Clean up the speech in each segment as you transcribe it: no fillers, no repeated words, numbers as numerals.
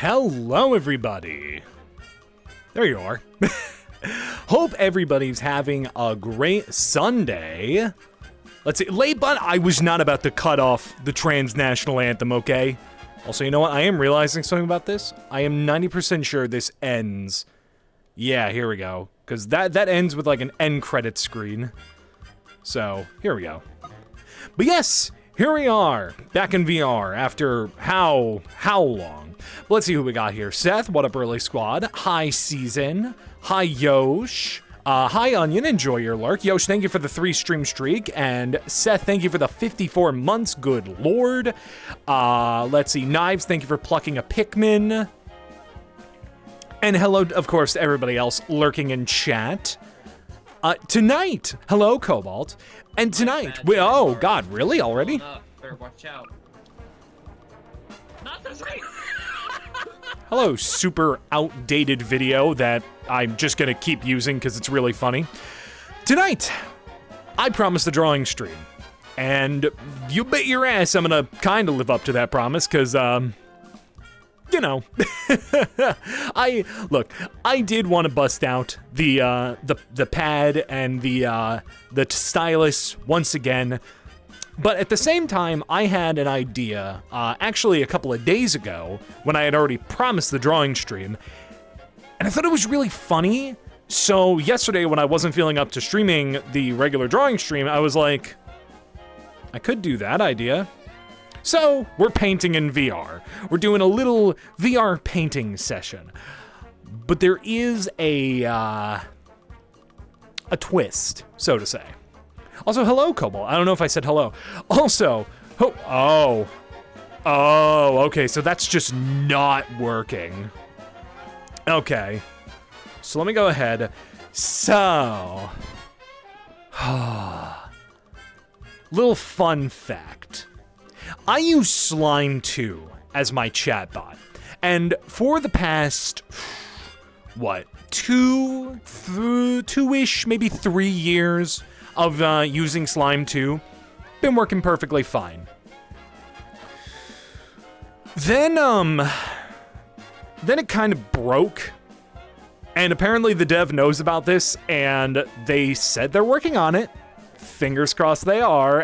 Hello, everybody. There you are. Hope everybody's having a great Sunday. Let's see. Late, but I was not about to cut off the transnational anthem, okay? Also, you know what? I am realizing something about this. I am 90% sure this ends. Yeah, here we go. Because that ends with like an end credit screen. So, here we go. But yes, here we are, back in VR after how long? But let's see who we got here. Seth, what up, early squad? Hi, Season. Hi, Yosh. Hi, Onion, enjoy your lurk. Yosh, thank you for the 3-stream streak. And Seth, thank you for the 54 months, good lord. Let's see, Knives, thank you for plucking a Pikmin. And hello, of course, to everybody else lurking in chat. Tonight, hello, Cobalt. And tonight, oh god, really, already? Better watch out. Not this way. Hello, super outdated video that I'm just gonna keep using because it's really funny. Tonight, I promised the drawing stream. And you bet your ass I'm gonna kind of live up to that promise because, you know, I did want to bust out the pad and the stylus once again, but at the same time, I had an idea, actually a couple of days ago, when I had already promised the drawing stream, and I thought it was really funny. So yesterday, when I wasn't feeling up to streaming the regular drawing stream, I was like, I could do that idea. So, we're painting in VR. We're doing a little VR painting session. But there is a twist, so to say. Also, hello, Cobalt. I don't know if I said hello. Also, okay, so that's just not working. Okay, so let me go ahead. So, little fun fact. I use Slime 2 as my chatbot, and for the past, what, two-ish, maybe 3 years of using Slime 2, been working perfectly fine. Then it kind of broke, and apparently the dev knows about this, and they said they're working on it. Fingers crossed they are,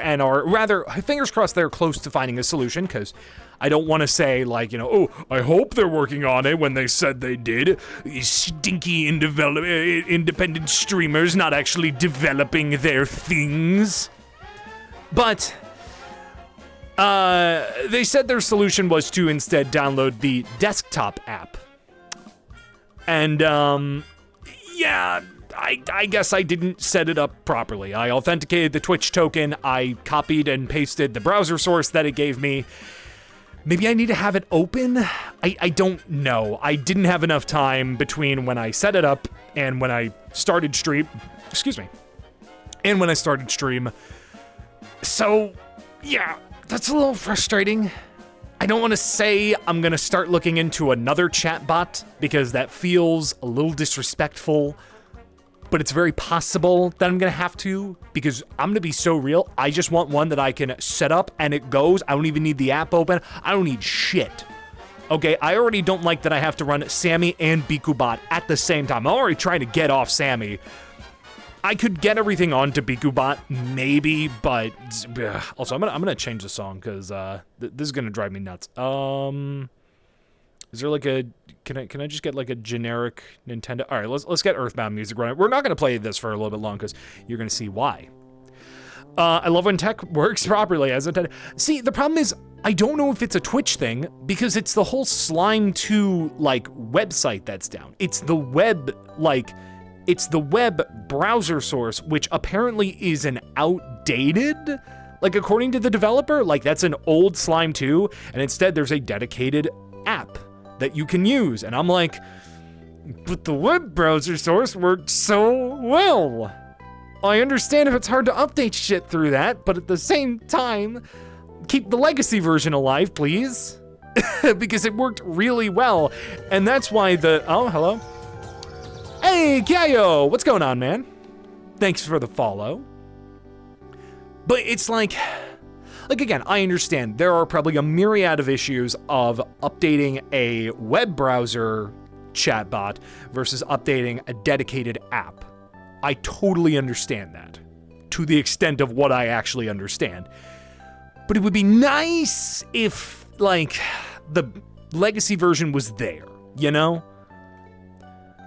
fingers crossed they're close to finding a solution, because I don't want to say, like, you know, oh, I hope they're working on it when they said they did. These stinky independent streamers not actually developing their things. But, they said their solution was to instead download the desktop app. And, yeah, I guess I didn't set it up properly. I authenticated the Twitch token, I copied and pasted the browser source that it gave me. Maybe I need to have it open? I don't know. I didn't have enough time between when I set it up and when I started stream. And when I started stream. So, yeah, that's a little frustrating. I don't want to say I'm gonna start looking into another chatbot because that feels a little disrespectful. But it's very possible that I'm gonna have to, because I'm gonna be so real. I just want one that I can set up and it goes. I don't even need the app open. I don't need shit. Okay, I already don't like that I have to run Sammy and BikuBot at the same time. I'm already trying to get off Sammy. I could get everything onto BikuBot, maybe, but also I'm gonna change the song because this is gonna drive me nuts. Is there like a, can I just get like a generic Nintendo? All right, let's get Earthbound music running. We're not gonna play this for a little bit long because you're gonna see why. I love when tech works properly as intended. See, the problem is I don't know if it's a Twitch thing because it's the whole Slime 2 like website that's down. It's the web browser source, which apparently is an outdated, like according to the developer, like that's an old Slime 2, and instead there's a dedicated app that you can use. And I'm like, but the web browser source worked so well. I understand if it's hard to update shit through that, but at the same time, keep the legacy version alive, please. Because it worked really well. And that's why oh, hello. Hey, Kyayo, what's going on, man? Thanks for the follow. But it's like, like, again, I understand there are probably a myriad of issues of updating a web browser chatbot versus updating a dedicated app. I totally understand that, to the extent of what I actually understand. But it would be nice if, like, the legacy version was there, you know?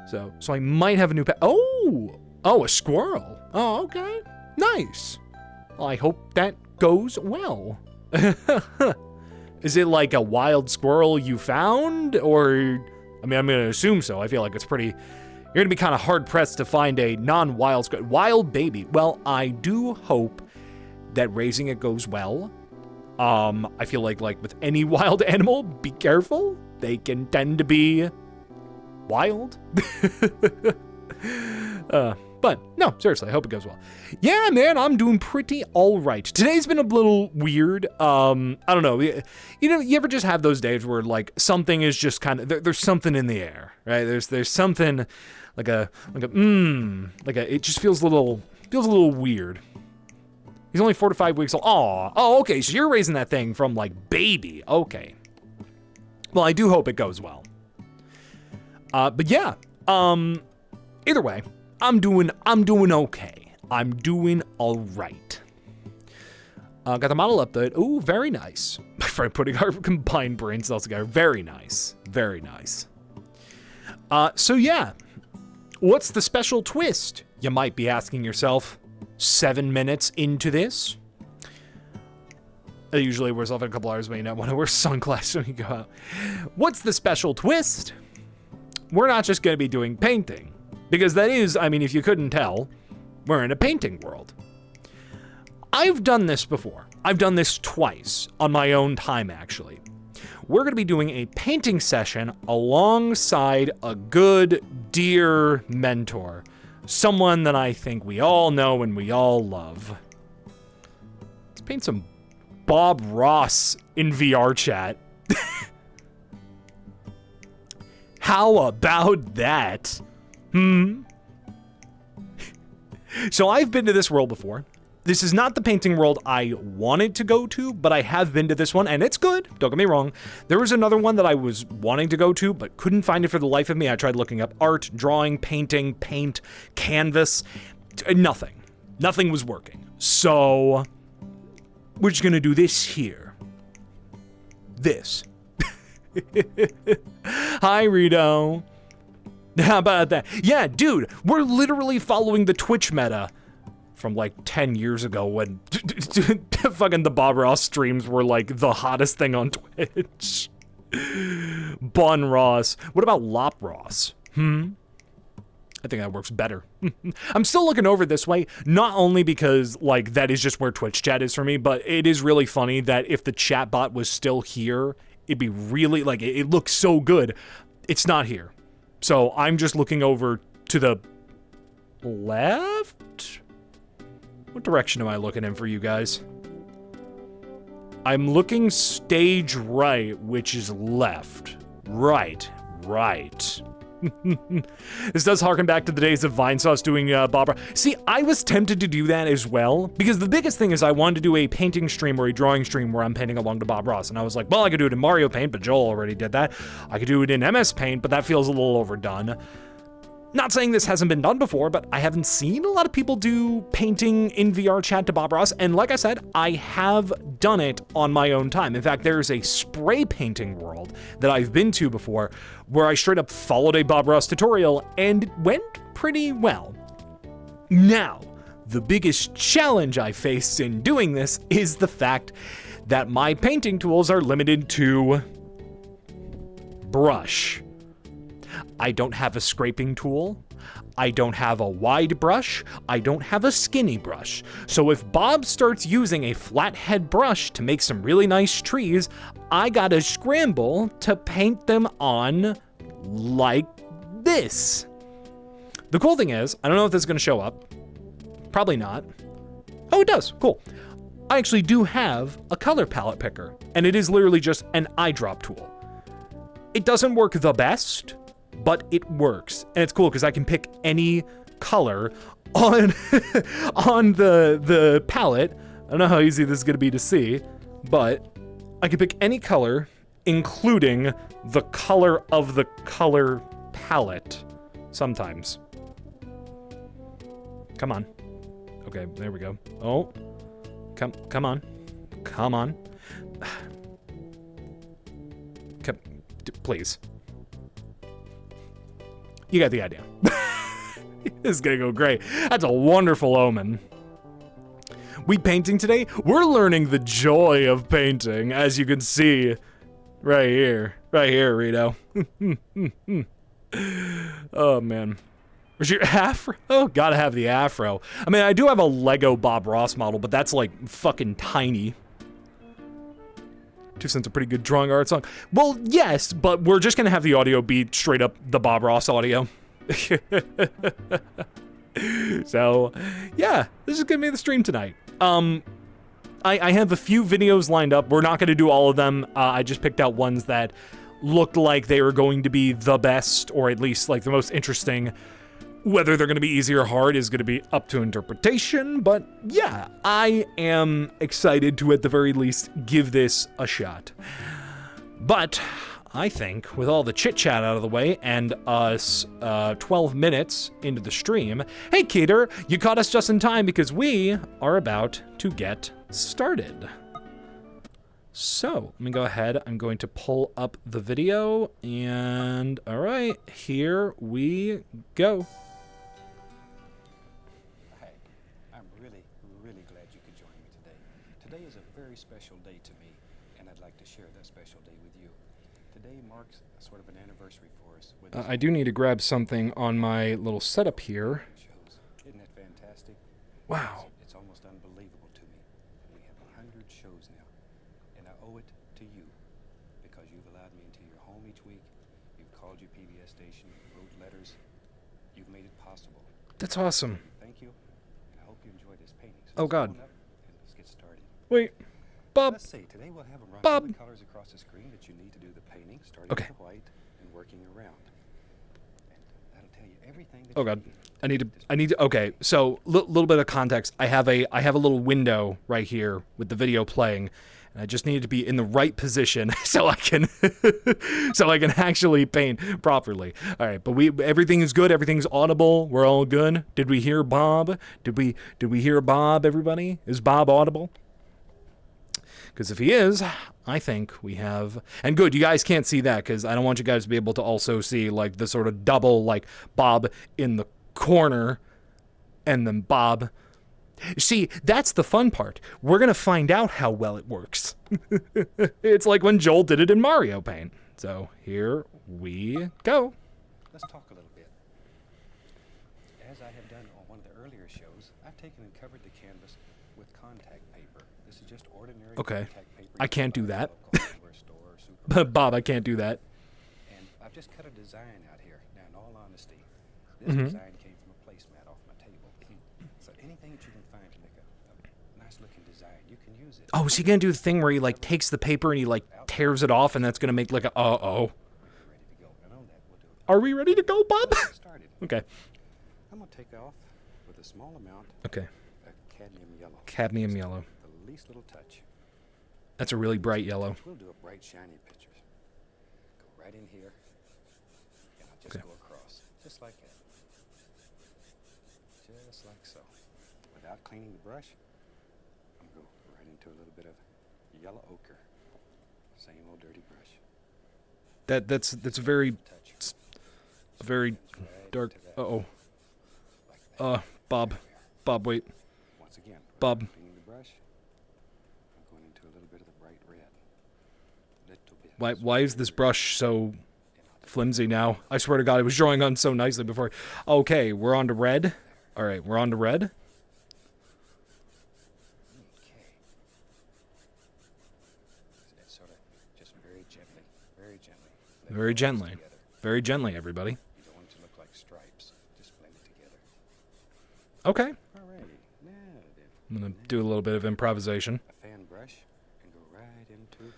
So I might have a new pet. Oh, a squirrel. Oh, okay. Nice. Well, I hope that goes well. Is it like a wild squirrel you found? Or, I mean, I'm going to assume so. I feel like it's pretty, you're going to be kind of hard pressed to find a non-wild squirrel. Wild baby. Well, I do hope that raising it goes well. I feel like with any wild animal, be careful. They can tend to be wild. But no, seriously, I hope it goes well. Yeah, man, I'm doing pretty all right. Today's been a little weird. I don't know. You know, you ever just have those days where like something is just kind of there's something in the air, right? There's something like it just feels a little weird. He's only 4 to 5 weeks old. Oh, okay. So you're raising that thing from like baby. Okay. Well, I do hope it goes well. But yeah. Either way, I'm doing okay. I'm doing all right. Got the model update. Ooh, very nice. My friend putting our combined brain cells together. Very nice. Very nice. So yeah, what's the special twist? You might be asking yourself. 7 minutes into this. I usually wear off in a couple hours, but you don't want to wear sunglasses when you go out. What's the special twist? We're not just going to be doing painting. Because that is, I mean, if you couldn't tell, we're in a painting world. I've done this before. I've done this twice on my own time, actually. We're going to be doing a painting session alongside a good, dear mentor. Someone that I think we all know and we all love. Let's paint some Bob Ross in VRChat. How about that? So I've been to this world before. This is not the painting world I wanted to go to, but I have been to this one, and it's good. Don't get me wrong. There was another one that I was wanting to go to, but couldn't find it for the life of me. I tried looking up art, drawing, painting, paint, canvas. Nothing. Nothing was working. So we're just going to do this here. This. Hi, Rito. How about that? Yeah, dude, we're literally following the Twitch meta from like 10 years ago when fucking the Bob Ross streams were like the hottest thing on Twitch. Bun Ross. What about Lop Ross? I think that works better. I'm still looking over this way, not only because like that is just where Twitch chat is for me, but it is really funny that if the chat bot was still here, it'd be really like, it looks so good. It's not here. So I'm just looking over to the left? What direction am I looking in for you guys? I'm looking stage right, which is left. Right. This does harken back to the days of Vinesauce doing Bob Ross. See, I was tempted to do that as well, because the biggest thing is I wanted to do a painting stream or a drawing stream where I'm painting along to Bob Ross. And I was like, well, I could do it in Mario Paint, but Joel already did that. I could do it in MS Paint, but that feels a little overdone. Not saying this hasn't been done before, but I haven't seen a lot of people do painting in VRChat to Bob Ross. And like I said, I have done it on my own time. In fact, there's a spray painting world that I've been to before where I straight up followed a Bob Ross tutorial and it went pretty well. Now, the biggest challenge I face in doing this is the fact that my painting tools are limited to brush. I don't have a scraping tool. I don't have a wide brush. I don't have a skinny brush. So if Bob starts using a flathead brush to make some really nice trees, I gotta scramble to paint them on like this. The cool thing is, I don't know if this is gonna show up. Probably not. Oh, it does. Cool. I actually do have a color palette picker, and it is literally just an eyedrop tool. It doesn't work the best, but it works. And it's cool because I can pick any color on on the palette I don't know how easy this is going to be to see, but I can pick any color, including the color of the color palette, sometimes. Come on. Okay, there we go. Oh, come on. Come on. Please. You got the idea. This is gonna go great. That's a wonderful omen. We painting today? We're learning the joy of painting, as you can see right here. Right here, Rito. Oh, man. Where's your afro? Oh, gotta have the afro. I mean, I do have a Lego Bob Ross model, but that's like fucking tiny. 2 cents a pretty good drawing art song. Well, yes, but we're just gonna have the audio be straight up the Bob Ross audio. So, yeah, this is gonna be the stream tonight. I have a few videos lined up. We're not gonna do all of them. I just picked out ones that looked like they were going to be the best, or at least like the most interesting. Whether they're gonna be easy or hard is gonna be up to interpretation, but yeah, I am excited to at the very least give this a shot. But I think with all the chit chat out of the way and us 12 minutes into the stream, hey Keter, you caught us just in time because we are about to get started. So let me go ahead, I'm going to pull up the video and all right, here we go. Hey, I'm really glad you could join me today. Today is a very special day to me and I'd like to share that special day with you. Today marks sort of an anniversary for us. With I do need to grab something on my little setup here. shows. Isn't that fantastic? Wow. It's almost unbelievable to me. We have 100 shows now, and I owe it to you because you've allowed me into your home each week. You've called your PBS station, wrote letters. You've made it possible. That's awesome. Thank you, and I hope you enjoy this painting. So Oh, God. come on up and let's get started. Wait, Bob. Let's see, today we'll have a run Bob. of the colors across the screen that you need to do the painting, starting Okay. with the white and working around. And that'll tell you everything that Oh you God, need. I need to. Okay, so little bit of context. I have a little window right here with the video playing, and I just need to be in the right position so I can actually paint properly. All right, but everything is good. Everything's audible. We're all good. Did we hear Bob? Did we hear Bob? Everybody, is Bob audible? Because if he is, I think we have... And good, you guys can't see that because I don't want you guys to be able to also see like the sort of double, like Bob in the corner and then Bob. See, that's the fun part. We're going to find out how well it works. It's like when Joel did it in Mario Paint. So here we go. Let's talk a little bit. As I have done on one of the earlier shows, I've taken and covered the canvas with contact paper. This is just ordinary Okay. contact paper. I can't do that. Hardware store or supermarket. Bob, I can't do that. And I've just cut a design out here. Now, in all honesty, this design came from a placemat off my table. So anything that you can find to make a nice-looking design, you can use it. Oh, is he going to do the thing where he like takes the paper and he like tears it off and that's going to make like a uh-oh. Ready to go. And on that, we'll do it. Are we ready to go, Bob? Let's get started. Okay. I'm going to take off with a small amount Okay. of cadmium yellow. Cadmium yellow. The least little touch. That's a really bright yellow. We'll do a bright, shiny picture. Go right in here, and I'll just Okay. go across, just like that. Just like so. Without cleaning the brush, I'm going to go right into a little bit of yellow ochre. Same old dirty brush. That's a very Touch. very Right dark. into that, Uh-oh. like that. Bob. Bob, wait. Once again, Bob. without cleaning the brush, I'm going into a little bit of the bright red. Little bit. Why is this brush so flimsy now? I swear to God, it was drawing on so nicely before. Okay, we're on to red. All right, we're on to red. Okay. It's sort of just very gently, very gently. Let it Very all gently. mix together. Very gently, everybody. You don't want it to look like stripes. Just blend it together. Okay. Alrighty. Now then. I'm going to do a little bit of improvisation. A fan brush and go right into a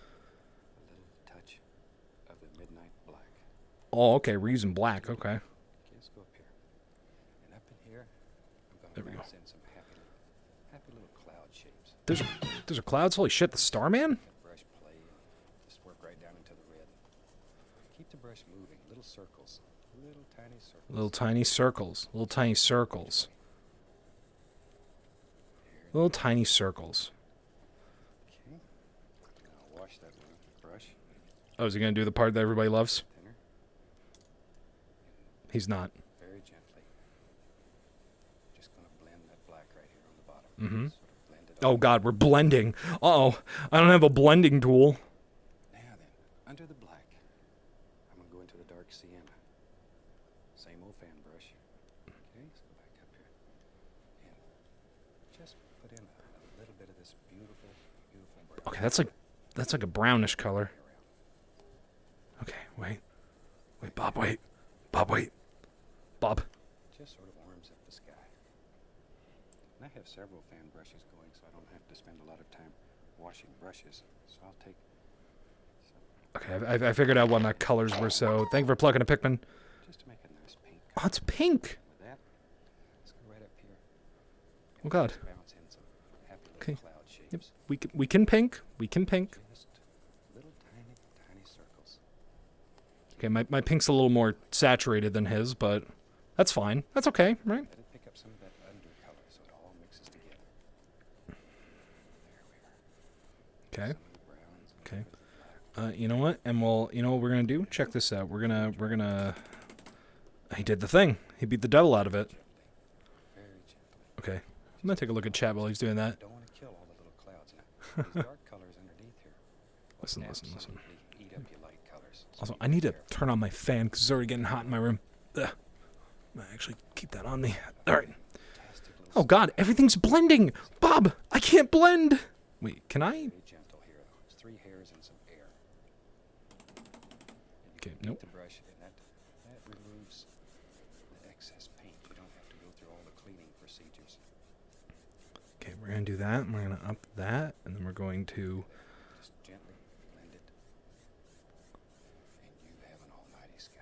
little touch of the midnight black. Oh, okay, we're using black. Okay. Okay, let's go up here. And up in here, I'm There going we to go. in some happy little clouds cloud shapes. There's a clouds. Holy shit, the Starman? Let brush play and just work right down into the red. Keep the brush moving, little circles, little tiny circles. Little tiny circles. Little tiny circles. Little tiny circles. Okay. Now wash that one brush. Oh, is he gonna do the part that everybody loves? Thinner. He's not. Very gently. Just gonna blend that black right here on the bottom. Mm-hmm. Sort of blend it Oh god, we're blending. Uh-oh. I don't have a blending tool. Now then, under the black, I'm gonna go into the dark sienna. Same old fan brush. Okay, let's go back up here. And just put in a little bit of this beautiful, beautiful brown. Okay, that's like a brownish color. Okay, wait. Wait, Bob, wait. Bob, wait. Bob. Just sort of warms up the sky. And I have several fan brushes going, so I don't have to spend a lot of time washing brushes. So I'll take some, Okay, I figured out why my colors were so... Thank you for plucking a Pikmin. just to make a nice pink Oh, it's pink. with that. Let's go right up here. Oh god. Just bounce in some happy little Okay. cloud shapes. Yep, we can pink. We can pink. Just little tiny, tiny circles. Okay, my pink's a little more saturated than his, but that's fine. That's okay, right? Let it pick up some of that undercolor so it all mixes together. There we are. Okay. Some of the browns and Okay. some of the black. You know what? And you know what we're gonna do? Check this out. We're gonna. He did the thing. He beat the devil out of it. Gently. Very gently. Okay. I'm gonna take a look at chat while he's doing that. Don't want to kill all the little clouds now. These dark colors underneath here. will Listen. absolutely eat up your light colors. So Also, be I need to careful. turn on my fan because it's already getting hot in my room. Ugh. I'm gonna actually keep that on me. All right. Fantastic little Oh god, everything's blending. Bob, I can't blend. Wait, can I? Very gentle here. It's 3 hairs and some air. And you Okay, can beat nope. the brush, and that removes the excess paint. You don't have to go through all the cleaning procedures. Okay, we're gonna do that. And we're gonna up that, and then we're going to. Just gently blend it, and you have an almighty sky.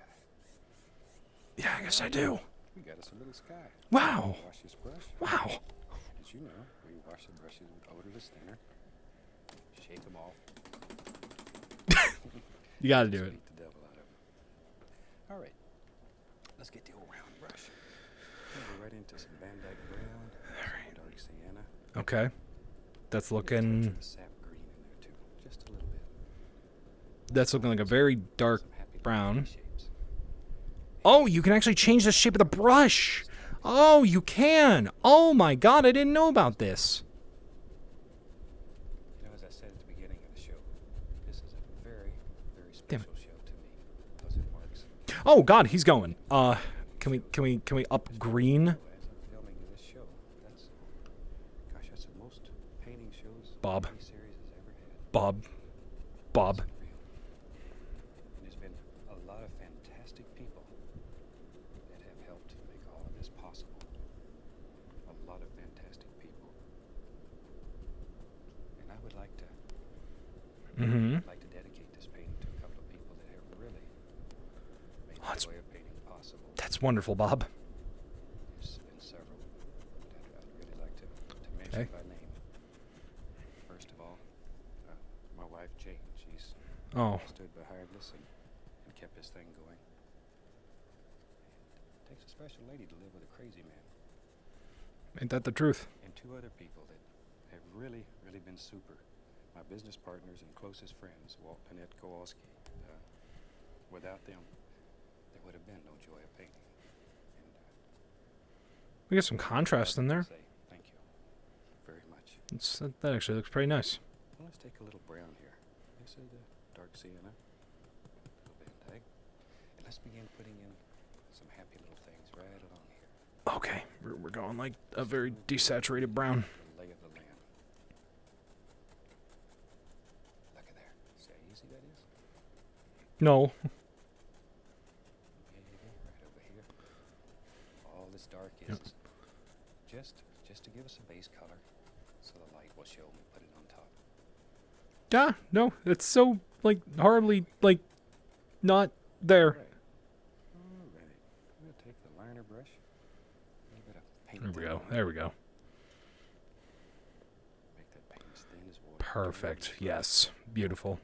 Yeah, I guess I do. We got us a little sky. Wow. Wash this brush. Wow. As you know, we wash the brushes with odorless thinner. Shake them off. You gotta do it. Beat the devil out of them. All right. Let's get the old round brush. Go right into some Van Dyke brown. Some dark sienna. Okay. That's Get a touch looking. of the sap green in there too. Just a little bit. That's looking like a very dark Some happy little brown. tree shapes. Oh, you can actually change the shape of the brush. Oh, you can. Oh my god, I didn't know about this. You know, as I said at the beginning of the show, this is a very, very Damn special show to me because it marks. Oh god, he's going. Can we up green? As I'm filming this show, that's the most painting shows Bob. any series has ever had. Bob. Bob. Real. And there's been a lot of fantastic people that have helped make all of this possible. A lot of fantastic people. And I would like to Mm-hmm. dedicate this painting to a couple of people that have really made Oh, the joy of painting possible. That's wonderful, Bob. There's been several that I'd really like to mention Okay. by name. First of all, my wife Jane. She's Oh. stood behind this and kept this thing going. It takes a special lady to live with a crazy man. Ain't that the truth? And 2 other people that have really, really been super. My business partners and closest friends, Walt and Ed Kowalski. Without them, there would have been no joy of painting. And, We got some contrast in there. Say thank you very much. That actually looks pretty nice. Well, let's take a little brown here. This is the dark sienna, little Van Dyke. And let's begin putting in some happy little things right along here. Okay, we're going like a very desaturated brown. The lay of the land. Look at there. See how easy that is? No. Maybe right over here. All this dark is Yep. just to give us a base color, so the light will show when we put it on top. Yeah, no, it's so like horribly like not there. Right. All right. I'm gonna take the liner brush. A little bit of paint. There we thinner go. on it. There we go. Perfect. Yes. Beautiful.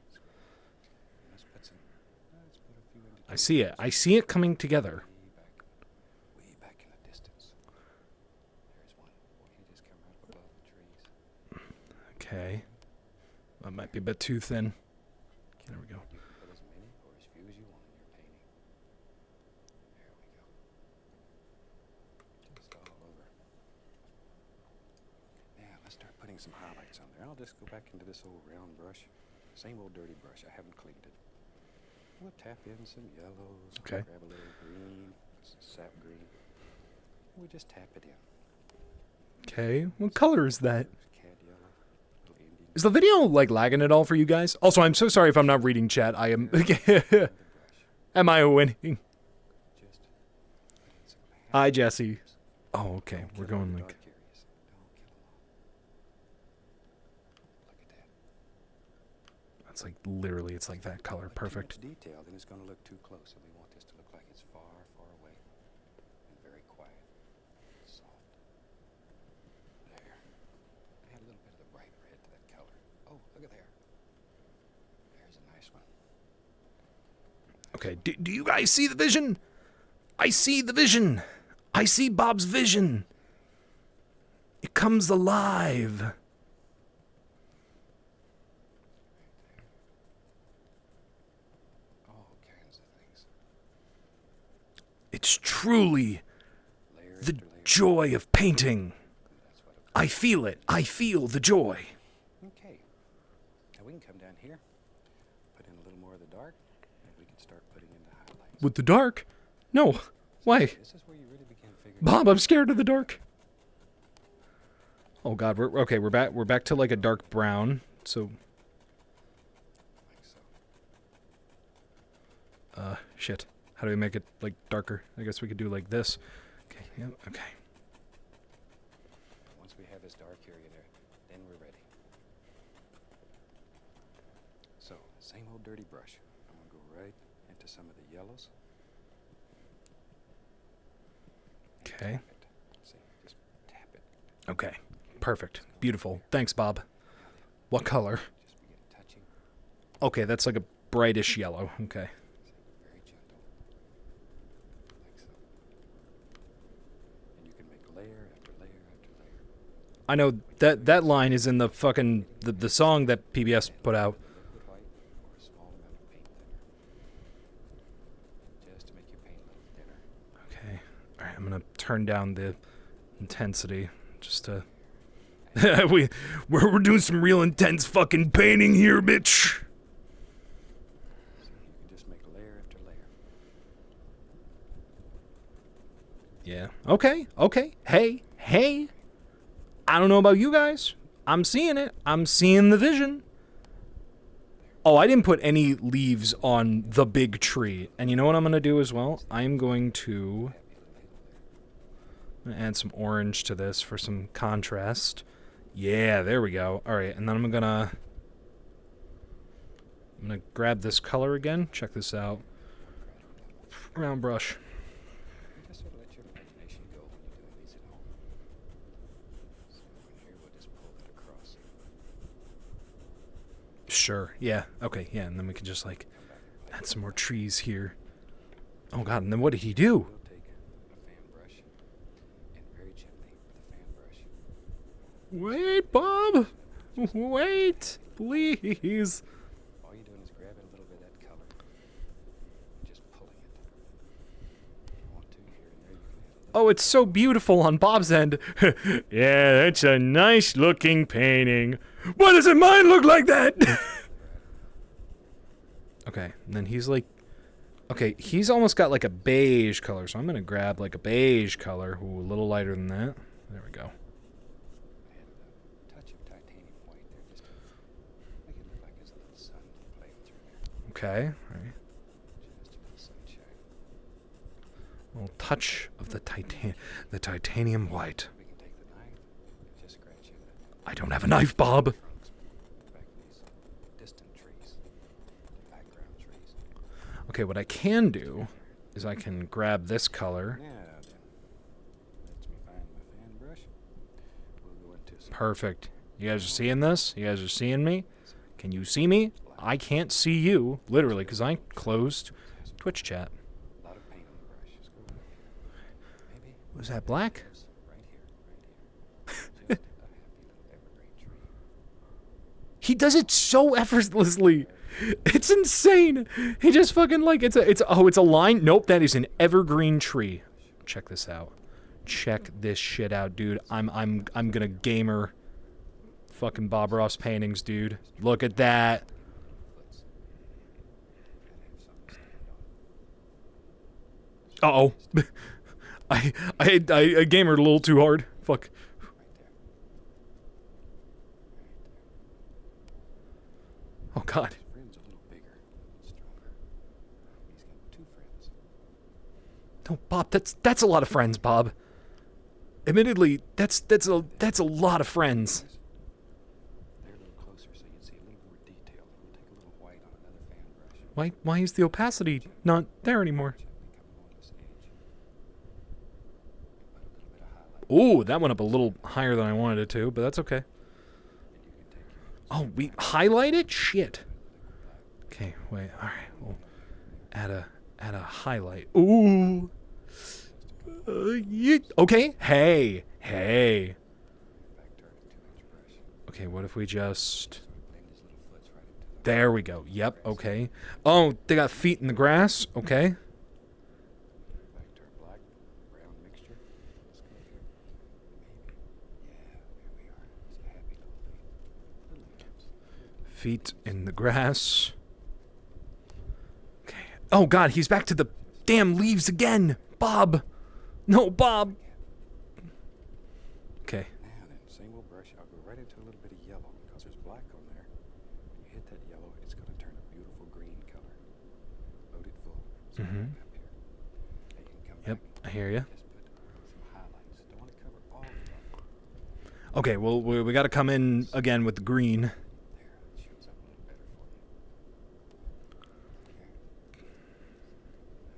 Let's put some. Let's put a few indications I see it. I see it coming together. way back in the distance. There's one. Boy, he just came right above the trees. Okay. That might be a bit too thin. There we go. You can put as many or as few as you want in your painting. There we go. Just all over. Now let's start putting some highlights on there. I'll just go back into this old round brush. Same old dirty brush. I haven't cleaned it. We'll tap in some yellows. Okay. Grab a little green, sap green. We just tap it in. Okay. What color is that? Cad yellow, little Indian Is the video like lagging at all for you guys? Also, I'm so sorry if I'm not reading chat. I am. brush. Am I winning? Just some Hi, Jesse. Oh, okay. Don't We're kill all going the like. dark areas. Don't kill them all. Look at that. That's like literally. It's like that color. Too Perfect. much detail, then it's going to look too close, and we want this to look like it's far, far away and very quiet, soft. There. Add a little bit of the bright red to that color. Oh, look at there. There's a nice one. Okay. Do you guys see the vision? I see the vision. I see Bob's vision. It comes alive. All kinds of things. It's truly Layer the after layer. joy of painting. That's what it I feel it. I feel the joy. Okay. Now we can come down here, put in a little more of the dark, and we can start putting in the highlights. With the dark? No. Why? This is where you really begin figuring Bob, I'm scared of the dark. Oh God, we're okay. We're back to like a dark brown. So, like so. shit. How do we make it like darker? I guess we could do like this. Okay. Yeah. Okay. Once we have this dark area there, then we're ready. So, same old dirty brush. I'm going to go right into some of the yellows. and Okay. tap it. See, just tap it. Okay. Perfect. Beautiful. Thanks, Bob. What color? Just begin touching. Okay, that's like a brightish yellow. Okay. See, very gentle. Like so. And you can make layer after layer after layer. I know that line is in the fucking the song that PBS put out. Liquid white or a small amount of paint thinner. Just to make your paint a little thinner. Okay. All right, I'm going to turn down the intensity just to we're doing some real intense fucking painting here, bitch. So you can just make layer after layer. Yeah. Okay. Okay. Hey. I don't know about you guys. I'm seeing it. I'm seeing the vision. Oh, I didn't put any leaves on the big tree. And you know what I'm going to do as well? I'm going to add some orange to this for some contrast. Yeah, there we go. All right, and then I'm going to grab this color again. Check this out. Round brush. You just sort of let your imagination go when you're doing these at home. So in here we'll just pull that across. Sure. Yeah. Okay. Yeah. And then we can just like add some more trees here. Oh God. And then what did he do? We'll take a fan brush and very gently with a fan brush. Wait, Bob. Wait, please. All you're doing is grabbing a little bit of that color. Just pulling it. If you want to here and there, you can add a little. Oh, it's so beautiful on Bob's end. Yeah, that's a nice looking painting. Why doesn't mine look like that? Okay, and then he's like, okay, he's almost got like a beige color, so I'm gonna grab like a beige color. Ooh, a little lighter than that. There we go. And a touch of titanium white there, just to make it look like there's a little sun playing through there. Okay, all right. Just a little sunshine. A little touch of the titanium white. We can take the knife and just scratch in the I don't have a knife, Bob. trunks back in these distant trees, background trees. Okay, what I can do is I can grab this color. Now then, let me find my fan brush. We'll go into some Perfect. You guys are seeing this? You guys are seeing me? Can you see me? I can't see you, literally, because I closed Twitch chat. A lot of paint on the brush. Just go right here. Maybe Was that black? right here, right here. Just a happy little evergreen tree. He does it so effortlessly. It's insane. He just fucking like it's a line. Nope, that is an evergreen tree. Check this out. Check this shit out, dude. I'm gonna gamer fucking Bob Ross paintings, dude. Look at that. Uh-oh. I gamered a little too hard. Fuck. Oh god. Friend's a little bigger, a little stronger. He's got 2 friends. No, Bob, that's a lot of friends, Bob. Admittedly, that's a lot of friends. They're a little closer so you can see a little more detail. We'll take a little white on another fan brush. Why is the opacity not there anymore? Gently come along this edge. Put a little bit of highlight. Ooh, that went up a little higher than I wanted it to, but that's okay. And you can take your Oh, we highlight it? Shit. Okay, wait. All right. We'll add a highlight. Ooh. Okay. Hey. back turn, 2-inch brush. Okay, what if we just... Blend his little foots right into the There we go. Yep, okay. Oh, they got feet in the grass. Okay. back to our black brown mixture. Let's go here. Maybe. Yeah, there we are. It's a happy little thing. Little lamps. Feet in the grass. Okay. Oh, God, he's back to the damn leaves again. Bob. No, Bob. Okay. Now then, same old brush. I'll go right into a little bit of yellow because there's black on there. When you hit that yellow, it's going to turn a beautiful green color. Load it full. So Mhm. up here. Now you can come Yep, back I hear you. and just put some highlights. Don't want to cover all of them. Okay, well, we got to come in again with the green. There, it shows up a little better for you. Okay.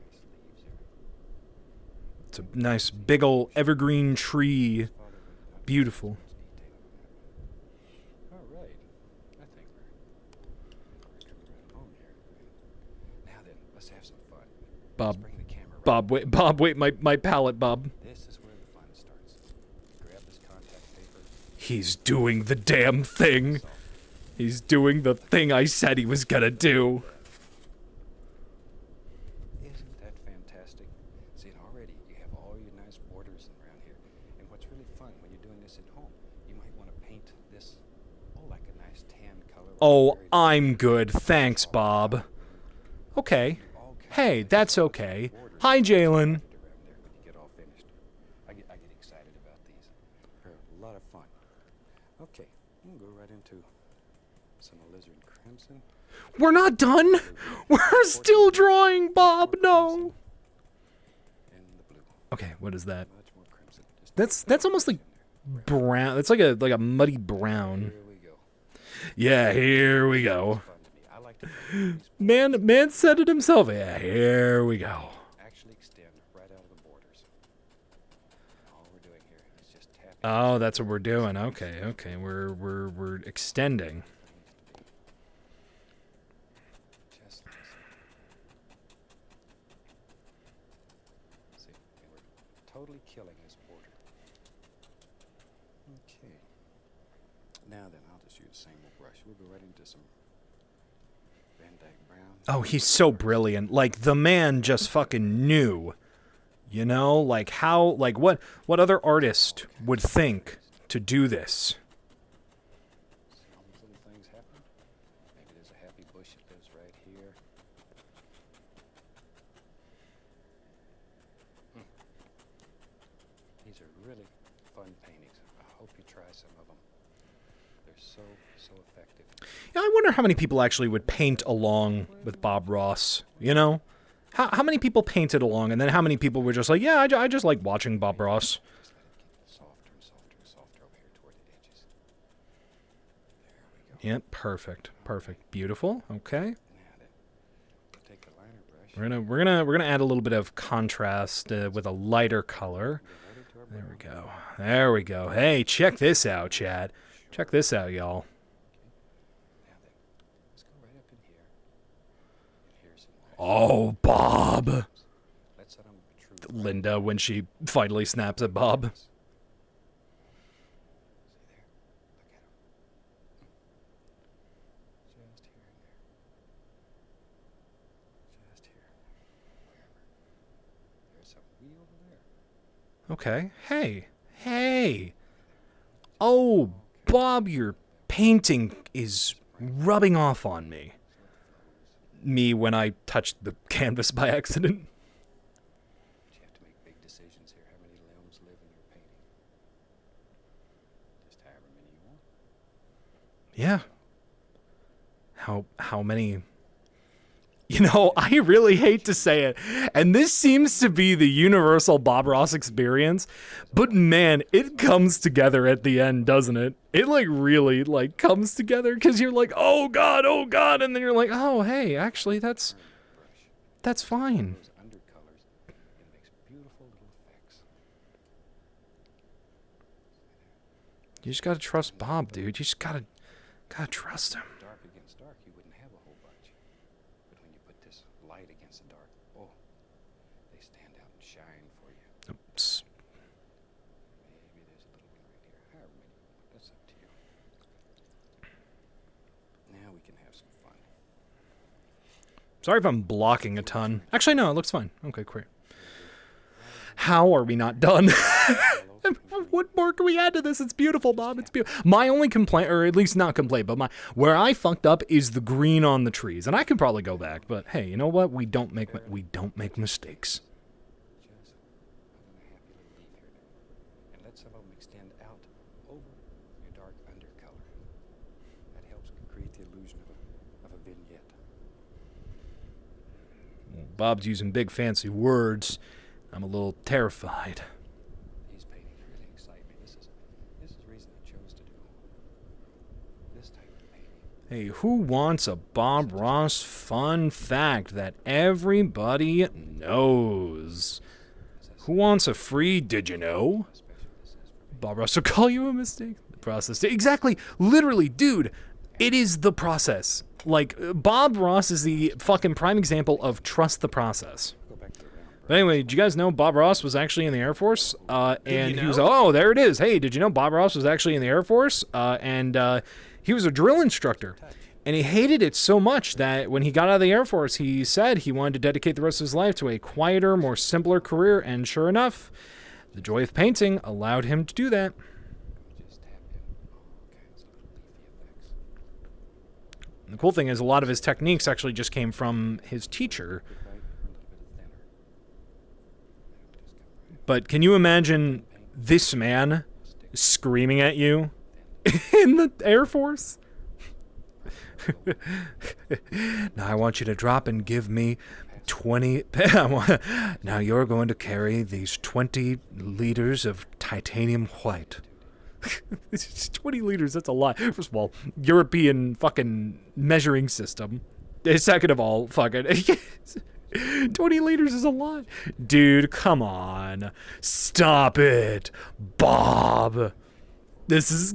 Nice leaves there. It's a nice big ol' evergreen tree. Father would not Beautiful. much detail on that one. All right. I think we're coming right along here. Now then, let's have some fun. Let's Bob, bring the camera right Bob, wait, my palette, Bob. This is where the fun starts. You grab this contact paper. He's doing the damn thing. Soft. He's doing the thing I said he was gonna do. Isn't that fantastic? See, and already you have all your nice borders around here. And what's really fun when you're doing this at home, you might want to paint this, like a nice tan color. with Oh, very I'm good. Thanks, Bob. Okay. all kinds Hey, of that's soft okay. borders Hi, Jalen. around there when you get all finished. I get excited about these. They're a lot of fun. Okay, we'll go right into some alizarin crimson. We're not done. We're still drawing, Bob. No. And the blue. Okay, what is that? Much more crimson. Just That's almost like brown. It's like a muddy brown. here we go. Yeah, here we go. Fun to me. I like to paint these Man said it himself. Yeah, here we go. actually extend right out of the borders. All we're doing here is just tapping. Oh, that's what we're doing. Okay. We're extending. Just like so. See, and we're totally killing this border. Okay. Now then, I'll just use the same old brush. We'll go right into some Van Dyke brown. Oh, he's so brilliant. Like the man just fucking knew. You know, like how what other artist would think to do this? See all these little things happen? Maybe there's a happy bush that lives right here. These are really fun paintings. I hope you try some of them. They're so effective. Yeah, I wonder how many people actually would paint along with Bob Ross, you know? How many people painted along, and then how many people were just like, yeah, I just like watching Bob Ross. Just let it get softer and softer and softer over here toward the edges. There we go. Yep, perfect. Beautiful. Okay. Now then, take the liner brush. We're gonna add a little bit of contrast with a lighter color. Go right into our There we brown. go. There we go. Hey, check this out, Chad. Check this out, y'all. Now then, let's go right up in here. And here's some more. Oh, Bob. Let's let 'em protrude. Linda, when she finally snaps at Bob. See there? Look at 'em. Just here and there. Just here. Wherever. There's some way over there. Okay. Hey. Hey. Oh, Bob, your painting is rubbing off on me. Me when I touched the canvas by accident. But you have to make big decisions here. How many limbs live in your painting? Just however many you want. Yeah. How many? You know, I really hate to say it, and this seems to be the universal Bob Ross experience, but man, it comes together at the end, doesn't it? It like really like comes together because you're like, oh god, and then you're like, oh hey, actually that's fine. Those undercolors, it makes beautiful little effects. You just gotta trust Bob, dude. You just gotta trust him. Dark against dark, you wouldn't have a whole bunch. But when you put this light against the dark, oh, they stand out and shine for you. Oops. Maybe there's a little one right here. However many you want. That's up to you. Now we can have some fun. Sorry if I'm blocking a ton. Actually, no, it looks fine. Okay, great. How are we not done? What more can we add to this? It's beautiful, Bob. It's beautiful. My only complaint, or at least not complaint, but where I fucked up is the green on the trees, and I could probably go back. But hey, you know what? We don't make mistakes. Just I'm gonna have you leave here now. And let some of them extend out over your dark undercolor. That helps create the illusion of a vignette. Bob's using big fancy words. I'm a little terrified. These paintings really excite me. This is the reason I chose to do this type of painting. Hey, who wants a Bob Ross fun fact that everybody knows? Who wants a free did you know? Especially this is for me. Bob Ross will call you a mistake. The process. Exactly. Literally, dude, it is the process. Like, Bob Ross is the fucking prime example of trust the process. Go back to the round. But anyway, did you guys know Bob Ross was actually in the Air Force? And you he was, know? oh, there it is. Hey, did you know Bob Ross was actually in the Air Force? And he was a drill instructor. And he hated it so much that when he got out of the Air Force, he said he wanted to dedicate the rest of his life to a quieter, more simpler career. And sure enough, the joy of painting allowed him to do that. Just tap in all kinds of little leafy effects. And the cool thing is a lot of his techniques actually just came from his teacher. Right, or a little bit thinner. Let 'em just come right But can you imagine this man screaming at you in the Air Force? Now I want you to drop and give me 20. Now you're going to carry these 20 liters of titanium white. 20 liters, that's a lot. First of all, European fucking measuring system. Second of all, fucking 20 liters is a lot. Dude, come on. Stop it. Bob. This is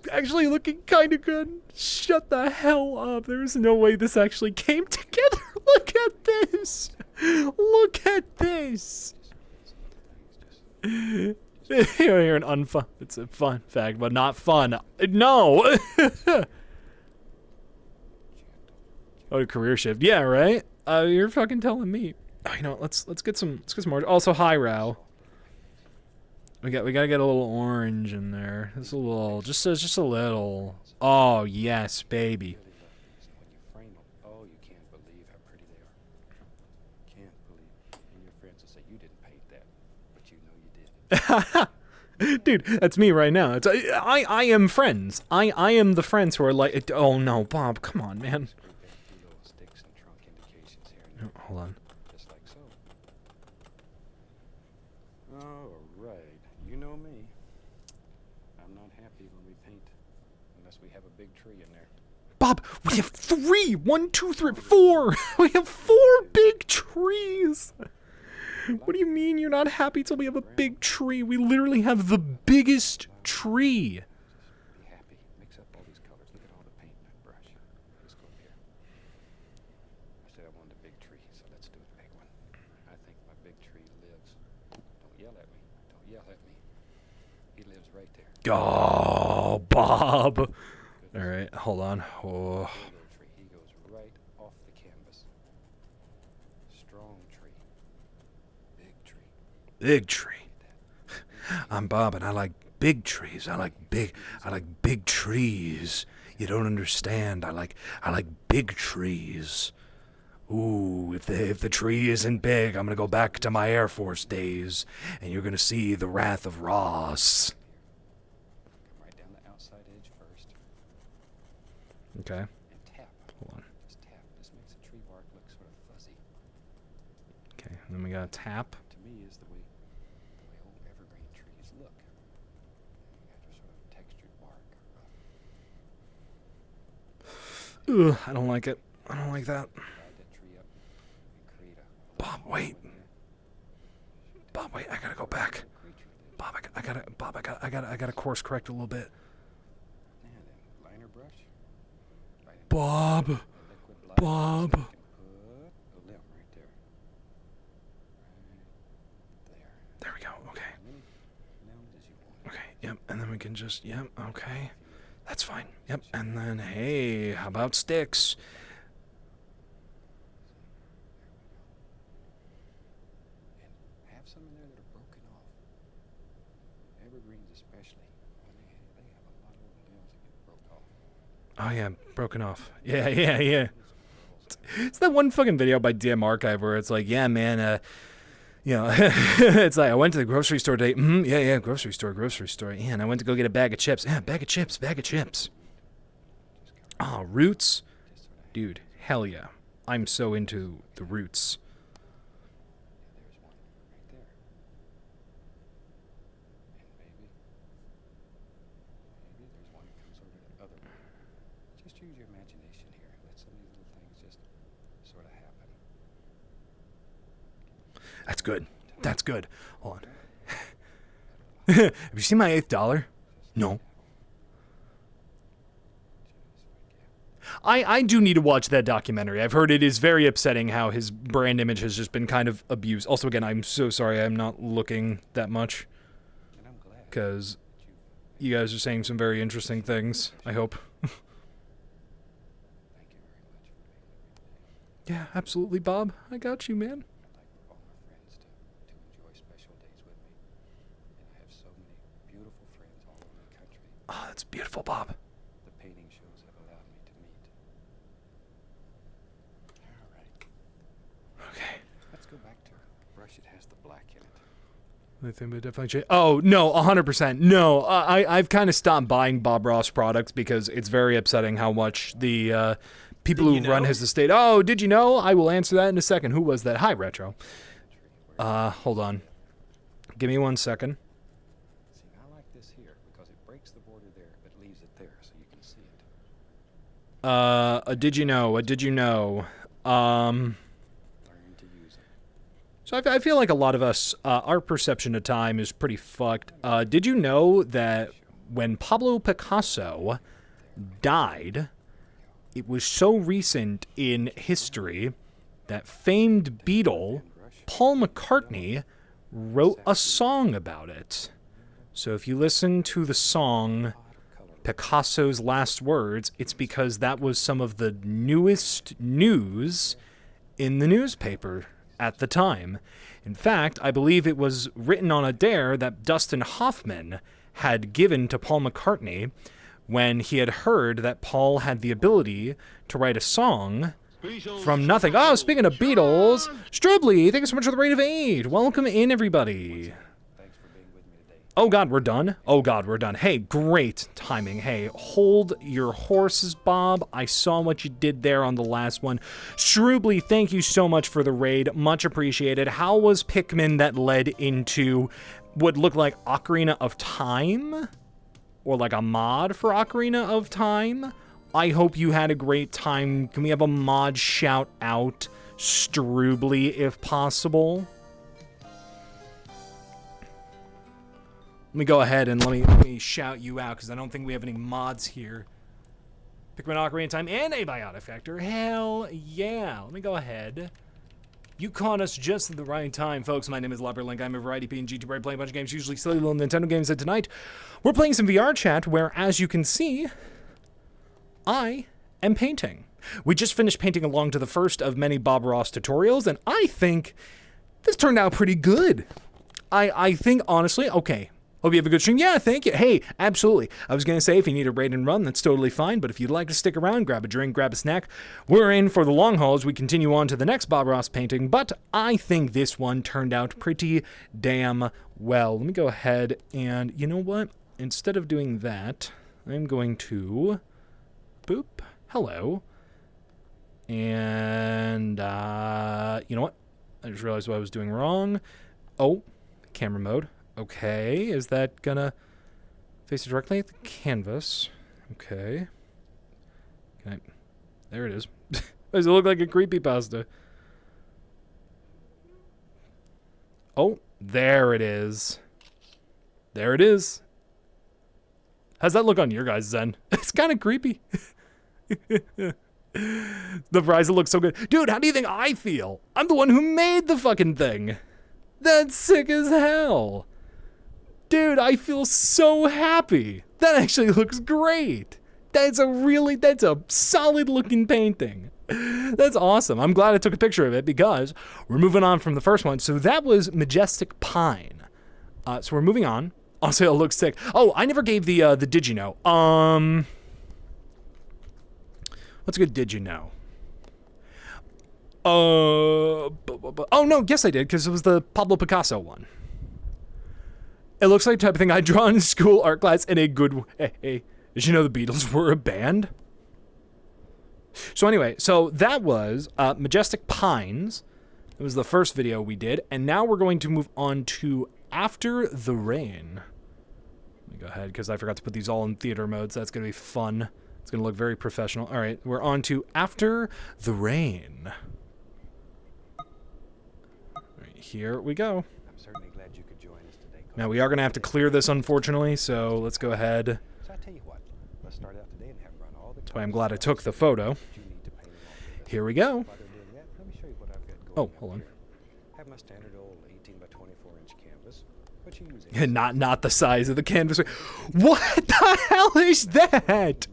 actually looking kind of good. Shut the hell up. There's no way this actually came together. Look at this. Look at this. You're an unfun. It's a fun fact, but not fun. No. Oh, career shift. Yeah, right. You're fucking telling me. Oh, you know what? Let's get some more. Also, highbrow. We gotta get a little orange in there. Just a little. Just a little. Oh yes, baby. really lovely. So when you frame them, oh, you can't believe how pretty they are. Can't believe. And your friends will say you didn't paint that, but you know you did. Dude, that's me right now. It's I am friends. I am the friends who are like, oh no, Bob, come on, man. Scrape in a few little sticks and trunk indications here and there, Hold on. just like so. All right, you know me. I'm not happy when we paint unless we have a big tree in there. Bob, we have 3. 1, 2, 3, 4. We have 4 big trees. What do you mean you're not happy till we have a big tree? We literally have the biggest tree. Be happy. Look at all the paint in that brush. Let's go up here. I said I wanted a big tree, so let's do a big one. I think my big tree lives. Don't yell at me. Don't yell at me. He lives right there. Oh, Bob. All right, hold on. Oh. Tree. He goes right off the canvas. Strong tree. Big tree. Big tree. I'm Bob, and I like big trees. I like big trees. You don't understand. I like big trees. Ooh, if the tree isn't big, I'm gonna go back to my Air Force days, and you're gonna see the wrath of Ross. Come right down the outside edge first. Okay. And tap. Hold on. Just tap. This makes the tree bark look sort of fuzzy. Okay, and then we gotta tap. To me, is the way old evergreen trees look. You got your sort of textured bark. Ugh, I don't like it. I don't like that. Divide that tree up and create a Bob, wait. Bob, wait. I gotta go back. creature that. Bob, I gotta course correct a little bit. Yeah, then liner brush. Right in Bob. the liquid black. Bob. So you can put a limb right there. Right there. There we go. Okay. As many limbs as you want. Okay. Yep. And then we can just. Yep. Okay. That's fine. Yep. And then, hey, how about sticks? And have some in there that are broken off. Evergreens especially. When they have a lot of little limbs that get broke off. Oh yeah, broken off. Yeah. It's that one fucking video by DM Archive where it's like, yeah, man, it's like I went to the grocery store today. Yeah, grocery store. Yeah, and I went to go get a bag of chips. Yeah, bag of chips. Oh, roots, dude, hell yeah. I'm so into the roots. There's one right there. And maybe there's one that comes over the other way. Just use your imagination here. Let some of these little things just sort of happen. That's good. Hold on. Have you seen my $8? No. I do need to watch that documentary. I've heard it is very upsetting how his brand image has just been kind of abused. Also, again, I'm so sorry I'm not looking that much And I'm glad because that you you guys are saying some very interesting things, I hope. thank you very much for making it today. Yeah, absolutely, Bob. I got you, man. I'd like for all my friends to enjoy special days with me. And I have so many beautiful friends all over the country. Oh, that's beautiful, Bob. The painting shows have allowed me to meet. All right. Okay. Let's go back to brush. It has the black in it. I think we definitely change. Oh, no, 100%. No, I've kind of stopped buying Bob Ross products because it's very upsetting how much the people who run his estate. Oh, did you know? I will answer that in a second. Who was that? Hi, Retro. Hold on. Give me 1 second. See, I like this here because it breaks the border there but leaves it there so you can see it. Did you know? Learn to use it. So I feel like a lot of us, our perception of time is pretty fucked. Did you know that when Pablo Picasso died, it was so recent in history that famed Beatle Paul McCartney wrote a song about it. So if you listen to the song Picasso's Last Words, it's because that was some of the newest news in the newspaper at the time. In fact, I believe it was written on a dare that Dustin Hoffman had given to Paul McCartney when he had heard that Paul had the ability to write a song from nothing. Oh, speaking of Beatles, Strubly, thank you so much for the rate of 8. Welcome in, everybody. Thanks for being with me today. Oh God, we're done? Oh God, we're done. Hey, great timing. Hey, hold your horses, Bob. I saw what you did there on the last one. Strubly, thank you so much for the raid. Much appreciated. How was Pikmin that led into what looked like Ocarina of Time? Or like a mod for Ocarina of Time? I hope you had a great time. Can we have a mod shout out, Strubly, if possible? Let me go ahead and let me shout you out because I don't think we have any mods here. Pikmin Ocarina of Time and Abiotic Factor. Hell yeah. Let me go ahead. You caught us just at the right time, folks. My name is LoppearLink. I'm a variety PNG YouTuber. I play a bunch of games, usually silly little Nintendo games. And tonight, we're playing some VRChat, where, as you can see, I am painting. We just finished painting along to the first of many Bob Ross tutorials, and I think this turned out pretty good. I think, honestly, okay. Hope you have a good stream. Yeah, thank you. Hey, absolutely. I was going to say, if you need a raid and run, that's totally fine. But if you'd like to stick around, grab a drink, grab a snack, we're in for the long haul as we continue on to the next Bob Ross painting. But I think this one turned out pretty damn well. Let me go ahead and, you know what? Instead of doing that, I'm going to, boop, hello. And, you know what? I just realized what I was doing wrong. Oh, camera mode. Okay, is that gonna face it directly at the canvas? Okay. There it is. Does it look like a creepypasta? Oh, there it is. There it is. How's that look on your guys' end? It's kind of creepy. The fries look so good. Dude, how do you think I feel? I'm the one who made the fucking thing. That's sick as hell. Dude, I feel so happy. That actually looks great. That's a solid looking painting. That's awesome. I'm glad I took a picture of it because we're moving on from the first one. So that was Majestic Pine. So we're moving on. Also, it looks sick. Oh, I never gave the did you know. What's a good did you know? Oh no, yes I did, because it was the Pablo Picasso one. It looks like the type of thing I'd draw in school art class in a good way. Hey, did you know the Beatles were a band? So anyway, so that was Majestic Pines. It was the first video we did, and now we're going to move on to After the Rain. Let me go ahead, because I forgot to put these all in theater mode, so that's going to be fun. It's going to look very professional. All right, we're on to After the Rain. Right, here we go. I'm certainly glad you could join us today. Now, we are going to have to clear this, unfortunately, so let's go ahead. So I tell you what, let's start out today and have run all the. That's why I'm glad I took the photo. Here we go. Let me show you what I've got going. Oh, hold on. I have my standard old 18 by 24 inch canvas. What you use? Not the size of the canvas. What the hell is that?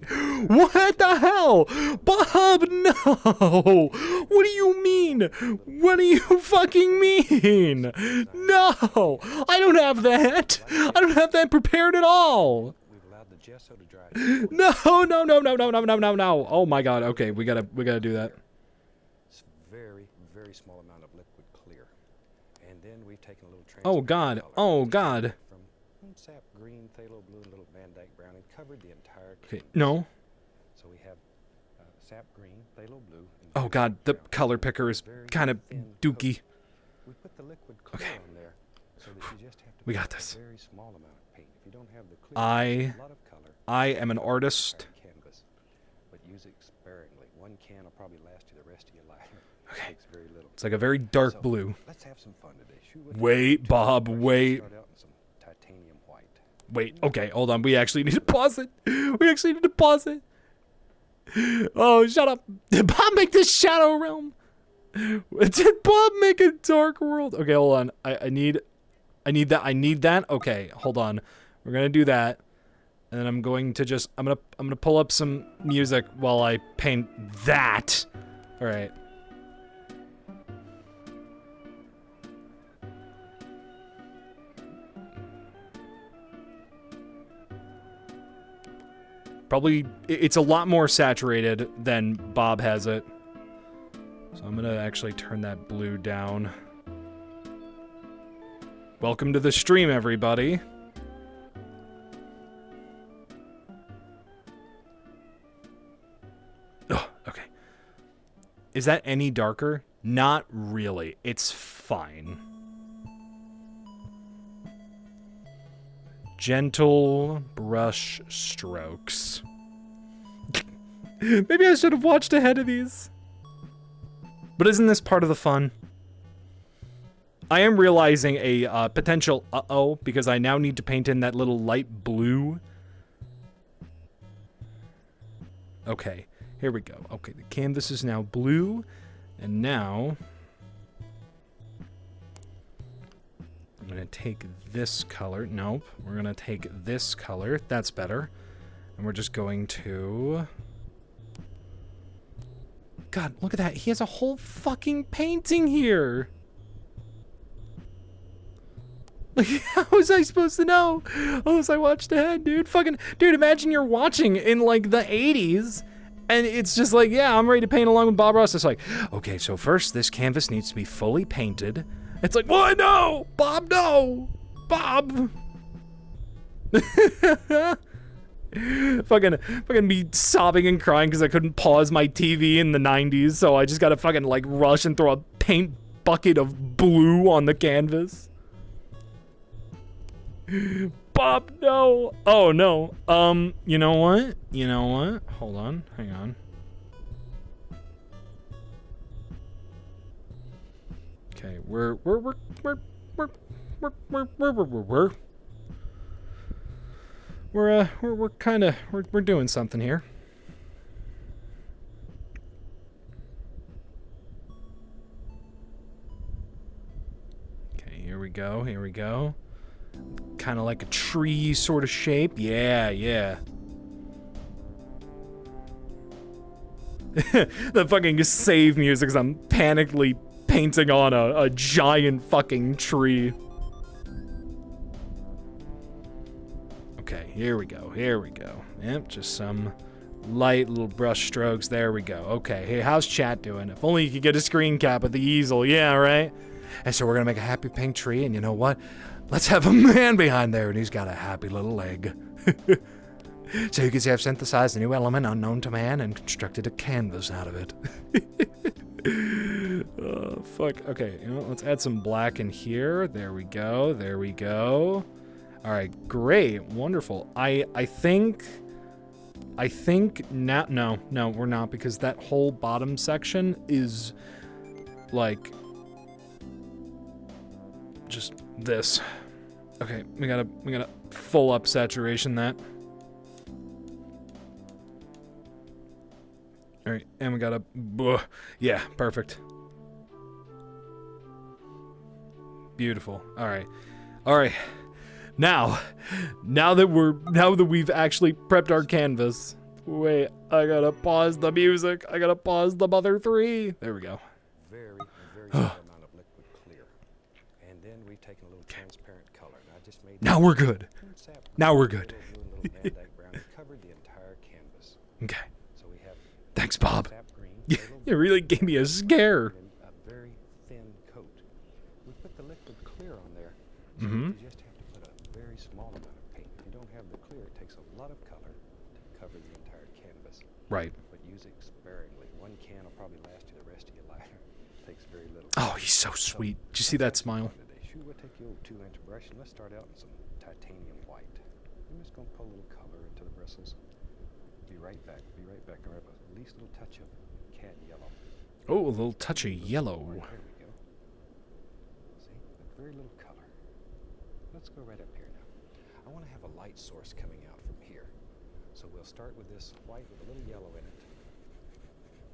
What the hell? Bob, no. What do you mean? What do you fucking mean? No. I don't have that. I don't have that prepared at all. We've allowed the gesso to dry. No. Oh my god. Okay, we gotta do that. It's very, very small amount of liquid clear. And then we've taken a little Oh god. Oh god. From sap green, phthalo blue, and a little Van Dyke brown, and covered the entire Okay. canvas. No. So we have sap green, phthalo blue. And Oh god, the color picker is kind of dookie. We put the liquid clear on there, so that you just have to. We got put this. A very small amount of paint. If you don't have the clear, I a lot of color. I am an artist. Canvas, but use it sparingly. One can will probably last you the rest of your life. Okay. It takes very little. It's like a very dark So, blue. Let's have some fun today. Shoot with Wait, Bob, wait. Start out in some titanium white. Wait, okay, hold on. We actually need to pause it. We actually need to pause it. Oh, shut up. Did Bob make this Shadow Realm? Did Bob make a Dark World? Okay, hold on. I need that. Okay, hold on. We're gonna do that. And then I'm going to just I'm gonna pull up some music while I paint that. Alright. Probably, it's a lot more saturated than Bob has it. So I'm gonna actually turn that blue down. Welcome to the stream, everybody. Oh, okay. Is that any darker? Not really. It's fine. Gentle brush strokes. Maybe I should have watched ahead of these. But isn't this part of the fun? I am realizing a potential uh-oh, because I now need to paint in that little light blue. Okay, here we go. Okay, the canvas is now blue, and now I'm gonna take this color. Nope, we're gonna take this color. That's better. And we're just going to... God, look at that. He has a whole fucking painting here. Like, how was I supposed to know? Unless I watched ahead, dude. Fucking, dude, imagine you're watching in, like, the 80s, and it's just like, yeah, I'm ready to paint along with Bob Ross. It's like, okay, so first, this canvas needs to be fully painted. It's like, what? No! Bob, no! Bob! fucking me sobbing and crying because I couldn't pause my TV in the 90s, so I just gotta fucking, like, rush and throw a paint bucket of blue on the canvas. Bob, no. Oh, no. You know what? You know what? Hold on. Hang on. Okay, we're doing something here. Okay, here we go. Here we go. Kind of like a tree sort of shape. Yeah, yeah. The fucking save music as I'm panically painting on a giant fucking tree. Okay, here we go. Here we go. Yep, just some light little brush strokes. There we go. Okay, hey, how's chat doing? If only you could get a screen cap of the easel. Yeah, right? And so we're gonna make a happy pink tree, and you know what? Let's have a man behind there, and he's got a happy little leg. So you can see I've synthesized a new element unknown to man and constructed a canvas out of it. Oh, fuck. Okay, you know, let's add some black in here. There we go. There we go. All right, great, wonderful. I think now, no, we're not, because that whole bottom section is like just this. Okay, we gotta full up saturation that. All right, and we gotta, yeah, perfect. Beautiful. All right. Now that we've actually prepped our canvas. Wait, I gotta pause the music. I gotta pause the mother 3. There we go. Very small amount of liquid clear. And then we've taken a little transparent color. And I just made now we're good. Now we're good. Covered the entire canvas. Okay. So we have Thanks, Bob. sap green, You really gave me a scare. and a very thin coat. We put the liquid clear on there. Mm-hmm. You just have to put a very small amount of paint. If you don't have the clear, it takes a lot of color to cover the entire canvas. Right. But use it sparingly. One can will probably last you the rest of your life. It takes very little. Oh, he's so sweet. Did you see that smile? Today, we'll take your old 2-inch brush and let's start out in some titanium white. I'm just going to pull a little color into the bristles. Be right back. Grab at least a little touch of cat yellow. Oh, a little touch of yellow. There we go. See, very little color. Let's go right up here now. I want to have a light source coming out from here. So we'll start with this white with a little yellow in it.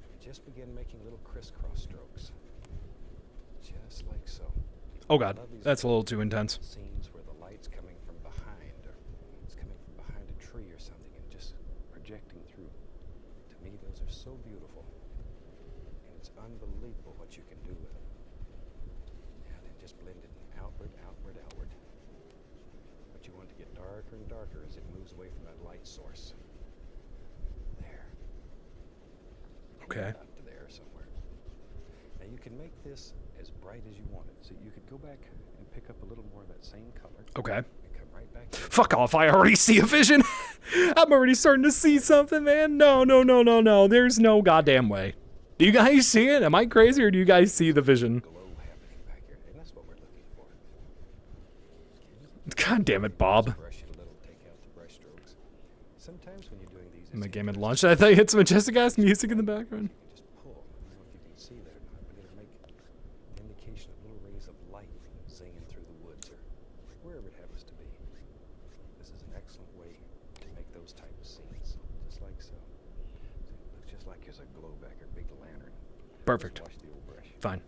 And just begin making little crisscross strokes. Just like so. Oh God, that's a little too intense. Scenes where the light's coming from behind, or it's coming from behind a tree or something and just projecting through. To me, those are so beautiful. And it's unbelievable what you can do with them. And then just blend it outward. But you want to get darker and darker as it moves away from that light source. There. Okay. Up to there somewhere. Now you can make this as bright as you want it. So you could go back and pick up a little more of that same color. Okay. And come right back. Fuck off, I already see a vision. I'm already starting to see something, man. No. There's no goddamn way. Do you guys see it? Am I crazy, or do you guys see the vision? Glow happening back here, and that's what we're looking for. God damn it, Bob. Brush it a little, take out the brush strokes. Sometimes when you're doing these, My game had launched. I thought you had some majestic ass music in the background. you just pull. I don't know if you can see that or not, but it'll make the indication of little rays of light singing through the woods or wherever it happens to be. This is an excellent way to make those type of scenes, just like so. So Here's a glow back or big lantern. Perfect. Just wash the old brush. Fine.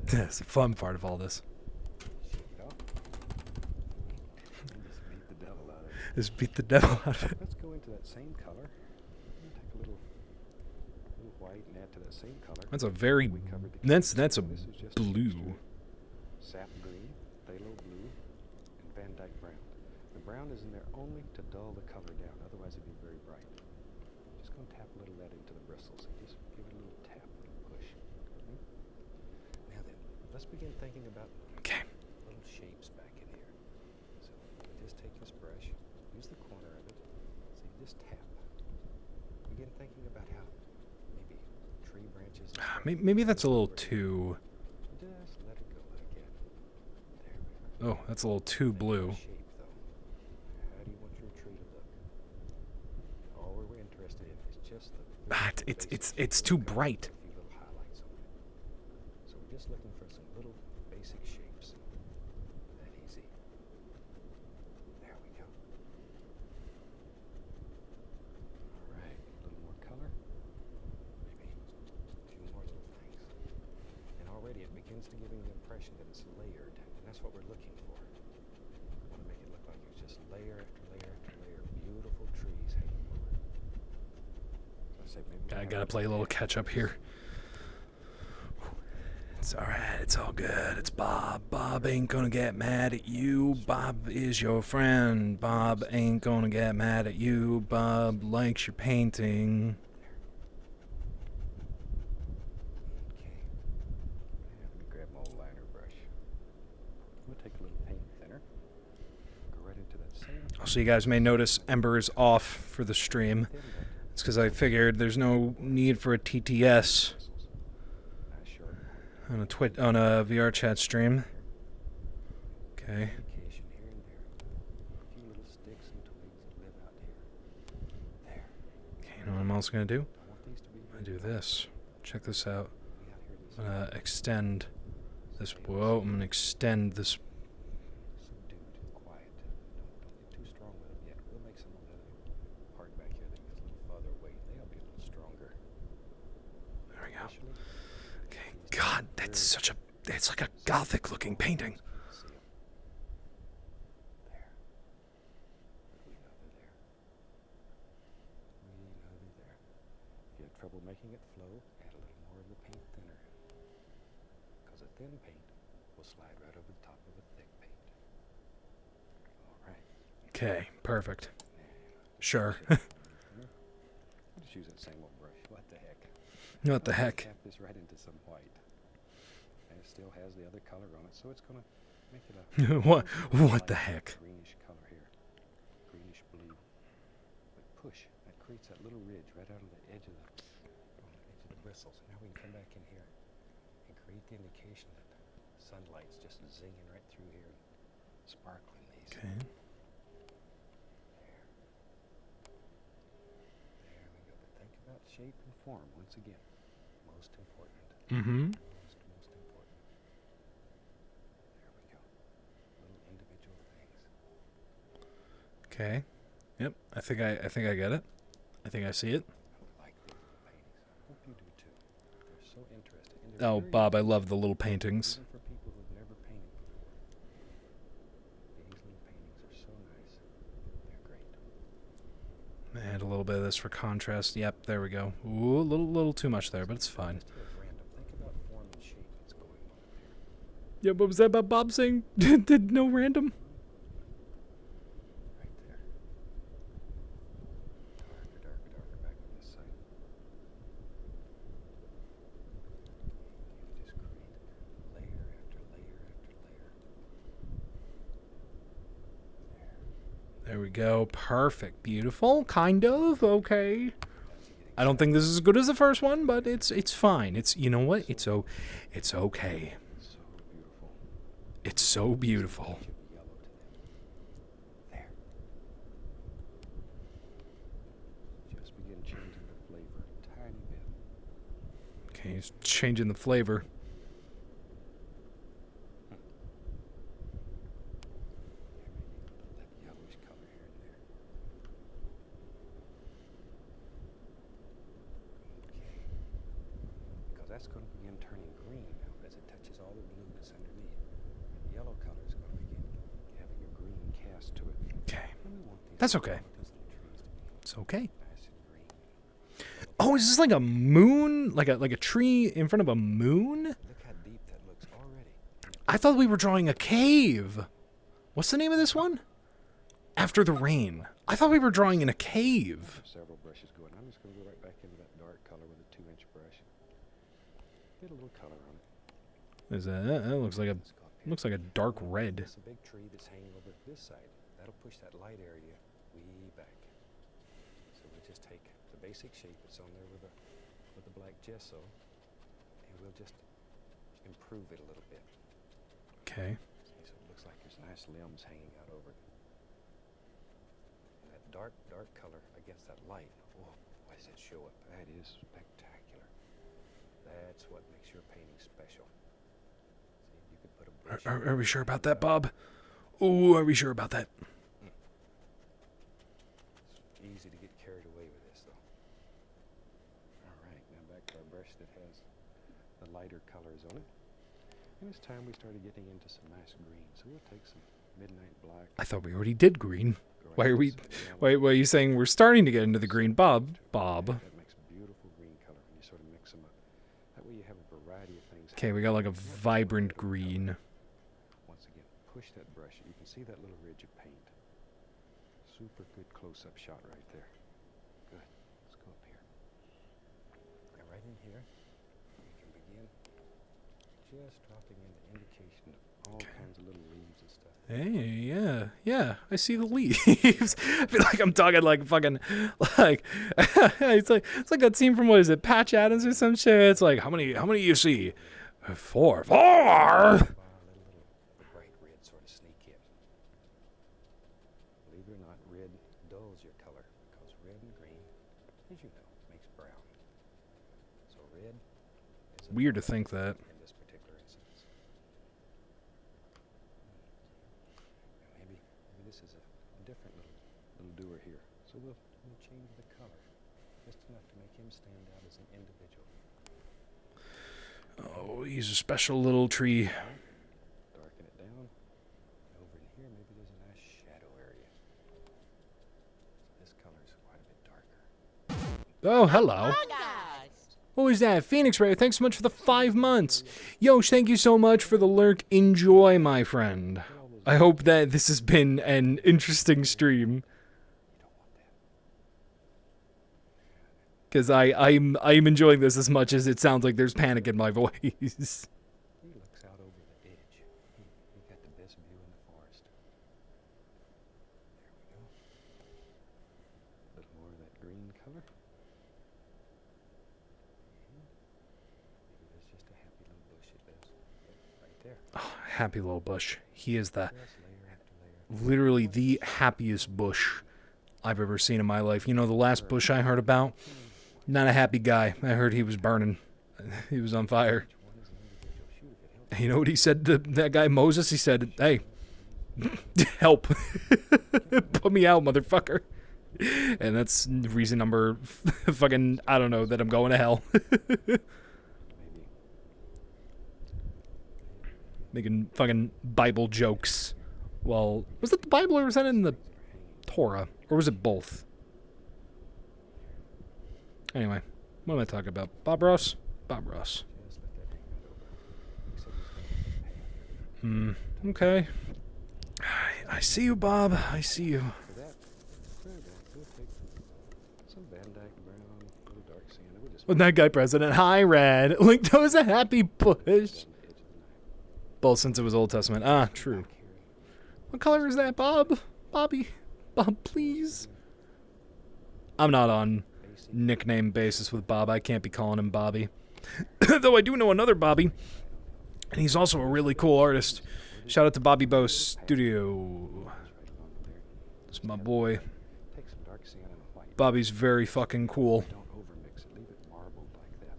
That's the fun part of all this. That's the fun part of all this. Shake it off. And just beat the devil out of it. Just beat the devil out of it. Let's go into that same color. Take a little white and add to that same color. That's a very. We covered the That's canvas. a This is just blue. sap green, phthalo blue, and Van Dyke brown. The brown is in there only to dull the color down. Otherwise, it'd be very bright. Just going to tap a little of that into the bristles. Just give it a little tap, a little push. Okay? Now then, let's begin thinking about Okay. little shapes back in here. So you just take this brush, use the corner of it, so you just tap. Begin thinking about how maybe tree branches. and stuff Maybe that's a little over here. too. Just let it go again. There we are. Oh, that's a little too blue. Shape, though. How do you want your tree to look? All we're interested in is just the. It's too bright. A few little highlights on it. So we're just looking for some little basic shapes. That easy. There we go. All right, a little more color. Maybe a few more little things. And already it begins to give you the impression that it's layered, and that's what we're looking for. We want to make it look like it's just layer after layer after layer of beautiful trees hanging over it. So I say maybe we I have gotta play a little catch up here. It's alright, it's all good. It's Bob. Bob ain't gonna get mad at you. Bob is your friend. Bob ain't gonna get mad at you. Bob likes your painting. Okay. Yeah, let me grab my old liner brush. I'm gonna take a little paint thinner. Go right into that same. So you guys may notice Ember is off for the stream. thin bit. It's because I figured there's no need for a TTS Nice sharp on a VRChat stream. Okay. indication here and there. A few little sticks and twigs that live out here. There. Okay, you know what I'm also gonna do? I want these to be I'm gonna do this. Check this out. way out here. This I'm gonna extend this. Whoa, I'm gonna extend this. subdued, quiet. Don't get too strong with them yet. We'll make some of the part back here that gets a little farther away. They'll be a little stronger. There we go. Initially, Okay. God, that's such a. It's like a gothic looking painting. see 'em. There. We know they're there. We know they're there. If you have trouble making it flow, add a little more of the paint thinner. Because a thin paint will slide right over the top of a thick paint. All right. Okay, perfect. Sure. I'll just use that same old brush. What the heck? What the I'll heck? Tap this right into some white. And it still has the other color on it, so it's going to make it a What the heck? greenish color here. Greenish blue. But push. That creates that little ridge right out on the edge of the bristles. Now we can come back in here and create the indication that sunlight's just zinging right through here and sparkling these. Okay. There we go. But think about shape and form once again. Most important. Mm-hmm. Most important. There we go. Little individual things. Okay. Yep. I think I get it. I think I see it. I like these little paintings. I hope you do too. They're so interesting. And they're Oh, very Bob, I unique, love the little paintings. even for people who've never painted before. These little paintings are so nice. They're great. Add a little bit of this for contrast. Yep, there we go. Ooh, a little too much there, but it's fine. Just have random. Think about form and shape that's going on there. Yeah, what was that about Bob saying? Did no random? Right there. Darker, darker, darker back on this side. You just create layer after layer after layer. There. There we go. Perfect. Beautiful. Kind of. Okay. That's getting I don't think this is as good as the first one, but it's fine. It's, you know what? It's okay. so beautiful. It's so beautiful. Touch of yellow to them. There. Just begin changing the flavor a tiny bit. Okay, he's changing the flavor. There, maybe that yellowish color here and there. There we go. Little individual things. Okay. Now, let's begin changing the flavor. A tiny bit. Okay, so we're getting a little bit of yellow to them. There. There we go. There we go. Little individual things. Okay. Now, let's begin changing the flavor. A tiny bit. that's going to begin turning green now as it touches all the blue that's underneath. The yellow color is going to begin having a green cast to it. Okay. And we want these That's okay. these little trees to be It's okay. nice and green. Oh, is this like a moon? Like a tree in front of a moon? Look how deep that looks already. I thought we were drawing a cave. What's the name of this one? After the Rain. I thought we were drawing in a cave. Several brushes going. I'm just going to go right back into that dark color with a 2-inch brush. Get a little color on it. Is that looks like a Let's go up here. looks like a dark red. It's a big tree that's hanging over this side. That'll push that light area way back. So we'll just take the basic shape that's on there with the black gesso, and we'll just improve it a little bit. Okay. See, so it looks like there's nice limbs hanging out over it. And that dark color against that light. Oh, why does it show up? That is spectacular. That's what makes your painting special. See, you could put a brush. Are we sure about that, Bob? Ooh, are we sure about that? It's easy to get carried away with this, though. All right, now back to our brush that has the lighter colors on it. And it's time we started getting into some nice green. So we'll take some midnight black. I thought we already did green. go Why right are we? into some yellow. Why are you saying we're starting to get into the green, Bob? That makes beautiful green color, and you sort of mix them up. That way you have a variety of things. Okay, we got like a vibrant green. Once again, push that brush. You can see that little ridge of paint. Super good close-up shot right there. Good. Let's go up here. Now right in here, we can begin just dropping in the indication of all kinds of little leaves and stuff. Hey, yeah, I see the leaves. I feel like I'm talking like fucking, like, it's like that scene from, what is it, Patch Adams or some shit. It's like, how many you see? 4. Let a little bright red sort of sneak in. Believe it or not, red dulls your color because red and green, as you know, makes brown. So red is a Weird to think that. in this particular instance. Now maybe this is a different little doer here. So we'll change the color just enough to make him stand out as an individual. Oh, he's a special little tree. Darken it down. Over in here, maybe there's a nice shadow area. This color is quite a bit darker. Oh, hello. What was that? Phoenix Ray, thanks so much for the 5 months. Yosh, thank you so much for the lurk. Enjoy, my friend. I hope that this has been an interesting stream. You don't want that. Because I'm enjoying this as much as it sounds like there's panic in my voice. He looks out over the edge. He got the best view in the forest. There we go. A little more of that green color. Maybe there's just a happy little bush it is. Right there. Oh, happy little bush. He is the Just layer after layer. literally the happiest bush I've ever seen in my life. You know the last bush I heard about? Not a happy guy. I heard he was burning. He was on fire. Each one is an individual shoot if it helps. You know what he said to that guy Moses? He said, "Hey, help. Put me out, motherfucker." And that's reason number fucking, I don't know, that I'm going to hell. Maybe. Making fucking Bible jokes. Well, was it the Bible or was that in the Torah? Or was it both? Anyway, what am I talking about? Bob Ross? Bob Ross. Just let that hang right over. He said he's going to pay up Okay. I see you, Bob. I see you. For that, clear that. We'll take some Van Dyke brown, a little dark sienna. We'll just With that guy president. Hi, Red. Link was a happy bush. down the edge of the knife. Both since it was Old Testament. Ah, true. Back here. What color is that, Bob? Bobby. Bob, please. I'm not on Basic. nickname basis with Bob. I can't be calling him Bobby. Though I do know another Bobby. And he's also a really cool artist. Shout out to Bobby Bo Studio. Right along there. It's my boy. Take some dark sienna and white. Bobby's very fucking cool. Don't overmix it. Leave it marbled like that.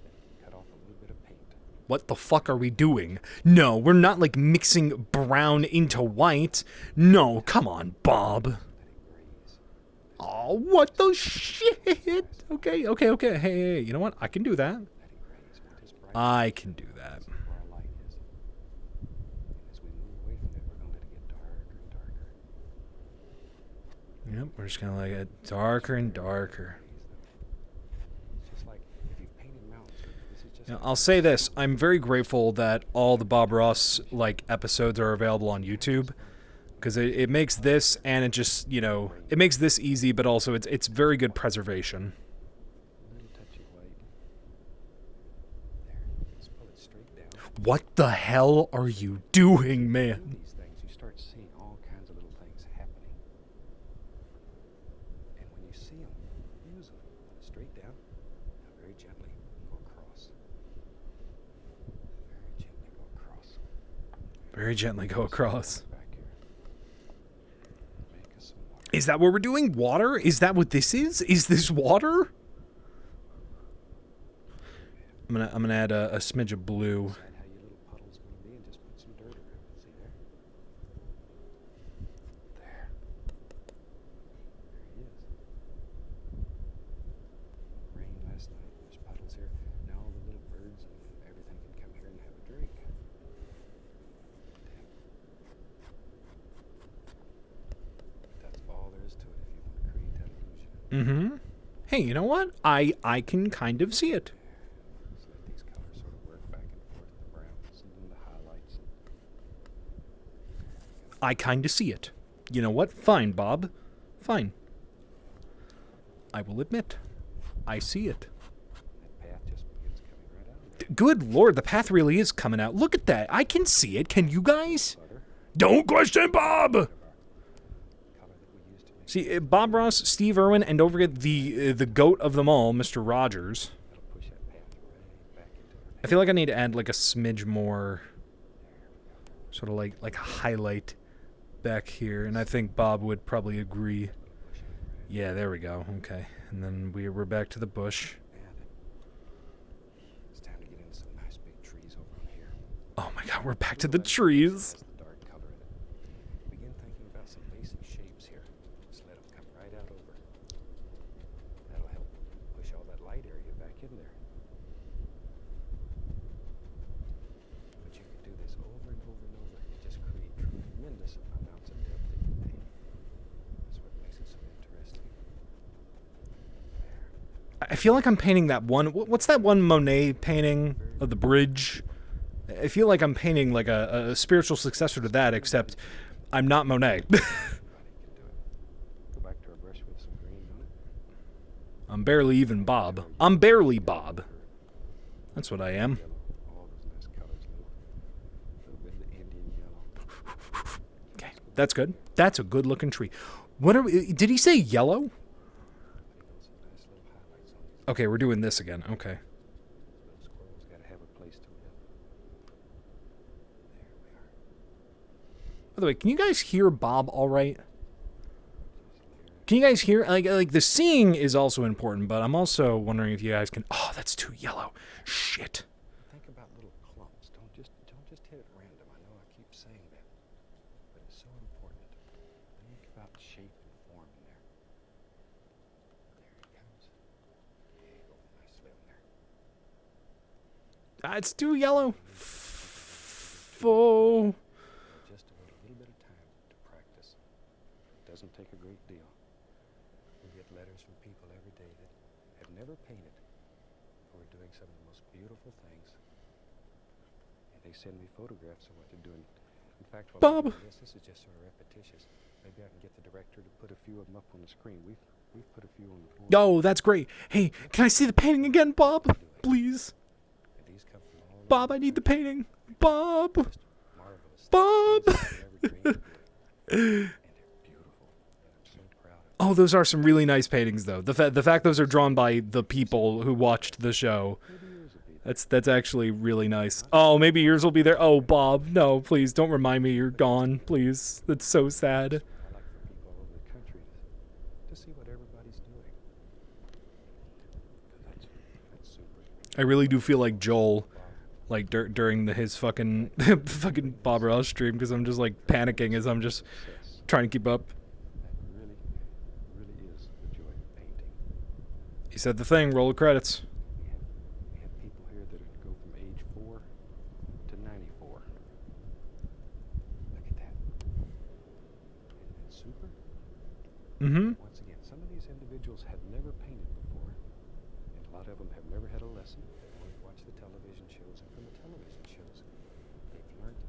Then cut off a little bit of paint. What the fuck are we doing? No, we're not like mixing brown into white. No, come on, Bob. Let it graze. Oh, what the shit? Okay. Hey, you know what? I can do that. Let it graze. I can do that. That's where our light is. And as we move away from it, we're gonna let it get darker and darker. Yep, we're just gonna let it get darker and darker. It's just like if you've painted mountains, this is just Now, I'll say this: I'm very grateful that all the Bob Ross episodes are available on YouTube, because it makes this, and it just, you know, it makes this easy, but also it's very good preservation. a little touch of white. There. Let's pull it straight down. What the hell are you doing, man? These things, you start seeing all kinds of little things happening. And when you see them, use them. Straight down. Now very gently go across. Very gently go across. Very gently go across. Back here. Make us some water. Is that what we're doing? Water? Is that what this is? Is this water? I'm gonna add a smidge of blue. Decide how your little puddle's going to be and just put some dirt around it. See there? There. There he is. Rain last night. There's puddles here. Now all the little birds and everything can come here and have a drink. That's all there is to it if you want to create that illusion. Mm-hmm. Hey, you know what? I can kind of see it. Just let these colors sort of work back and forth, the browns and then the highlights. I kind of see it. You know what? Fine, Bob. Fine. I will admit. I see it. That path just begins coming right out of there. Good Lord, the path really is coming out. Look at that. I can see it. Can you guys? Butter, Don't question Bob! color that we used to make. See, Bob Ross, Steve Irwin, and don't forget the goat of them all, Mr. Rogers. That'll push that path right back into our I feel like I need to add like a smidge more, sort of like a highlight back here, and I think Bob would probably agree. Yeah, there we go. Okay, and then we're back to the bush. And it's time to get into some nice big trees over on here. Oh my God, we're back to the trees. That's the dark color in it. Begin thinking about some basic shapes here. Just let them come right out over. That'll help push all that light area back in there. But you can do this over and over and over. You just create tremendous amounts of depth in your painting. That's what makes it so interesting. I feel like I'm painting that one. What's that one Monet painting of the bridge? I feel like I'm painting like a spiritual successor to that, except I'm not Monet. Anybody can do it. Go back to our brush with some green on it. I'm barely even Bob. I'm barely Bob. That's what I am. Yellow. All those nice colors. Little bit of the Indian yellow. Okay, that's good. That's a good looking tree. What are we, did he say yellow? Putting some nice little highlights on these. Okay, we're doing this again. Okay. Little squirrels got to have a place to live. There we are. By the way, can you guys hear Bob all right? Can you guys hear, like the seeing is also important, but I'm also wondering if you guys can, oh, that's too yellow. Shit. Think about little clumps. Don't just hit it random. I know I keep saying that, but it's so important. Think about shape and form in there. There he comes. There you go. Nicely on there. It's too yellow. Oh. Just about a little bit of time to practice. It doesn't take a great deal. We get letters from people every day that have never painted who are doing some of the most beautiful things. And they send me photographs of what they're doing. In fact, while Bob. I'm doing this is just sort of repetitious. Maybe I can get the director to put a few of them up on the screen. We've put a few on the board. Oh, that's great. Hey, can I see the painting again, Bob? Please. And these come from all over Bob, I the need the country. painting. Bob. Just marvelous. Bob. Things that we ever dreamed of doing. And they're beautiful. And I'm so proud of them. Oh, those are some really nice paintings, though. The fact those are drawn by the people who watched the show. Maybe yours will be there. That's actually really nice. Oh, maybe yours will be there. Oh, Bob, no, please don't remind me you're gone, please. That's so sad. I like for people all over the country to see what everybody's doing. 'Cause that's super. I really do feel like Joel, like during his fucking fucking Bob Ross stream, because I'm just like panicking as I'm just Success. trying to keep up. That really is the joy of painting. He said the thing. Roll the credits. We have people here that go from A of them have never had a lesson. They've only watched the television shows, and from the television shows, they've learned to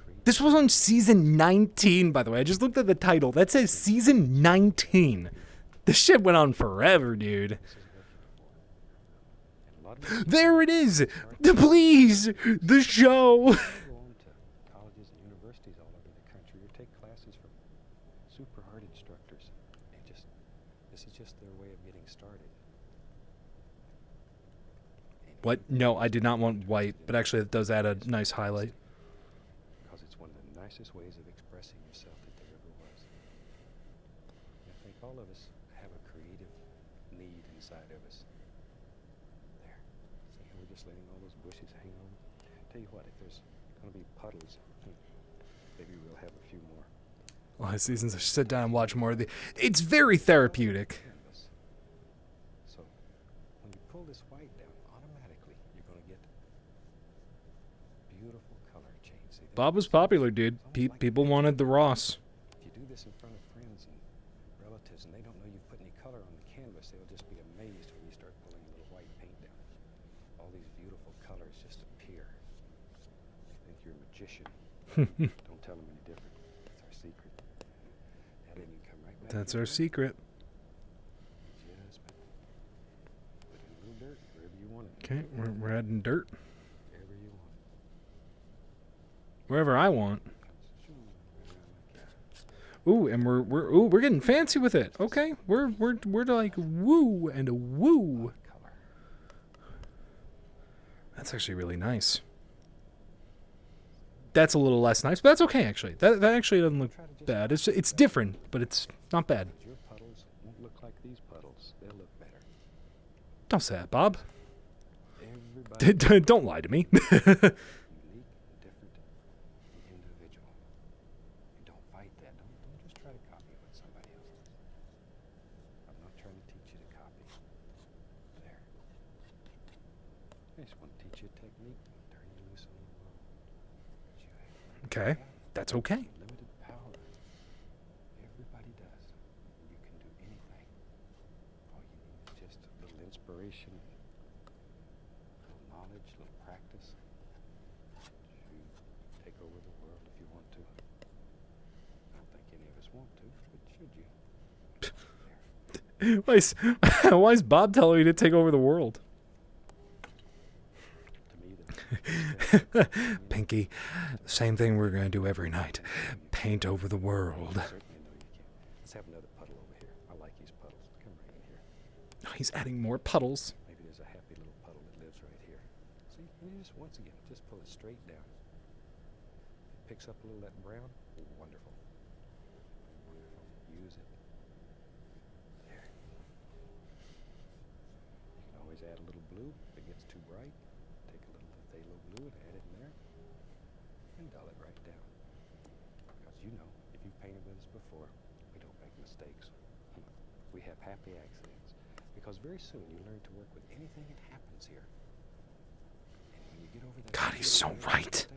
create. This was on season 19, by the way. I just looked at the title. That says season 19. This shit went on forever, dude. There it is! Please! The show! Go on to colleges and universities all over the country or take classes from super art instructors. This is just their way of getting started. What? No, I did not want white, but actually it does add a nice highlight. Because it's one of the nicest ways of expressing yourself that there ever was. I think all of us have a creative need inside of us. There. See how we're just letting all those bushes hang over? Tell you what, if there's going to be puddles, maybe we'll have a few more. Well, seasons, I should sit down and watch more of the. It's very therapeutic. Canvas. So when you pull this white down, automatically you're going to get beautiful color change. See, Bob was popular, dude. People wanted the Ross. if you do this in front of friends and relatives and they don't know you've put any color on the canvas, they'll just be amazed when you start pulling a little white paint down. All these beautiful colors just appear. They think you're a magician. Don't tell them any different. That's our secret. Now then you come right back. That's in our there. secret. Just put in a little dirt wherever you want it. Okay, we're adding dirt Wherever you want it. wherever I want. Comes shoo, right around like that. Ooh, and we're getting fancy with it. Okay, we're like woo and a woo. Color. That's actually really nice. That's a little less nice, but that's okay actually. That actually doesn't look bad. It's different, but it's not bad. But your puddles won't look like these puddles. They'll look better. Don't say that, Bob. Everybody Don't lie to me. unique, different, and individual. And don't fight that. Don't just try to copy what somebody else does. I'm not trying to teach you to copy. There. I just want to teach you a technique and turn you loose on the world. But you have Okay, that's okay. limited power. Everybody does. You can do anything. All you need is just a little inspiration, a little knowledge, a little practice. You take over the world if you want to. I don't think any of us want to, but should you? There. Why is Bob telling you to take over the world? To me, the Pinky, same thing we're gonna do every night. Paint over the world. certainly know you can. Let's have another puddle over here. I like these puddles. Come right in here. Oh, he's adding more puddles. Maybe there's a happy little puddle that lives right here. See, and you just once again, just pull it straight down. It picks up a little of that brown. Wonderful. Wonderful. Use it. There. You can always add a little blue if it gets too bright. Take a little phthalo blue and add it in there. And dull it right down. Because you know, if you've painted with us before, we don't make mistakes. We have happy accidents. Because very soon you learn to work with anything that happens here. And when you get over that God, he's feeling so of right. mistake,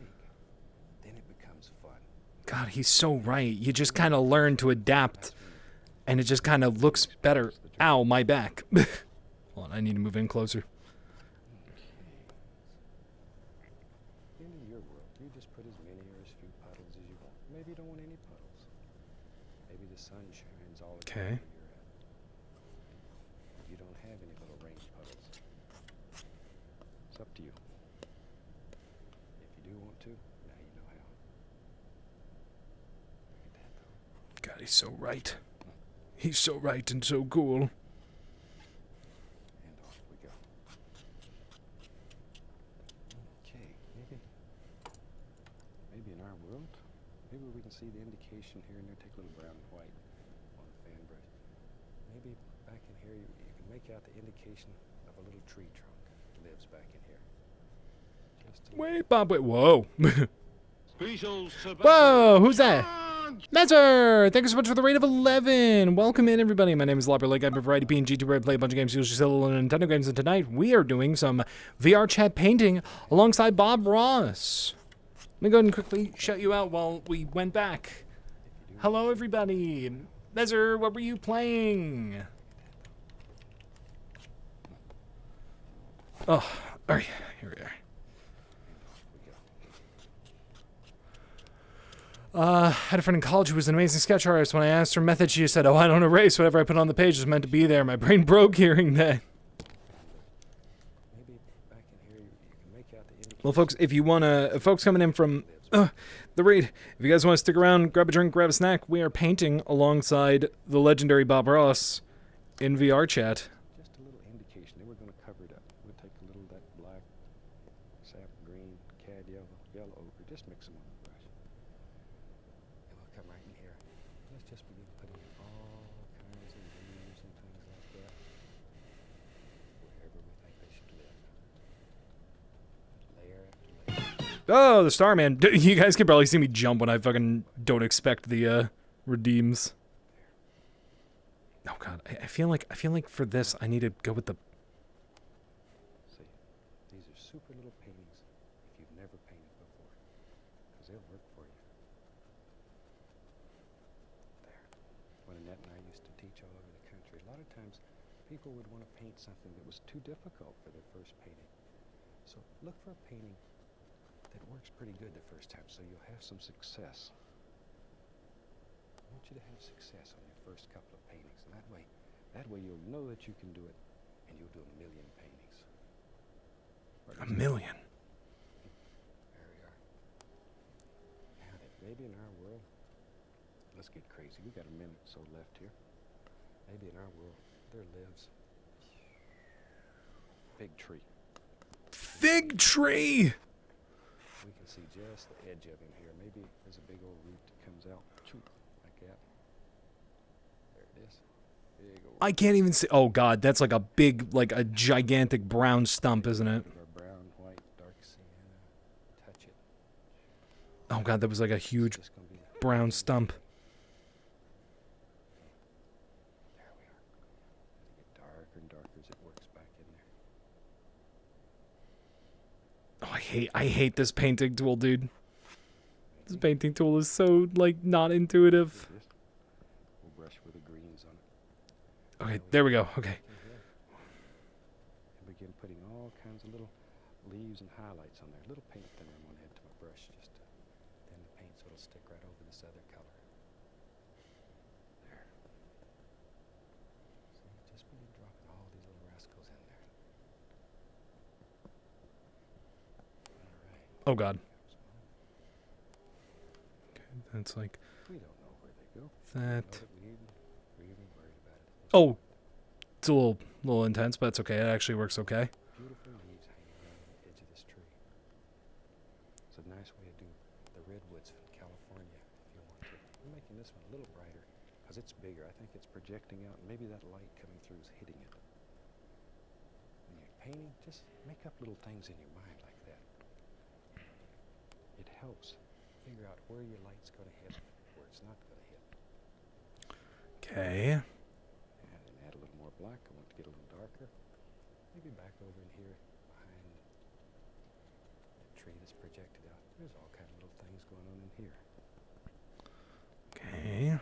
then it becomes fun. God, he's so right. You just kind of learn to adapt, and it just kind of looks better. Ow, my back. Hold on, I need to move in closer. Into your world, you just put as many or as few puddles as you want. Maybe you don't want any puddles. Maybe the sun shines all the time Okay. where you're at. You don't have any little rain puddles. It's up to you. If you do want to, now you know how. Look at that though. God, he's so right. He's so right and so cool. And off we go. Okay, maybe in our world, maybe we can see the indication here and there. Take a little brown and white on the fan brush. Maybe back in here you can make out the indication of a little tree trunk that lives back in here. Just a Wait, Bob, wait. Whoa. Beatles to Whoa, who's that? Messer! Thank you so much for the rate of 11. Welcome in, everybody. My name is LoppearLink. I'm a variety PNG where I play a bunch of games, usually still Nintendo games, and tonight we are doing some VRChat painting alongside Bob Ross. Let me go ahead and quickly shout you out while we went back. Hello, everybody. Messer, what were you playing? Oh, all right, here we are. Had a friend in college who was an amazing sketch artist. When I asked her method, she just said, "Oh, I don't erase. Whatever I put on the page is meant to be there." My brain broke hearing that. Maybe back in here you can make out the indication. Well, folks, if you wanna, folks coming in from the raid, if you guys want to stick around, grab a drink, grab a snack, we are painting alongside the legendary Bob Ross in VRChat. Just a little indication. Then we're going to cover it up. We'll take a little of that black, sap green, cad yellow ochre. Just mix them on the brush. And we'll come right in here. Let's just begin putting in all kinds of leaves and things like that. Wherever we think they should live. Layer after layer. Oh, the Starman. You guys can probably see me jump when I fucking don't expect the redeems. Oh god, I feel like for this I need to go with the. See, these are super little paintings if you've never painted before, because they'll work for you. There. When Annette and I used to teach all over the country, a lot of times people would want to paint something that was too difficult for their first painting. So look for a painting that works pretty good the first time, so you'll have some success. I want you to have success on your first couple of paintings, and that way you'll know that you can do it, and you'll do 1,000,000 paintings. Or 1,000,000. There we are. Now that maybe in our world, let's get crazy. We got a minute or so left here. Maybe in our world there lives fig tree. Fig tree. We can see just the edge of him here. Maybe there's a big old root that comes out like that. There it is. Big old I can't even see. Oh god, that's like a gigantic brown stump, isn't it? brown, white, dark sienna. Touch it. Oh god, that was like a huge Just gonna be brown stump. There we are. It'll get darker and darker as it works back in there. Oh, I hate this painting tool, dude. This painting tool is so like not intuitive. Like this. We'll brush with the greens on it. Okay, there we go. Okay. And begin putting all kinds of little leaves and highlights on there. Little paint thinner I'm going to add to my brush just to thin the paint so it'll stick right over this other color. There. See, just begin dropping all these little rascals in there. All right. Oh god. Okay, that's like We don't know where they go. that. We even worried about it. Oh, it's a little intense, but it's okay. It actually works okay. Beautiful leaves hanging around the edge of this tree. It's a nice way to do the redwoods from California if you want to. I'm making this one a little brighter because it's bigger. I think it's projecting out, and maybe that light coming through is hitting it. When you're painting, just make up little things in your mind like that. It helps figure out where your light's going to hit, where it's not going to hit. Okay. And then add a little more black. I want it to get a little darker. Maybe back over in here behind the tree that's projected out. There's all kind of little things going on in here. Okay.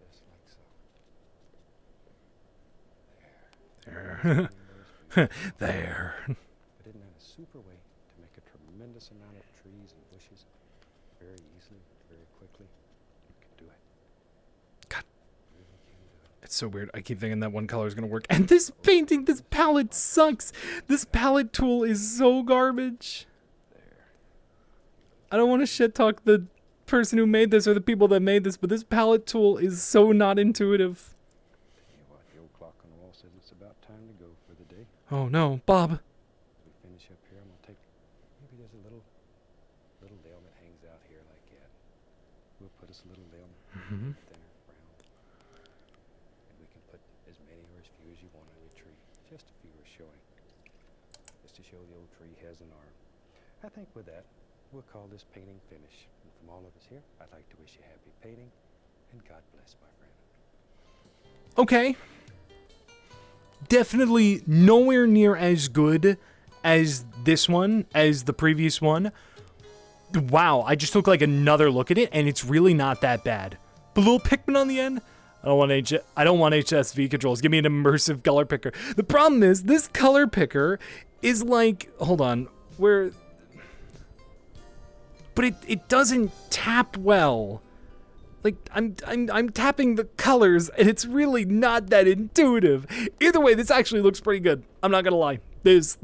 Just like so. There. There. There. But isn't that a super way to make a tremendous amount of trees and bushes very easily, very quickly? You can do it. God. You really can do it. It's so weird. I keep thinking that one color is gonna work. And this painting, this palette sucks. This palette tool is so garbage. There. I don't want to shit talk the person who made this or the people that made this, but this palette tool is so not intuitive. Tell you what, the old clock on the wall says it's about time to go for the day. Oh no, Bob. As we finish up here, I'm going to take, maybe there's a little limb that hangs out here like that. We'll put us a little limb, thinner, round. And we can put as many or as few as you want on your tree. Just a few are showing. Just to show the old tree has an arm. I think with that, we'll call this painting finished. And from all of us here, I'd like to wish you happy painting, and God bless, my friend. Okay. Definitely nowhere near as good as this one, as the previous one. Wow, I just took like another look at it, and it's really not that bad. But a little Pikmin on the end. I don't want HSV controls. Give me an immersive color picker. The problem is this color picker is like, hold on, where? But it doesn't tap well. Like I'm tapping the colors and it's really not that intuitive. Either way, this actually looks pretty good. I'm not gonna lie. This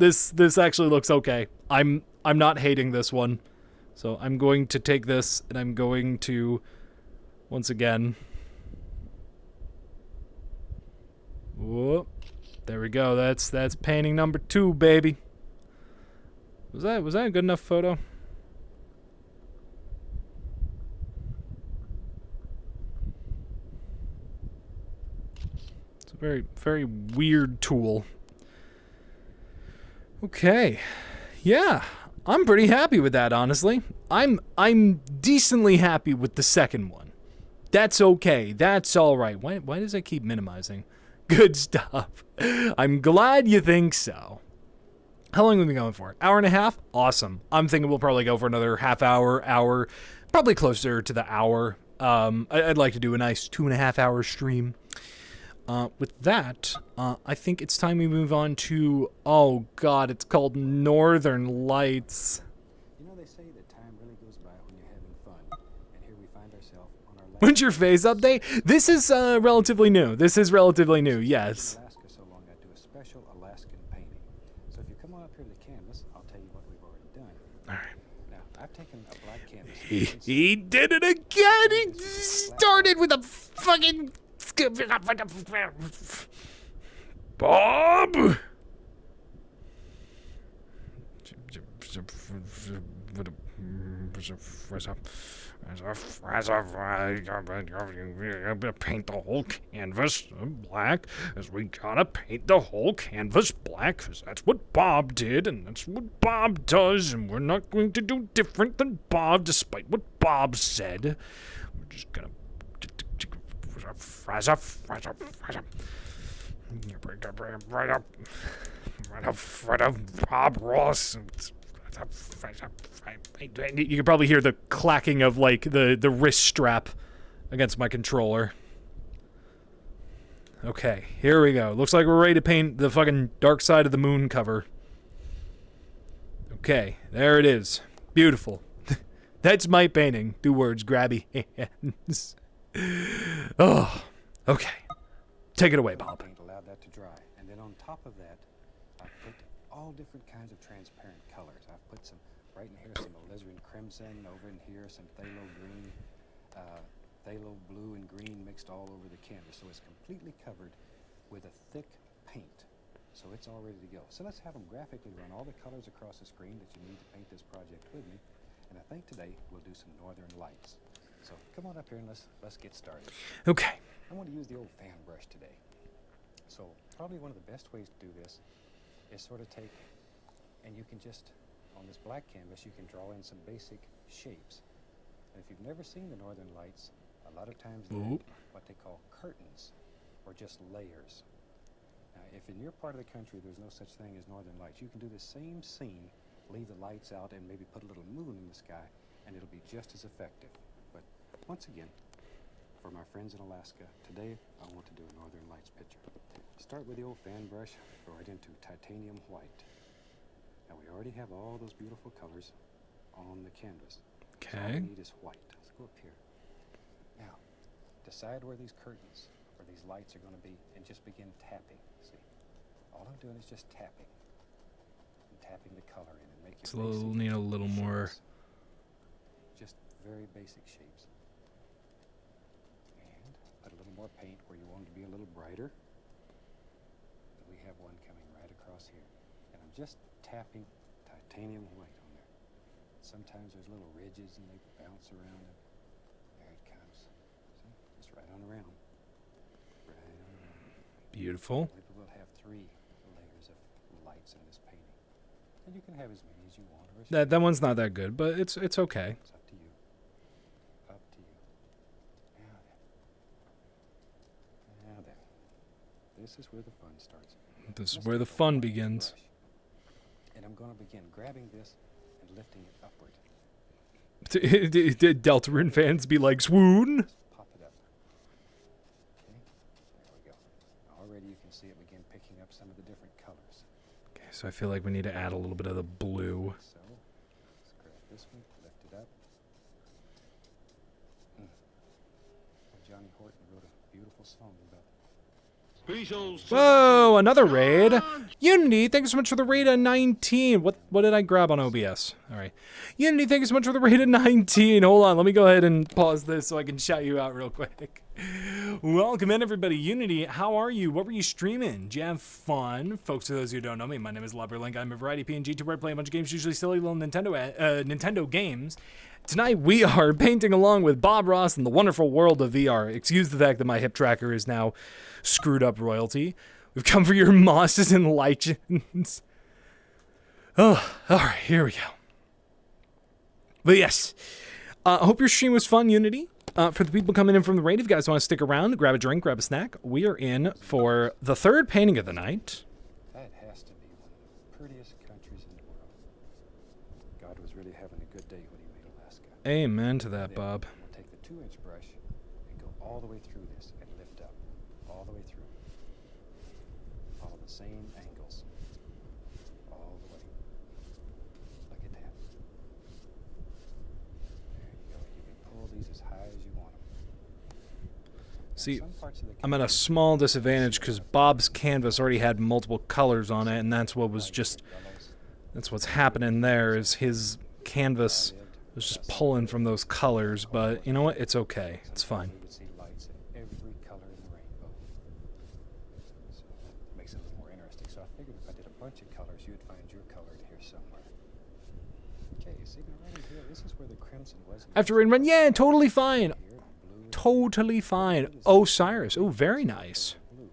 actually looks okay. I'm not hating this one. So I'm going to take this and I'm going to once again. Whoop. There we go. That's painting number 2, baby. Was that a good enough photo? It's a very, very weird tool. Okay. Yeah. I'm pretty happy with that, honestly. I'm decently happy with the second one. That's okay. That's all right. Why does it keep minimizing? Good stuff. I'm glad you think so. How long have we been going for? Hour and a half? Awesome. I'm thinking we'll probably go for another half hour, probably closer to the hour. I'd like to do a nice 2.5 hour stream. With that, I think it's time we move on to, oh god, it's called Northern Lights. You know, they say that time really goes by when you're having fun. And here we find ourselves on our last When's your phase update? This is relatively new. Yes. Alaska so long I do a special Alaskan painting. So if you come on up here to the canvas, I'll tell you what we've already done. Alright. Now, I've taken a black canvas. He did it again! He started with a fucking... Bob! Paint the whole canvas black, as we gotta paint the whole canvas black, because that's what Bob did, and that's what Bob does, and we're not going to do different than Bob, despite what Bob said. We're just gonna right up, Bob Ross. You can probably hear the clacking of like the wrist strap against my controller. Okay, here we go. Looks like we're ready to paint the fucking Dark Side of the Moon cover. Okay, there it is. Beautiful. That's my painting. 2 words, grabby hands. Oh, okay. Take it away, Bob. Paint allowed that to dry, and then on top of that, I've put all different kinds of transparent colors. I've put some right in here, some alizarin crimson. Over in here, some phthalo green, phthalo blue and green mixed all over the canvas. So it's completely covered with a thick paint. So it's all ready to go. So let's have them graphically run all the colors across the screen that you need to paint this project with me. And I think today we'll do some Northern Lights. So come on up here and let's get started. Okay. I want to use the old fan brush today. So probably one of the best ways to do this is sort of take, and you can just, on this black canvas, you can draw in some basic shapes. And if you've never seen the Northern Lights, a lot of times they're what they call curtains or just layers. Now, if in your part of the country there's no such thing as Northern Lights, you can do the same scene, leave the lights out, and maybe put a little moon in the sky, and it'll be just as effective. But once again, for my friends in Alaska, today I want to do a Northern Lights picture. Start with the old fan brush, go right into titanium white. Now we already have all those beautiful colors on the canvas. So all we need is white. Let's go up here. Now, decide where these curtains or these lights are going to be and just begin tapping. See, all I'm doing is just tapping. And tapping the color in and make it. So we'll need a little more. Just very basic shapes. And put a little more paint where you want it to be a little brighter. But we have one coming right across here. And I'm just tapping titanium white on there. Sometimes there's little ridges and they bounce around and there it comes. See? Just right on around. Right on around. Beautiful. Maybe we'll have 3 layers of lights in this painting. And you can have as many as you want. Or That one's not that good, but it's okay. It's up to you. Up to you. Now then. Now then. This is where the fun starts. This is Let's where the take a fun white begins. brush, and I'm going to begin grabbing this and lifting it upward. Did Deltarune fans be like, swoon? Just pop it up. Okay. begin picking up some of the different colors. Okay, so I feel like we need to add a little bit of the blue. So, let's grab this one, lift it up. Johnny Horton wrote a beautiful song about Specials to Whoa, another raid. Unity, thank you so much for the raid at 19. What did I grab on OBS? All right. Unity, thank you so much for the raid at 19. Hold on, let me go ahead and pause this so I can shout you out real quick. Welcome in, everybody. Unity, how are you? What were you streaming? Did you have fun? Folks, for those who don't know me, my name is LoppearLink. I'm a variety PNG to where I play a bunch of games, usually silly little Nintendo games. Tonight we are painting along with Bob Ross in the wonderful world of VR. Excuse the fact that my hip tracker is now screwed up royalty. We've come for your mosses and lichens. Oh, all right, here we go. But yes, I hope your stream was fun, Unity. For the people coming in from the raid, if you guys want to stick around, grab a drink, grab a snack, we are in for the third painting of the night. that has to be one of the prettiest countries in the world. God was really having a good day when he made Alaska. Amen to that, Then Bob. We'll take the 2-inch brush and go all the way through this and lift up. All the way through. Follow the same angles. All the way. Look at that. There you go. You can pull these as high as you want them. See, Some parts of the I'm at a country small disadvantage because Bob's canvas already had multiple colors on it, and that's what was just, that's what's happening there, is his canvas was just pulling from those colors, but you know what? It's okay. It's fine. we would see lights in every color in the rainbow. So that makes it a little more interesting. So I figured if I did a bunch of colors, you would find your color in here somewhere. Okay, you see right in here, this is where the crimson was. After rain run, yeah, totally fine. Here, blue, Totally fine. Osiris. Oh, very nice. blue.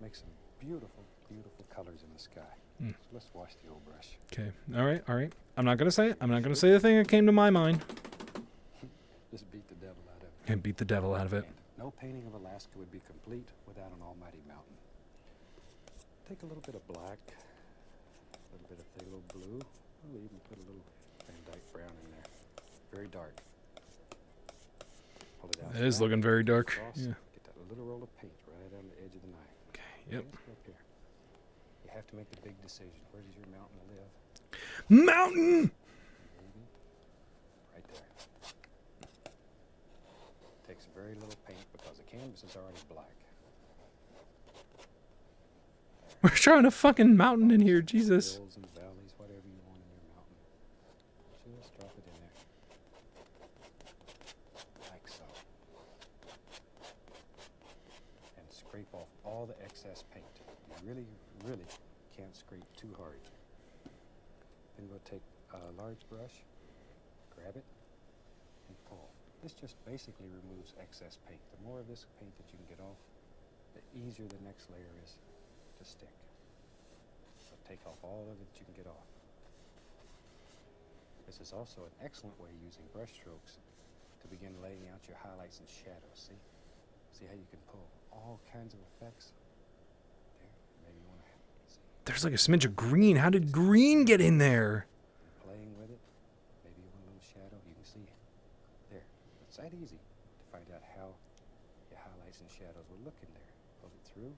Make some beautiful, beautiful colors in the sky. So let's wash the old brush. Okay. All right. All right. I'm not going to say it. I'm not going to say the thing that came to my mind. Just beat the devil out of it. And beat the devil out of it. And no painting of Alaska would be complete without an almighty mountain. Take a little bit of black, a little bit of phthalo blue. We'll even put a little Van Dyke brown in there. Very dark. Pull it out. It is flat, looking very dark. across, Yeah. Get that little roll of paint right on the edge of the knife. Okay. Yep. Let's go up here. You have to make the big decision. Where does your mountain live? Mountain. Maybe right there. Takes very little paint because the canvas is already black. We're trying a fucking mountain in here. Jesus. Hills and valleys, whatever you want in your mountain. Just drop it in there. Like so. And scrape off all the excess paint. You really, really can't scrape too hard. Then we'll take a large brush, grab it, and pull. This just basically removes excess paint. The more of this paint that you can get off, the easier the next layer is to stick. So take off all of it that you can get off. This is also an excellent way using brush strokes to begin laying out your highlights and shadows. See? See how you can pull all kinds of effects? There, maybe you want to see. There's like a smidge of green. How did green get in there? Playing with it, maybe you want a little shadow, you can see there. It's that easy to find out how your highlights and shadows will look in there. Pull it through,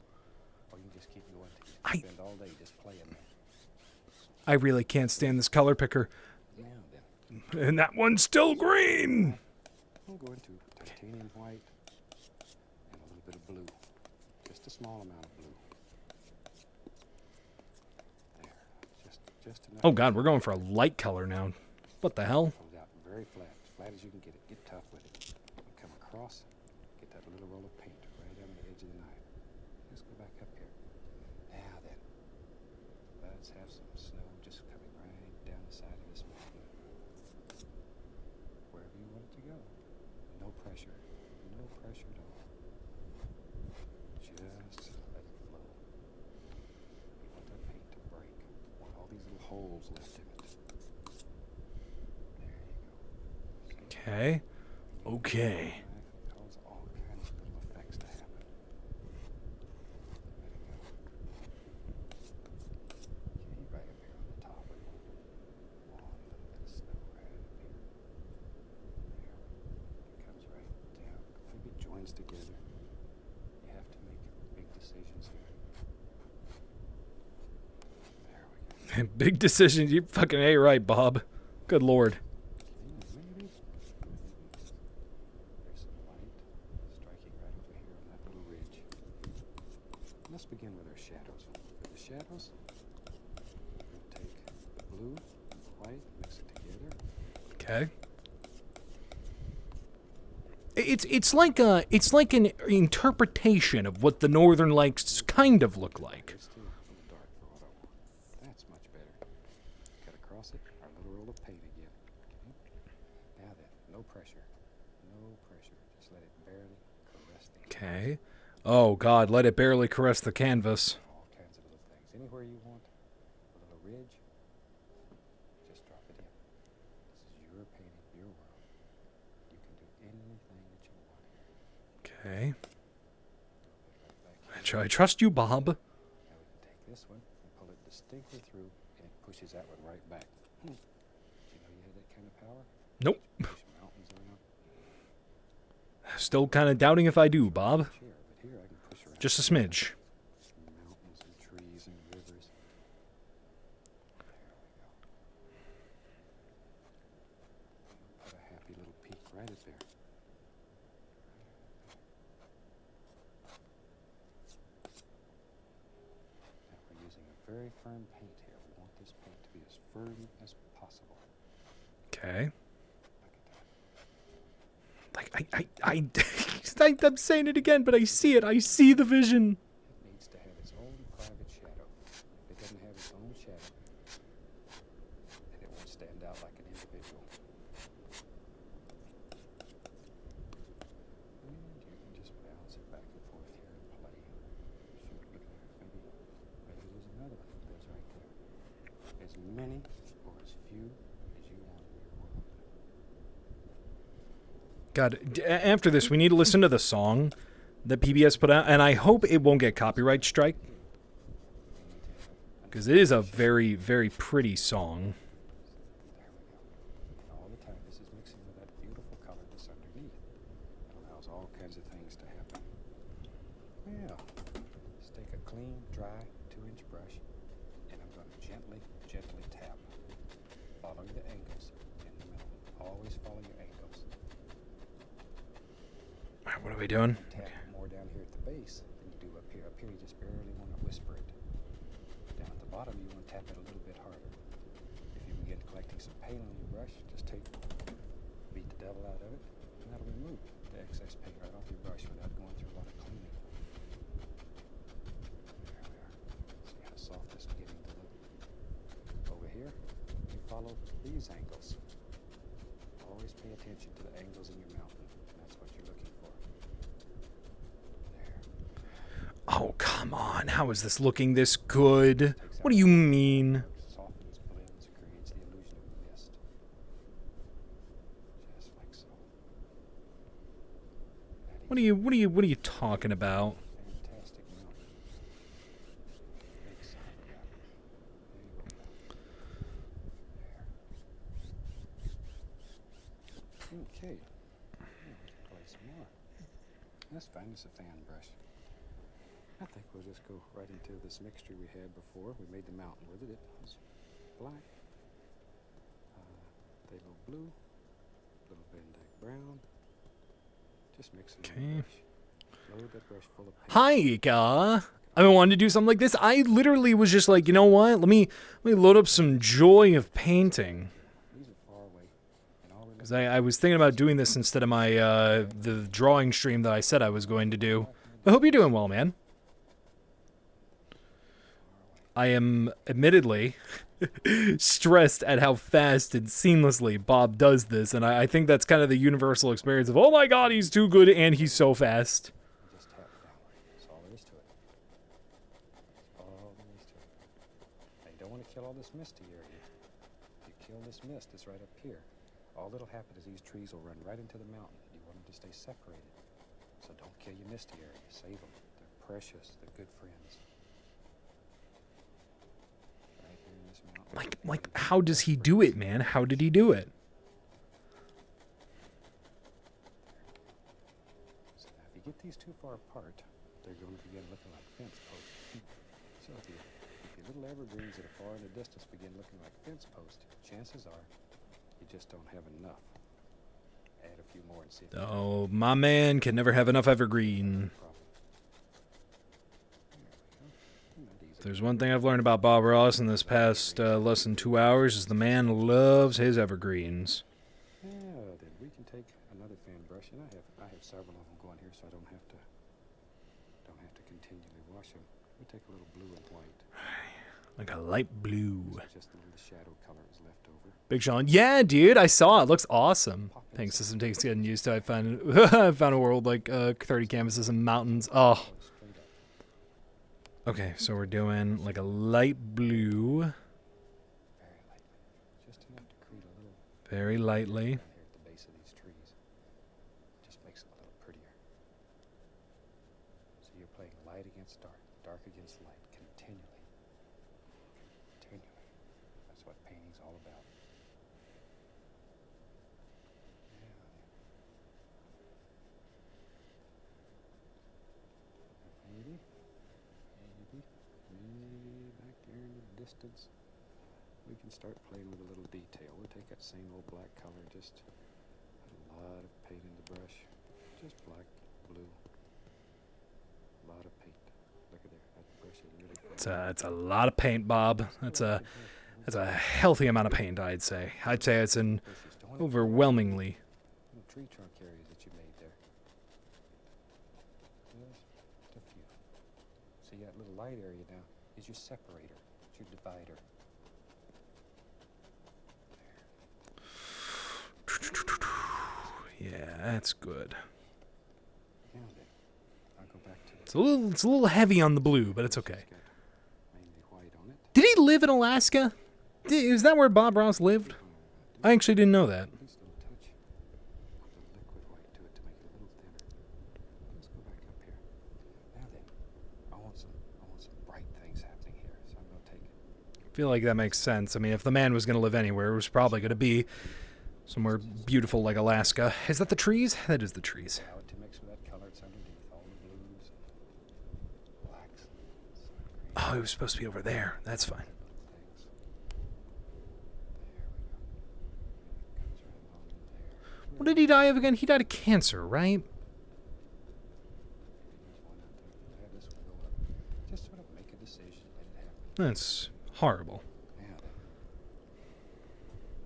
or you can just keep going till you spend all day just playing there. I really can't stand this color picker. Now then, And that one's still green. we'll go into titanium white and a little bit of blue. Just a small amount of blue. There, just enough. Oh God, we're going for a light color now. What the hell? Pull it out very flat, as flat as you can get it. Get tough with it. And come across, get that little roll of paint right on the edge of the knife. Just go back up here. Now then, let's have some snow just coming right down the side of this mountain. Wherever you want it to go. No pressure. No pressure at all. Just let it flow. You want that paint to break. You want all these little holes left in it. There you go. See? Okay. Okay. Cause all kinds of little effects to happen. Let it go. Okay, right up here on the top. One little bit of snow right up here. There. It comes right down. Completely joins together. You have to make big decisions here. Big decision. You fucking A right, Bob. Good lord. Maybe. There's some light striking right over here on that little ridge. Let's begin with our shadows. For the shadows, we'll take the blue, white, mix it together. Okay. It's like an interpretation of what the Northern Lights kind of look like. It's still a little dark for what I want. That's much better. Cut across it, our little roll of paint again. Okay. Now then, no pressure. No pressure. Just let it barely caress the Okay. Oh God, let it barely caress the canvas. all kinds of little things. Anywhere you want, a little ridge, just drop it in. This is your painting, your world. You can do anything that you want here. Okay. Right back here. I trust you, Bob. Now we can take this one and pull it distinctly through, and it pushes that one right back. Did you know you had that kind of power? Nope. Push mountains around. Still kind of doubting if I do, Bob. Sure, but here I can push around. Just a smidge. Mountains and trees and rivers. There we go. Put a happy little peak right up there. Now we're using a very firm paint here. We want this paint to be as firm as possible. Okay. Look at that. Like I'm saying it again, but I see it. I see the vision. It needs to have its own private shadow. If it doesn't have its own shadow, then it won't stand out like an individual. And you can just bounce it back and forth here and play. Shoot, look at that. Maybe there's another one that goes right there. As many or as few as you want in your world. God, after this, we need to listen to the song that PBS put out, and I hope it won't get copyright strike, We need to have because it is a very, very pretty song. There we go. And all the time, this is mixing with that beautiful color that's underneath. It allows all kinds of things to happen. Well, let's take a clean, dry, 2-inch brush, and I'm going to gently, gently tap. Follow the angles in the middle. Always follow your angles. All right, what are we doing? Tap more down here at the base than you do up here. Up here, you just barely want to whisper it. Down at the bottom, you want to tap it a little bit harder. If you begin collecting some paint on your brush, just beat the devil out of it, and that'll remove the excess paint right off your brush without going through a lot of cleaning. There we are. See how soft it's beginning to look. Over here, you follow these angles. Always pay attention to the angles in your mountain. That's what you're looking for. There. Oh, come on. How is this looking this good? What do you mean? Softens, blends, creates the illusion of mist. Just like so. What are you talking about? Fantastic mountain. Big solid rock. There you go. There. Okay. Now we can play some more. Let's find us a fan brush. I think we'll just go right into this mixture we had before. We made the mountain with it. It was black, a little blue, a little Van Dyke brown. Just mix it in the brush. Load that brush full of paint. Hi, I've been wanting to do something like this. I literally was just like, you know what? Let me load up some joy of painting. These are far away, and all we're Because I was thinking about doing this instead of my the drawing stream that I said I was going to do. I hope you're doing well, man. I am admittedly stressed at how fast and seamlessly Bob does this, and I think that's kind of the universal experience of, oh my god, he's too good and he's so fast. just tap downward. That's all there is to it. That's all there is to it. Now, you don't want to kill all this misty area. If you kill this mist that's right up here, all that'll happen is these trees will run right into the mountain. You want them to stay separated. So don't kill your misty area. Save them. They're precious. They're good friends. Right here in this mountain. Like, how does he do it, man? How did he do it? So now if you get these too far apart, they're going to begin looking like fence posts. So if you little evergreens that are far in the distance begin looking like fence posts, chances are you just don't have enough. Add a few more and see if you Oh, my man can never have enough evergreen. problem. If there's one thing I've learned about Bob Ross in this past less than 2 hours is the man loves his evergreens. Yeah, then we can take another fan brush, and I have several of them going here, so I don't have to continually wash them. We take a little blue and white. Like a light blue. So just a little shadow color is left over. Big Sean, yeah, dude, I saw it. Looks awesome. Thanks. System takes getting used to. I found I found a world like 30 canvases and mountains. Oh. Straight up. Okay, so we're doing like a light blue, Very lightly. Just enough to create a little very lightly. down here at the base of these trees. Just makes it a little prettier. So you're playing light against dark, dark against light, continually. Continually. That's what painting's all about. Maybe, way back there in the distance, we can start playing with a little detail. We'll take that same old black color, just a lot of paint in the brush. Just black, blue, a lot of paint. Look at there, that brush is really fine. It's a lot of paint, Bob. That's a healthy amount of paint, I'd say. I'd say it's an Bushes. Don't want overwhelmingly. little tree trunk areas that you made there. Just a few. See that little light area now is your separator. It's your divider. Yeah, that's good. Now then, I'll go back to It's a little heavy on the blue, but it's okay. It's got mainly white on it. Did he live in Alaska? Is that where Bob Ross lived? I actually didn't know that. Just a little touch of the liquid white to it to make it a little thinner. Let's go back up here. Now then, I want some bright things happening here, so I'm gonna take I feel like that makes sense. I mean, if the man was going to live anywhere, it was probably going to be somewhere beautiful like Alaska. Is that the trees? That is the trees. allow it to mix with that color. It's underneath all the blues and blacks. Oh, it was supposed to be over there. That's fine. Things. There we go. Comes right along in there. What did he die of again? He died of cancer, right? There's one out there. We'll have this one go up. Just sort of make a decision. Let it happen. That's horrible. Now then,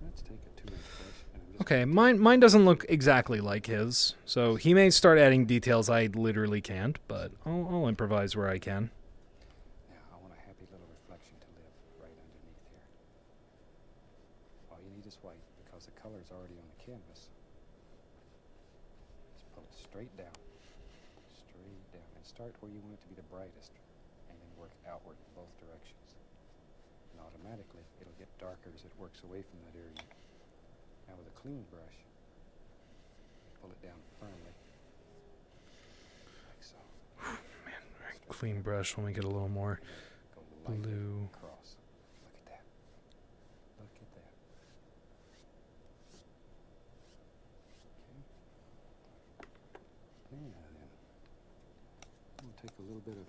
let's take a 2-inch brush and I'm just Okay, mine doesn't look exactly like his, so he may start adding details I literally can't, but I'll improvise where I can. now I want a happy little reflection to live right underneath here. All you need is white because the color's already on the canvas. Just pull it straight down, and start where you want it to be the brightest, and then work outward in both directions. And automatically, it'll get darker as it works away from that area. Now with a clean brush, pull it down firmly, like so. Clean brush when we get a little more Go lightly blue. across. Look at that. Look at that. Okay. Now then, I'm gonna take a little bit of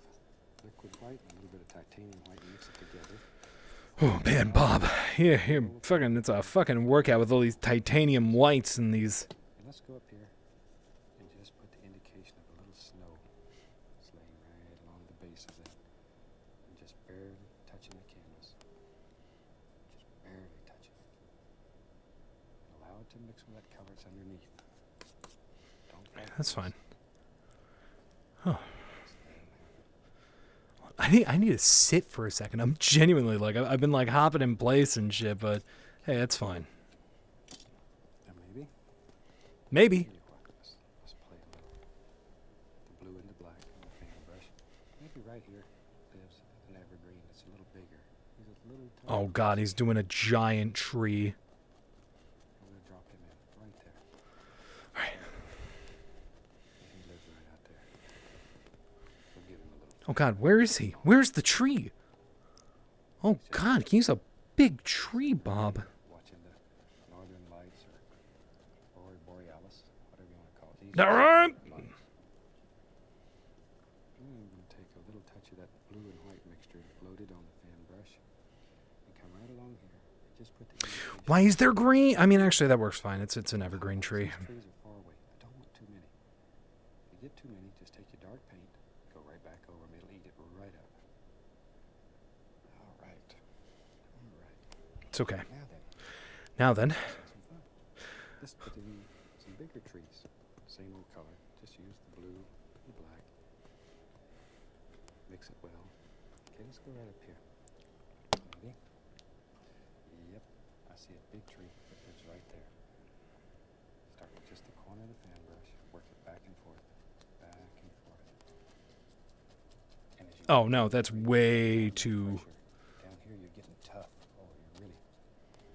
liquid white and a little bit of titanium white and mix it together. Oh man, Bob, you're fucking. It's a fucking workout with all these titanium whites and these. And let's go up here and just put the indication of a little snow. It's laying right along the base of that. And just barely touching the canvas. Just barely touching it. And allow it to mix with that color that's underneath. Don't fight That's this. fine. Huh. I need to sit for a second. I'm genuinely like I've been like hopping in place and shit, but hey, it's fine. Now maybe. Maybe. Tell you what, let's play a little. The blue and the black and the fan brush. Maybe right here lives an evergreen that's a little bigger. He's a little tiny. Oh god, he's doing a giant tree. I'm gonna drop him in right there. Alright. And he lives right out there. We'll give him a little. Oh god, where is he? Where's the tree? Oh god, he's a big tree, Bob. Watching the northern lights or aurora borealis, whatever you want to call it. These Alright. lights. I'm going to take a little touch of that blue and white mixture and float it on the fan brush. right along here. Just put the indicator. Why is there green? I mean, actually, that works fine. It's an evergreen tree. These trees are far away. I don't want too many. If you get too many, just take your dark paint, go right back over them. It'll eat it right up. All right. All right. It's okay. Now then, Now then. have some fun. Just put in some bigger trees. Same old color. Just use the blue, the black. Mix it well. Okay, let's go right up here. Ready? Yep. I see a big tree that lives right there. Start with just the corner of the fan brush. Work it back and forth. Back and forth. And as you Oh, no, that's way pressure, too... down here you're getting tough. Oh, you're really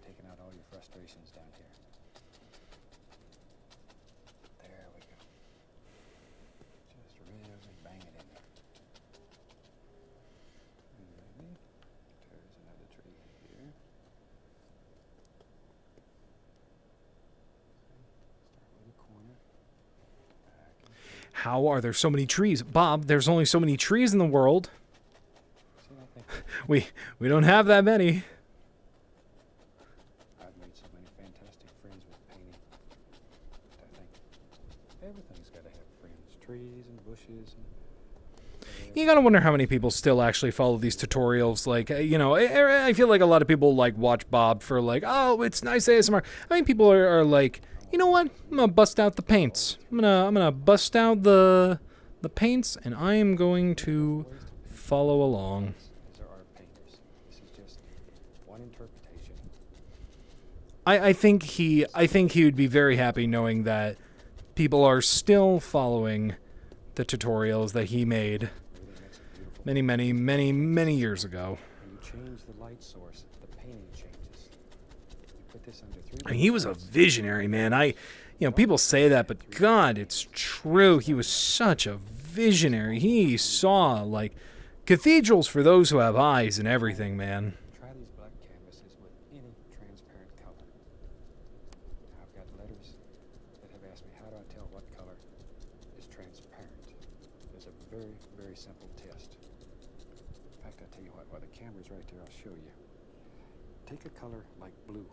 taking out all your frustrations down here. There we go. Just really bang it in there. Ready? There's another tree here. Start with the corner. Back and forth. How are there so many trees? Bob, there's only so many trees in the world. See, I think We don't have that many. I've made so many fantastic friends with painting. But I think everything's got to have friends. Trees and bushes and You gotta wonder how many people still actually follow these tutorials. Like, you know, I feel like a lot of people like watch Bob for like, oh, it's nice ASMR. I mean, people are like, you know what? I'm gonna bust out the paints. I'm gonna bust out the paints, and I am going to follow along. these are art painters. This is just one interpretation. I think he would be very happy knowing that people are still following the tutorials that he made Really makes a beautiful many years ago. When you change the light source, the painting changes. You put this under 3 I mean, he was a visionary, man. You know, people say that, but God, it's true. He was such a visionary. He saw, like, cathedrals for those who have eyes and everything, man. Try these black canvases with any transparent color. Now, I've got letters that have asked me, how do I tell what color is transparent? There's a very, very simple test. In fact, I'll tell you what, while the camera's right there, I'll show you. Take a color like blue.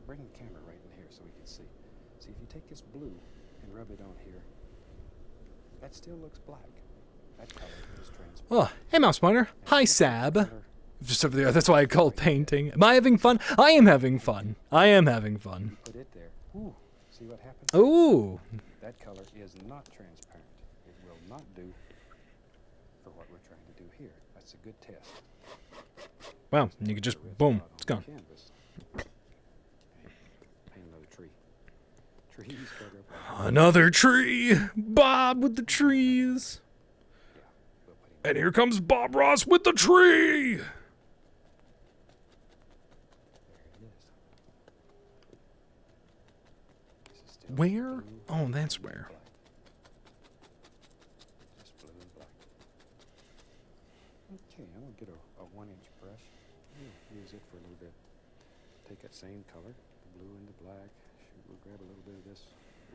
Bring the camera right in here so we can see. See, if you take this blue and rub it on here, that still looks black. That color is transparent. Oh, hey, Mouse Miner. Hi, Sab. Color Just over there. That's why I call it painting. Am I having fun? I am having fun. I am having fun. put it there. Ooh, see what happens? Ooh. That color is not transparent. It will not do for what we're trying to do here. That's a good test. Wow, you could just, boom, it's gone. Canvas. Okay, paint another tree. Trees cover up. Another tree. Bob with the trees. Yeah, we'll put in And here comes Bob Ross with the tree. there it is. This is still Where? blue, Oh, that's blue, where. black. Just blue and black. Okay, I'm gonna get a 1-inch brush. Use it for a little bit. Take that same color, the blue and the black. We'll grab a little bit of this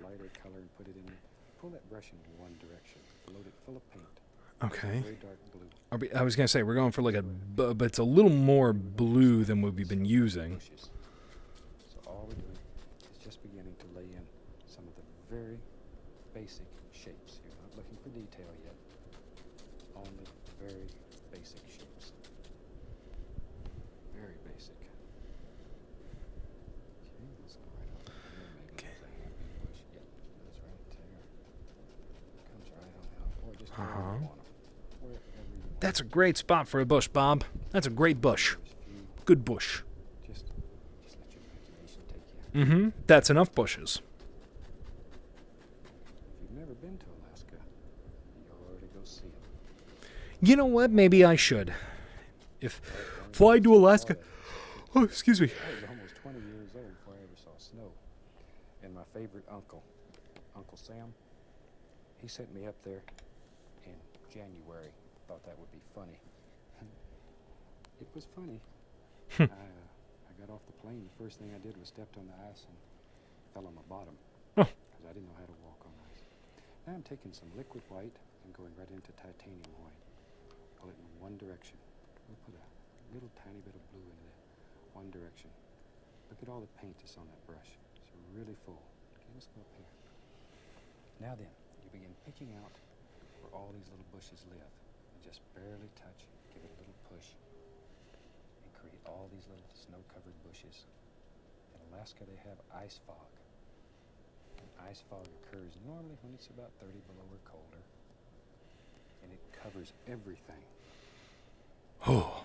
lighter color and put it in. Pull that brush in one direction. Load it full of paint. Okay. Very dark blue. I was going to say, we're going for like but it's a little more blue than what we've been using. Bushes. So all we're doing is just beginning to lay in some of the very basic shapes. You're not looking for detail yet. Only very basic shapes. Very basic. Okay, let's go right up there. Maybe Okay. there's a happy bush. Yep, that's right there. Comes right on out. Or just wherever you want 'em. Wherever you want. That's a great spot for a bush, Bob. That's a great bush. There's few. Good bush. Just let your imagination take you. Mm-hmm. That's enough bushes. If you've never been to Alaska, you ought to go see it. You know what? Maybe I should. If fly to Alaska. Oh, excuse me. I was almost 20 years old before I ever saw snow. And my favorite uncle, Uncle Sam, he sent me up there in January. Thought that would be funny. It was funny. I got off the plane. The first thing I did was stepped on the ice and fell on my bottom Oh. because I didn't know how to walk on ice. Now I'm taking some liquid white and going right into titanium white. Pull it in one direction. We'll put a little tiny bit of blue into that. one direction. Look at all the paint that's on that brush. It's really full. Okay, let's go up here. Now then, you begin picking out where all these little bushes live. And just barely touch, give it a little push, and create all these little snow-covered bushes. In Alaska, they have ice fog. And ice fog occurs normally when it's about 30 below or colder. And it covers everything Oh.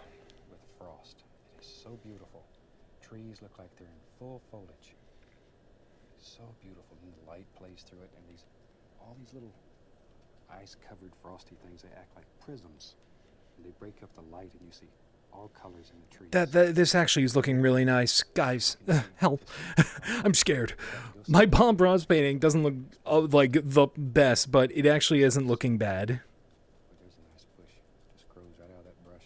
with frost. It is so beautiful. Trees look like they're in full foliage. It's so beautiful, and the light plays through it, and all these little ice-covered frosty things, they act like prisms, and they break up the light, and you see all colors in the trees. This actually is looking really nice. Guys, help. I'm scared. My Bob Ross painting doesn't look like the best, but it actually isn't looking bad. But there's a nice bush. Just grows right out of that brush.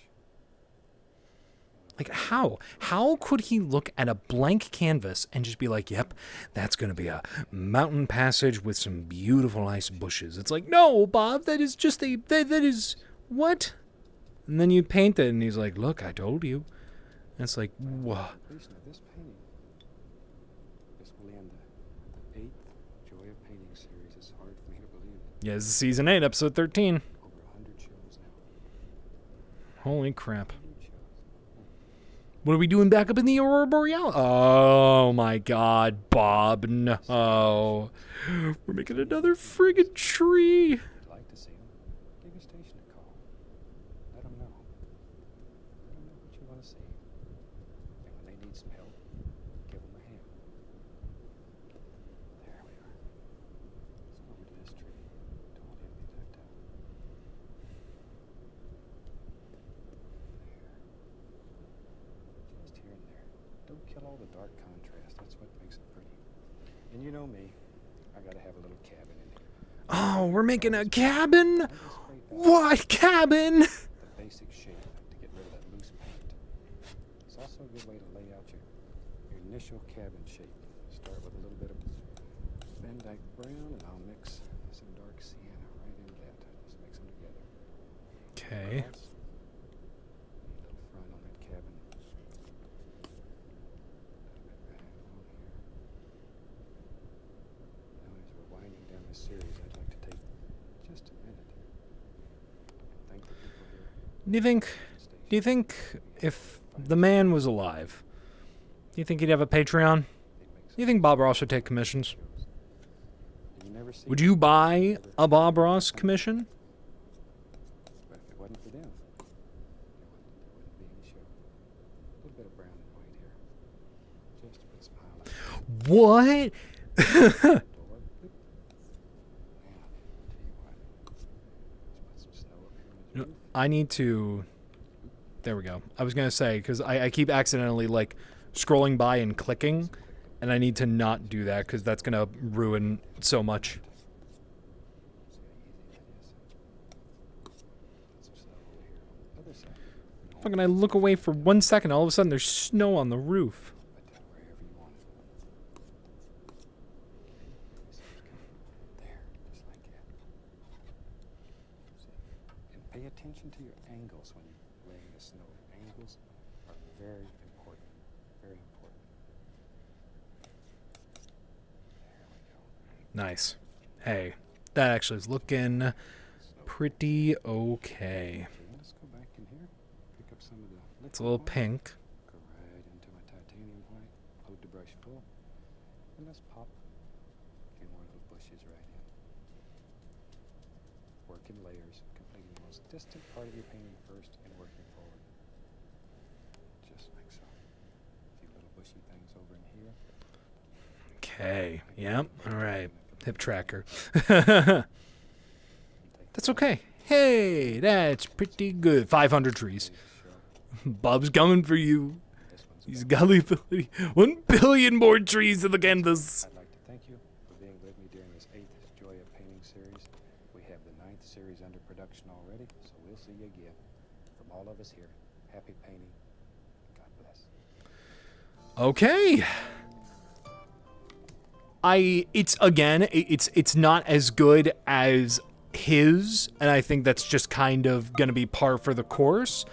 Like, how? How could he look at a blank canvas and just be like, yep, that's going to be a mountain passage with some beautiful ice bushes? It's like, no, Bob, that is just that is, what? And then you paint it, and he's like, look, I told you. And it's like, whoa. Completion of this painting. This will end the 8th Joy of Painting series. It's hard for me to believe it. Yeah, this is season 8, episode 13. Over 100 shows now. Holy crap. 100 shows. What are we doing back up in the Aurora Borealis? Oh my god, Bob, no. We're making another friggin' tree. If you'd like to see them, give your station a call. Let them know. Let them know what you want to see. And when they need some help, give them a hand. There we are. Let's go over to this tree. Don't let him get that down. There. Just here and there. Don't kill all the dark contrast. That's what makes it pretty. And you know me. I gotta have a little cabin in here. Oh, we're making a cabin? I just scrape out What cabin? the basic shape to get rid of that loose paint. It's also a good way to lay out your initial cabin shape. Start with a little bit of Van Dyke brown, and I'll mix some dark sienna right into that. Just mix them together. Okay. Cross. A little front on that cabin. A little bit back on here. Now, as we're winding down this series, I'd like to take just a minute and thank the people here. Do you think if the man was alive, do you think he'd have a Patreon? Do you think Bob Ross would take commissions? Would you buy a Bob Ross commission? But if it wasn't for them, there wouldn't be any show. A little bit of brown and white here, just to put some highlights. What? Door. Now, tell you what. Let's put some snow up here on the roof. I need to... There we go. I was going to say, because I keep accidentally, like, scrolling by and clicking, and I need to not do that, because that's going to ruin so much. See how easy that is. Put some snow over here on the other side. Fucking I look away for 1 second, all of a sudden there's snow on the roof. Put that wherever you want it. There, just like that. See? And pay attention to your angles when you're laying the snow. Angles are very important. Very important. There we go. Nice. Hey, that actually is looking pretty okay. Okay, let's go back in here. Pick up some of the liquid It's a little white. pink. Go right into my titanium white. Load the brush full. And let's pop a few more little bushes right in. Work in layers, completing the most distant part of your painting first and working forward. Just like so. A few little bushy things over in here. Okay. Yep. All right. Hip tracker. And take That's okay. Hey, that's pretty good. 500 trees. the show. Bob's coming for you. This one's He's about- got the ability. 1 billion more trees in the canvas. I'd like to thank you for being with me during this 8th Joy of Painting series. We have the 9th series under production already, so we'll see you again. From all of us here, happy painting. God bless. Okay. It's not as good as his, and I think that's just kind of gonna be par for the course.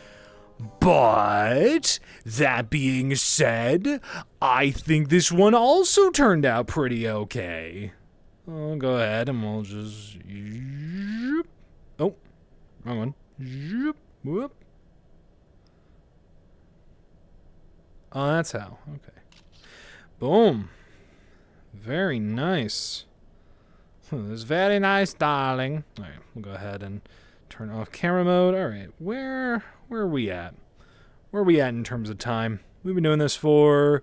But that being said, I think this one also turned out pretty okay. I'll go ahead and we'll just... Oh, wrong one. Whoop. Oh, that's how. Okay. Boom. Very nice. That's very nice, darling. All right, we'll go ahead and turn off camera mode. All right, where are we at? Where are we at in terms of time? We've been doing this for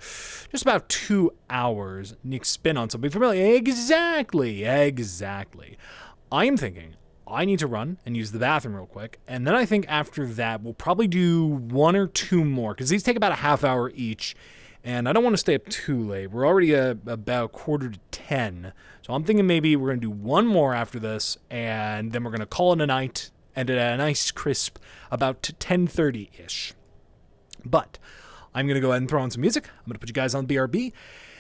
just about 2 hours. Nick, spin on something familiar. Exactly. I am thinking I need to run and use the bathroom real quick. And then I think after that, we'll probably do 1 or 2 more, because these take about a half hour each. And I don't want to stay up too late. We're already about 9:45. So I'm thinking maybe we're going to do 1 more after this, and then we're going to call it a night, and at a nice crisp about 10:30-ish. But I'm going to go ahead and throw on some music. I'm going to put you guys on BRB.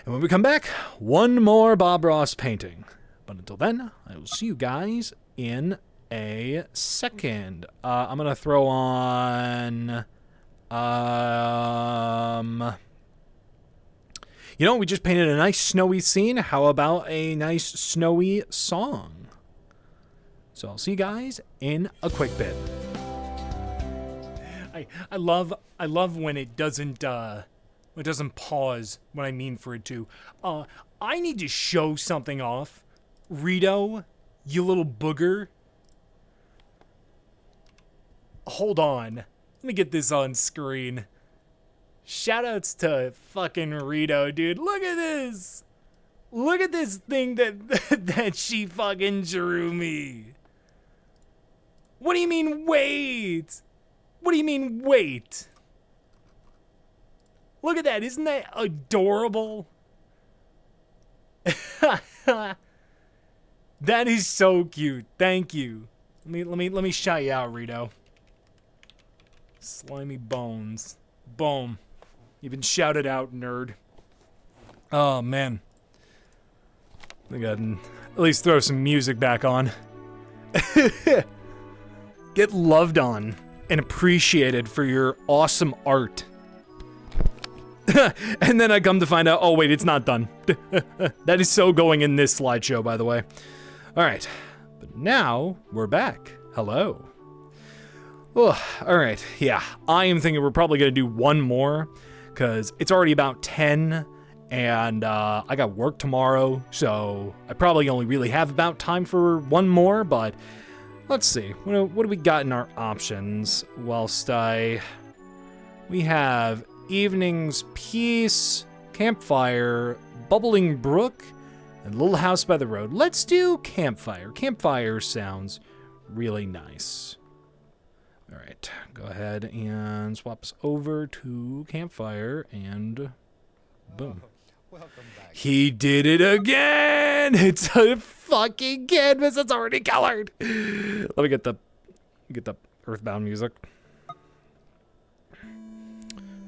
And when we come back, 1 more Bob Ross painting. But until then, I will see you guys in a second. I'm going to throw on... You know, we just painted a nice snowy scene. How about a nice snowy song? So I'll see you guys in a quick bit. I love when it doesn't pause when I mean for it to. I need to show something off. Rito, you little booger. Hold on. Let me get this on screen. Shoutouts to fucking Rito, dude. Look at this. Look at this thing that she fucking drew me. What do you mean, wait? What do you mean, wait? Look at that. Isn't that adorable? That is so cute. Thank you. Let me shout you out, Rito. Slimy bones. Boom. You've been shouted out, nerd. Oh, man. I gotta at least throw some music back on. Get loved on and appreciated for your awesome art. And then I come to find out, oh wait, it's not done. That is so going in this slideshow, by the way. All right, but now we're back. Hello. Oh, all right, yeah, I am thinking we're probably gonna do 1 more, because it's already about 10, and I got work tomorrow, so I probably only really have about time for 1 more, but let's see. What do we got in our options? We have Evening's Peace, Campfire, Bubbling Brook, and Little House by the Road. Let's do Campfire. Campfire sounds really nice. All right, go ahead and swap us over to Campfire, and boom. Welcome back. He did it again! It's a fucking canvas that's already colored. Let me get the Earthbound music.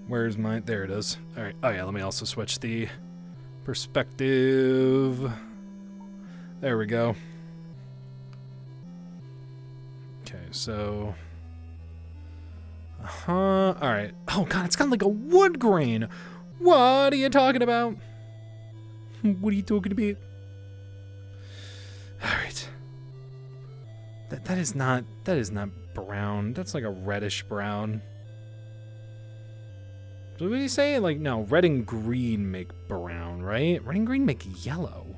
Where's mine? There it is. All right. Oh yeah, let me also switch the perspective. There we go. Okay, so... all right. Oh god, it's kind of like a wood grain. What are you talking about? What are you talking about? All right. That is not brown. That's like a reddish brown. What did he say? Like, no, red and green make brown, right? Red and green make yellow.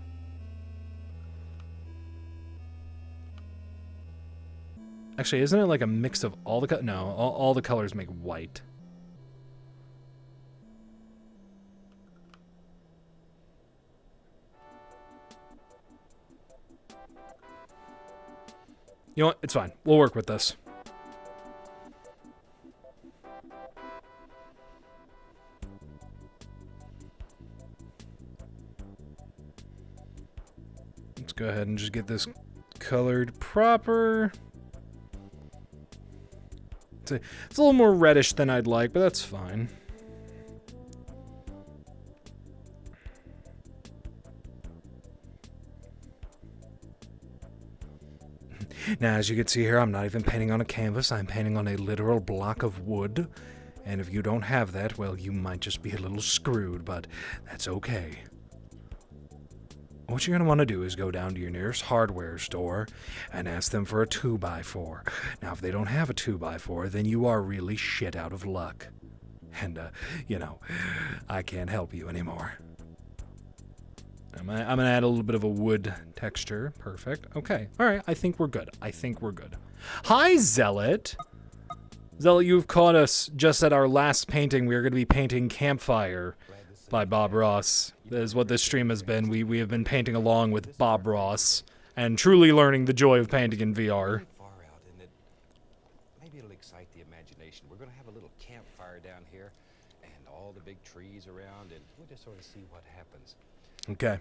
Actually, isn't it like a mix of all the no, all the colors make white. You know what? It's fine. We'll work with this. Let's go ahead and just get this colored proper. It's a little more reddish than I'd like, but that's fine. Now, as you can see here, I'm not even painting on a canvas. I'm painting on a literal block of wood. And if you don't have that, well, you might just be a little screwed, but that's okay. What you're going to want to do is go down to your nearest hardware store and ask them for a 2x4. Now, if they don't have a 2x4, then you are really shit out of luck. And, I can't help you anymore. I'm gonna add a little bit of a wood texture. Perfect. Okay. All right. I think we're good. Hi, Zealot. Zealot, you've caught us just at our last painting. We are going to be painting Campfire by Bob Ross. That is what this stream has been. We have been painting along with Bob Ross and truly learning the joy of painting in VR. Far out, and maybe it'll excite the imagination. We're going to have a little campfire down here, and all the big trees around, and we'll just sort of see what happens. Okay.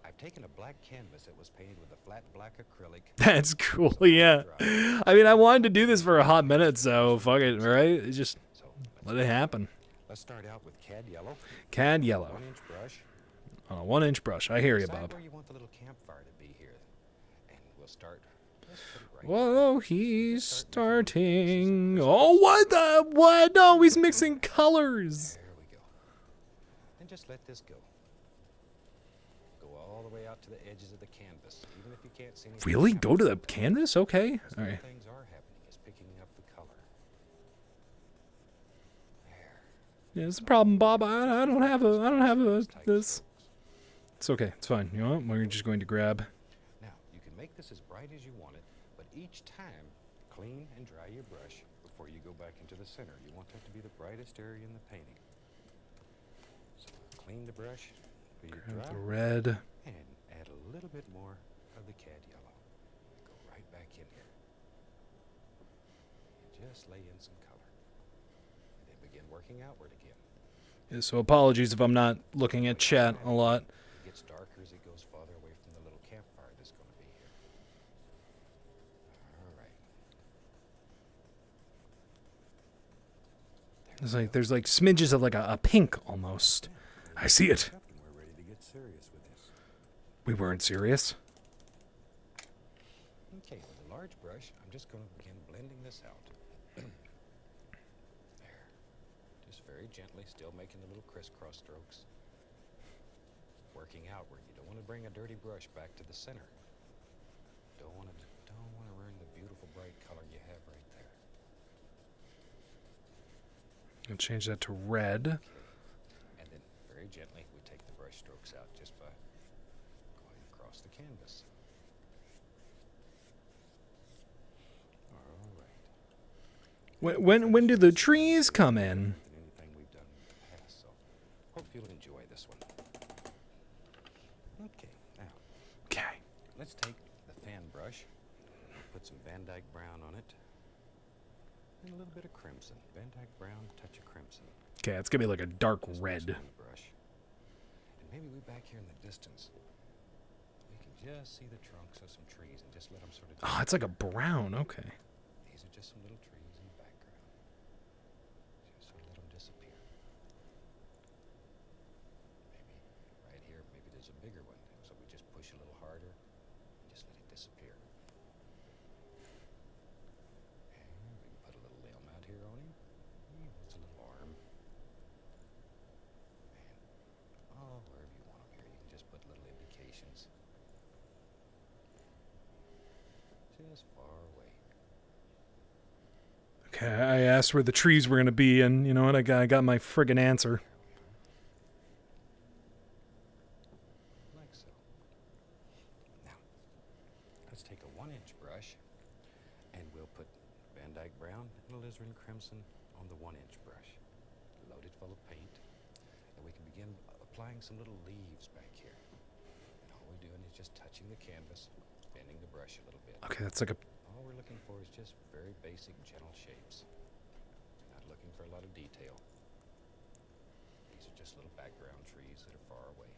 I've taken a black canvas that was painted with a flat black acrylic. That's cool, yeah. I mean, I wanted to do this for a hot minute, so fuck it, right? Just let it happen. Let's start out with cad yellow. Cad yellow. 1-inch brush. On a 1-inch brush. I hear you, Decide Bob. where you want the little campfire to be here. And we'll start. Let's put it right Whoa, he's starting. Oh, what? No, he's mixing colors. there we go. And just let this go. Go all the way out to the edges of the canvas. Even if you can't see anything. Really? Go to the canvas? Okay. All right. Things are happening. It's picking up the color. There. Yeah, it's a problem, Bob. I don't have this. It's okay. It's fine. You know what? We're just going to grab. Now, you can make this as bright as you want it, but each time, clean and dry your brush before you go back into the center. You want that to be the brightest area in the painting. So, clean the brush, be Grab dry, the red. and add a little bit more of the cad yellow. Go right back in here. And just lay in some color. And then begin working outward again. Yeah, so apologies if I'm not looking at chat a lot. It gets darker as it goes farther away from the little campfire that's going to be here. All right. There's like smidges of like a pink almost. I see it. We're ready to get serious with this. We weren't serious. Okay, with a large brush, I'm just going to begin blending this out. There. Just very gently, still making the little crisscross strokes. Working outward. You don't want to bring a dirty brush back to the center. Don't want to ruin the beautiful bright color you have right there. I'll change that to red. And then very gently we take the brush strokes out just by going across the canvas. All right. When do the trees come in? Anything we've done in the past, so hope you'll enjoy this one. Okay, now Okay. let's take the fan brush, put some Van Dyke brown on it, and a little bit of crimson. Van Dyke brown, touch of crimson. Okay, it's gonna be like a dark Just red. mix it in the brush. And maybe we back here in the distance, we can just see the trunks of some trees and just let them sort of. Oh, it's like a brown. Okay. These are just some little trees in the background. Just sort of let them disappear. Maybe right here, maybe there's a bigger one. So we just push a little harder and just let it disappear. And we can put a little limb out here on him. It's a little arm. And wherever you want them here, you can just put little indications. Just far away. Okay, I asked where the trees were gonna be, and you know what? I got my friggin' answer. Like so. Now, let's take a 1-inch brush, and we'll put Van Dyke brown and alizarin crimson on the 1-inch brush, loaded full of paint, and we can begin applying some little leaves back here. And all we're doing is just touching the canvas, bending the brush a little bit. Okay, that's like a. All we're looking for is just very basic, gentle shapes. Not looking for a lot of detail. These are just little background trees that are far away.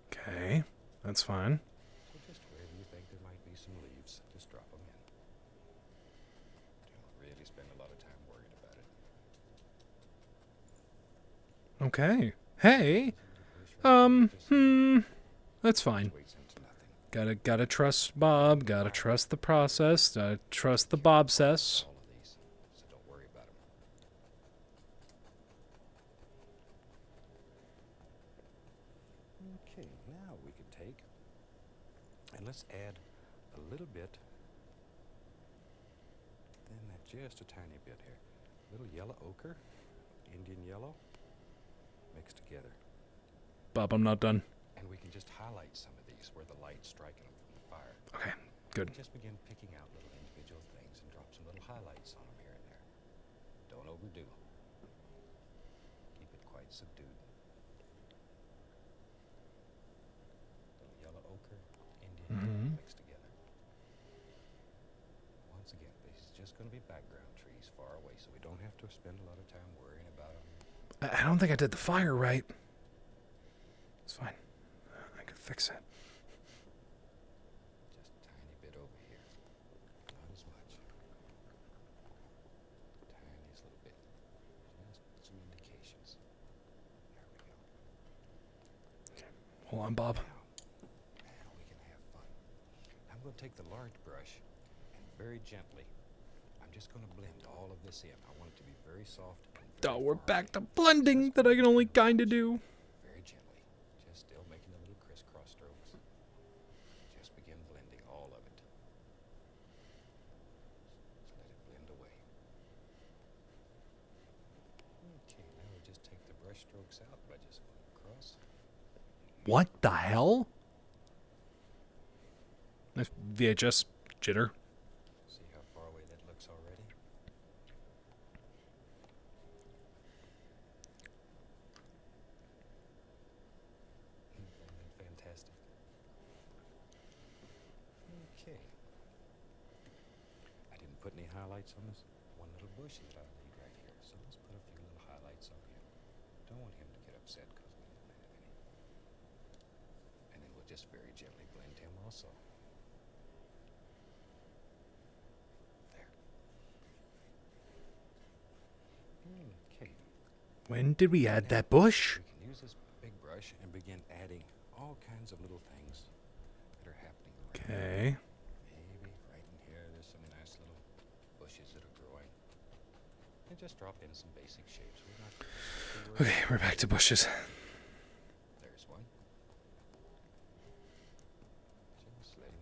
Okay, that's fine. So just wherever you think there might be some leaves, just drop them in. Don't really spend a lot of time worried about it. Okay. Hey. That's fine. Waits into nothing. Gotta trust Bob. Gotta trust the process. Gotta trust the Bobcess. All of these, so don't worry about them. Okay, now we can take and let's add a little bit, then just a tiny bit here. A little yellow ochre, Indian yellow, mixed together. Bob, I'm not done. And we can just highlight some of these where the light's striking them from the fire. Okay, good. Just begin picking out little individual things and drop some little highlights on them here and there. Don't overdo. Keep it quite subdued. Little yellow ochre, Indian mixed together. Once again, this is just going to be background trees far away, so we don't have to spend a lot of time worrying about them. I don't think I did the fire right. It's fine. I can fix it. Just a tiny bit over here. Not as much. Tiniest little bit. Just some indications. There we go. Okay. Hold on, Bob. Now we can have fun. I'm going to take the large brush and very gently, I'm just going to blend all of this in. I want it to be very soft. And very Oh, we're far back to in. blending that I can only kind of do. Very gently. Just still making the little crisscross strokes. Just begin blending all of it. Just let it blend away. Okay, now we just take the brush strokes out by just going across. What the hell? That's VHS jitter. See how far away that looks already? Fantastic. Okay. I didn't put any highlights on this one little bush that I need right here, so let's put a few little highlights on him. Don't want him to get upset because we don't have any. And then we'll just very gently blend him also. There. Okay. When did we add that bush? We can use this big brush and begin adding all kinds of little things that are happening around. Okay. Maybe right in here there's some nice little bushes that are growing. And just drop in some basic shapes. We're not too worried. Okay, we're back to bushes. There's one. Just let him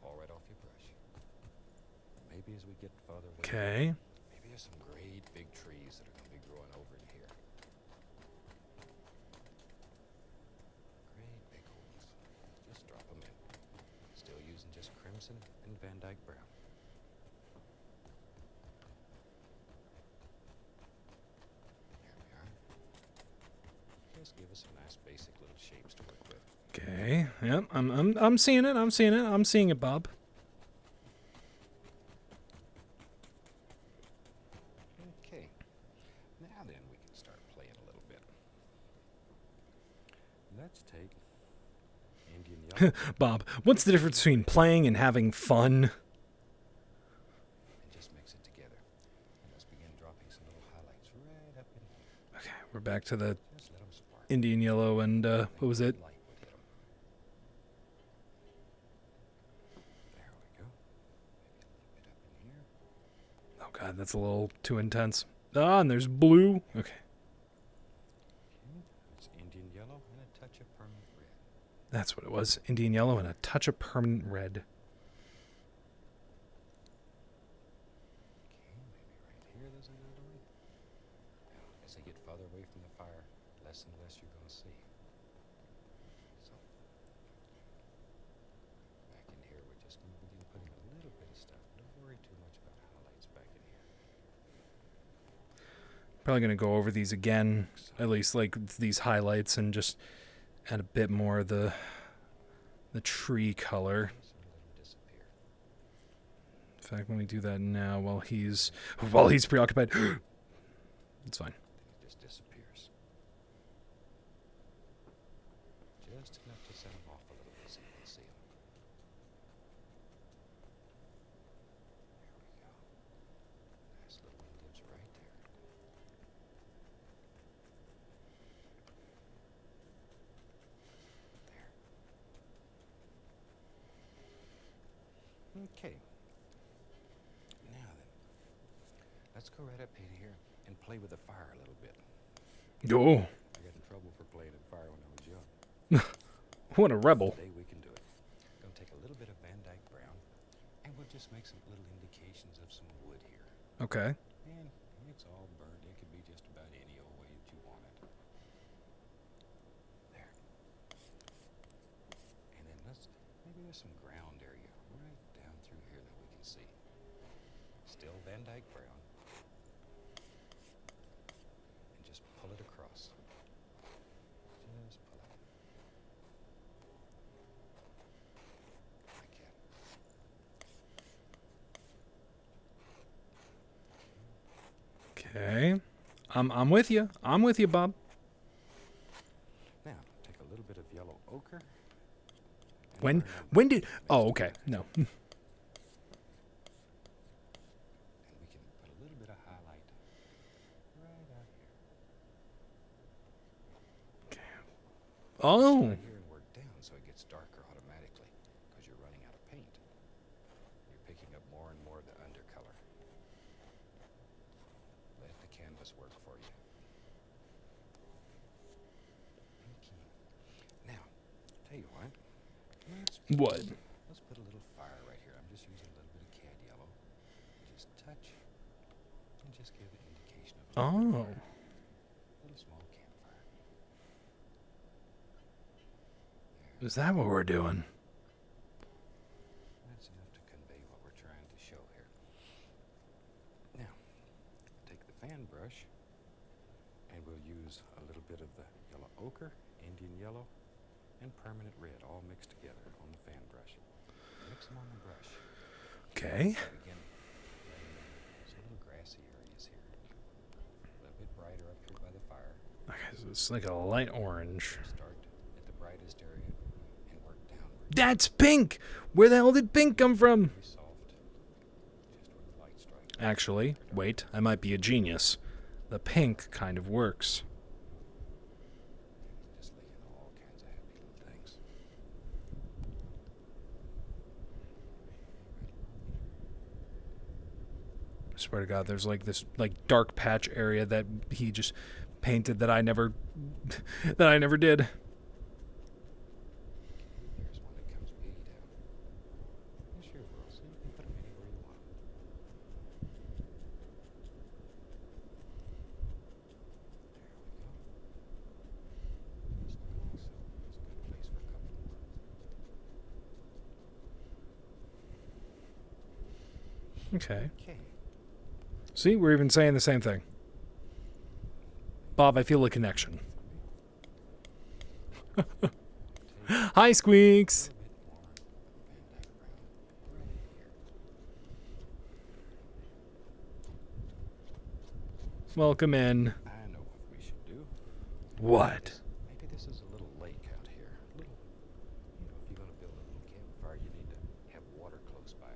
fall right off your brush. Maybe as we get farther away. Okay. Maybe there's some great big trees that are going to be growing over in here. Great big ones. Just drop them in. Still using just crimson and Van Dyke brown. There we are. Just give us some nice basic little shapes to work with. Okay. Yep. I'm seeing it. I'm seeing it. I'm seeing it, Bob. Okay. Now then we can start playing a little bit. Let's take Indian yellow Bob, what's the difference between playing and having fun? and just mix it together. And let's begin dropping some little highlights right up in here. Okay, we're back to the Just let them spark. Indian yellow and what was it? Light would hit 'em. There we go. Maybe a little bit up in here. Oh god, that's a little too intense. Ah, and there's blue. Okay. Okay. It's Indian yellow and a touch of permanent red. That's what it was. Indian yellow and a touch of permanent red. Okay, maybe right here there's another one. Now, as they get farther away from the fire, less and less you're going to see. So, back in here, we're just going to begin putting a little bit of stuff. Don't worry too much about highlights back in here. Probably gonna go over these again, at least like these highlights, and just add a bit more of the tree color. So let them disappear. In fact, let me do that now while he's preoccupied. It's fine. Then it just disappears. Just enough to set them off a little bit so you can see them. There we go. Nice little one lives right there. There. Let's go right up in here and play with the fire a little bit. Oh, I got in trouble for playing with fire when I was young. what a rebel. Today we can do it. Gonna take a little bit of Van Dyke Brown, and we'll just make some little indications of some wood here. Okay. And it's all burned. It could be just about any old way that you want it. There. And then maybe there's some ground area right down through here that we can see. Still Van Dyke Brown. And just pull it across. Just pull it. Like that. Okay. I'm with you. I'm with you, Bob. Now, take a little bit of yellow ochre. and When burn that when did? mixed Oh, together. okay. No. And we can put a little bit of highlight right out here. Oh. Right here and work down so it gets darker automatically because you're running out of paint. You're picking up more and more of the undercolor. Let the canvas work for you. Okay. Now, tell you what. What? Let's put a little fire right here. I'm just using a little bit of cad yellow. Just touch and just give an indication of a Oh. little small campfire. Is that what we're doing? That's enough to convey what we're trying to show here. Now, take the fan brush, and we'll use a little bit of the yellow ochre, Indian yellow, and permanent red all mixed together on the fan brush. Mix them on the brush. Okay. Begin laying some little grassy areas here. A little bit brighter up here by the fire. Okay, so it's like a light orange. Start at the brightest area and work downward. That's pink. Where the hell did pink come from? Very soft. Just where the light strikes. Actually, wait. I might be a genius. The pink kind of works. Just lay in all kinds of happy little things. I swear to God, there's like this like dark patch area that he just painted that I never that I never did. Here's one that comes way down. Yeah, sure, well, so you can put them anywhere you want. There we go. Just like so. It's a good place for a couple more. Okay. Okay. See, we're even saying the same thing. Bob, I feel a connection. Hi, Squeaks. A little bit more Van Dyke Brown right here. Welcome in. I know what we should do. What? Maybe this is a little lake out here. A little, if you're going to build a little campfire, you need to have water close by.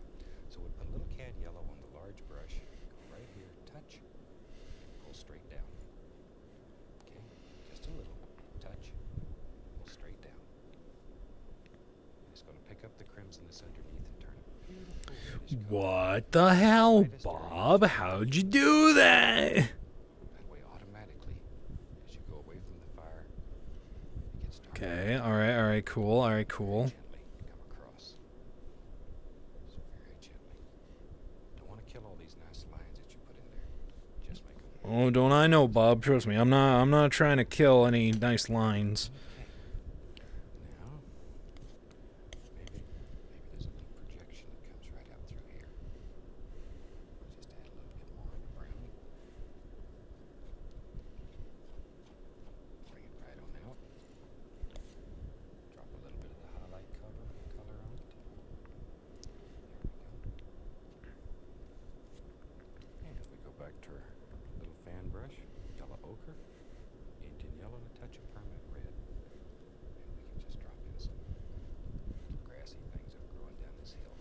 So we put a little cad yellow on the large brush. Go right here, touch, and pull straight down. Okay, just a little touch, pull straight down. It's going to pick up the crimsonness underneath and turn it beautiful reddish color. What the hell, Bob? How'd you do that? That way, automatically, as you go away from the fire, it gets darker. Okay, alright, cool, cool. Gently come across. Just very gently. Don't want to kill all these nice lines that you put in there. Just make them. Oh, don't I know, Bob? Trust me, I'm not trying to kill any nice lines. Okay. Now, maybe there's a little projection that comes right out through here. Just add a little bit more of the brownie. Bring it right on out. Drop a little bit of the highlight color on it. There we go. And we go back to our little fan brush, yellow ochre, Indian yellow, and a touch of permanent red. And we can just drop in some little grassy things that are growing down this hill.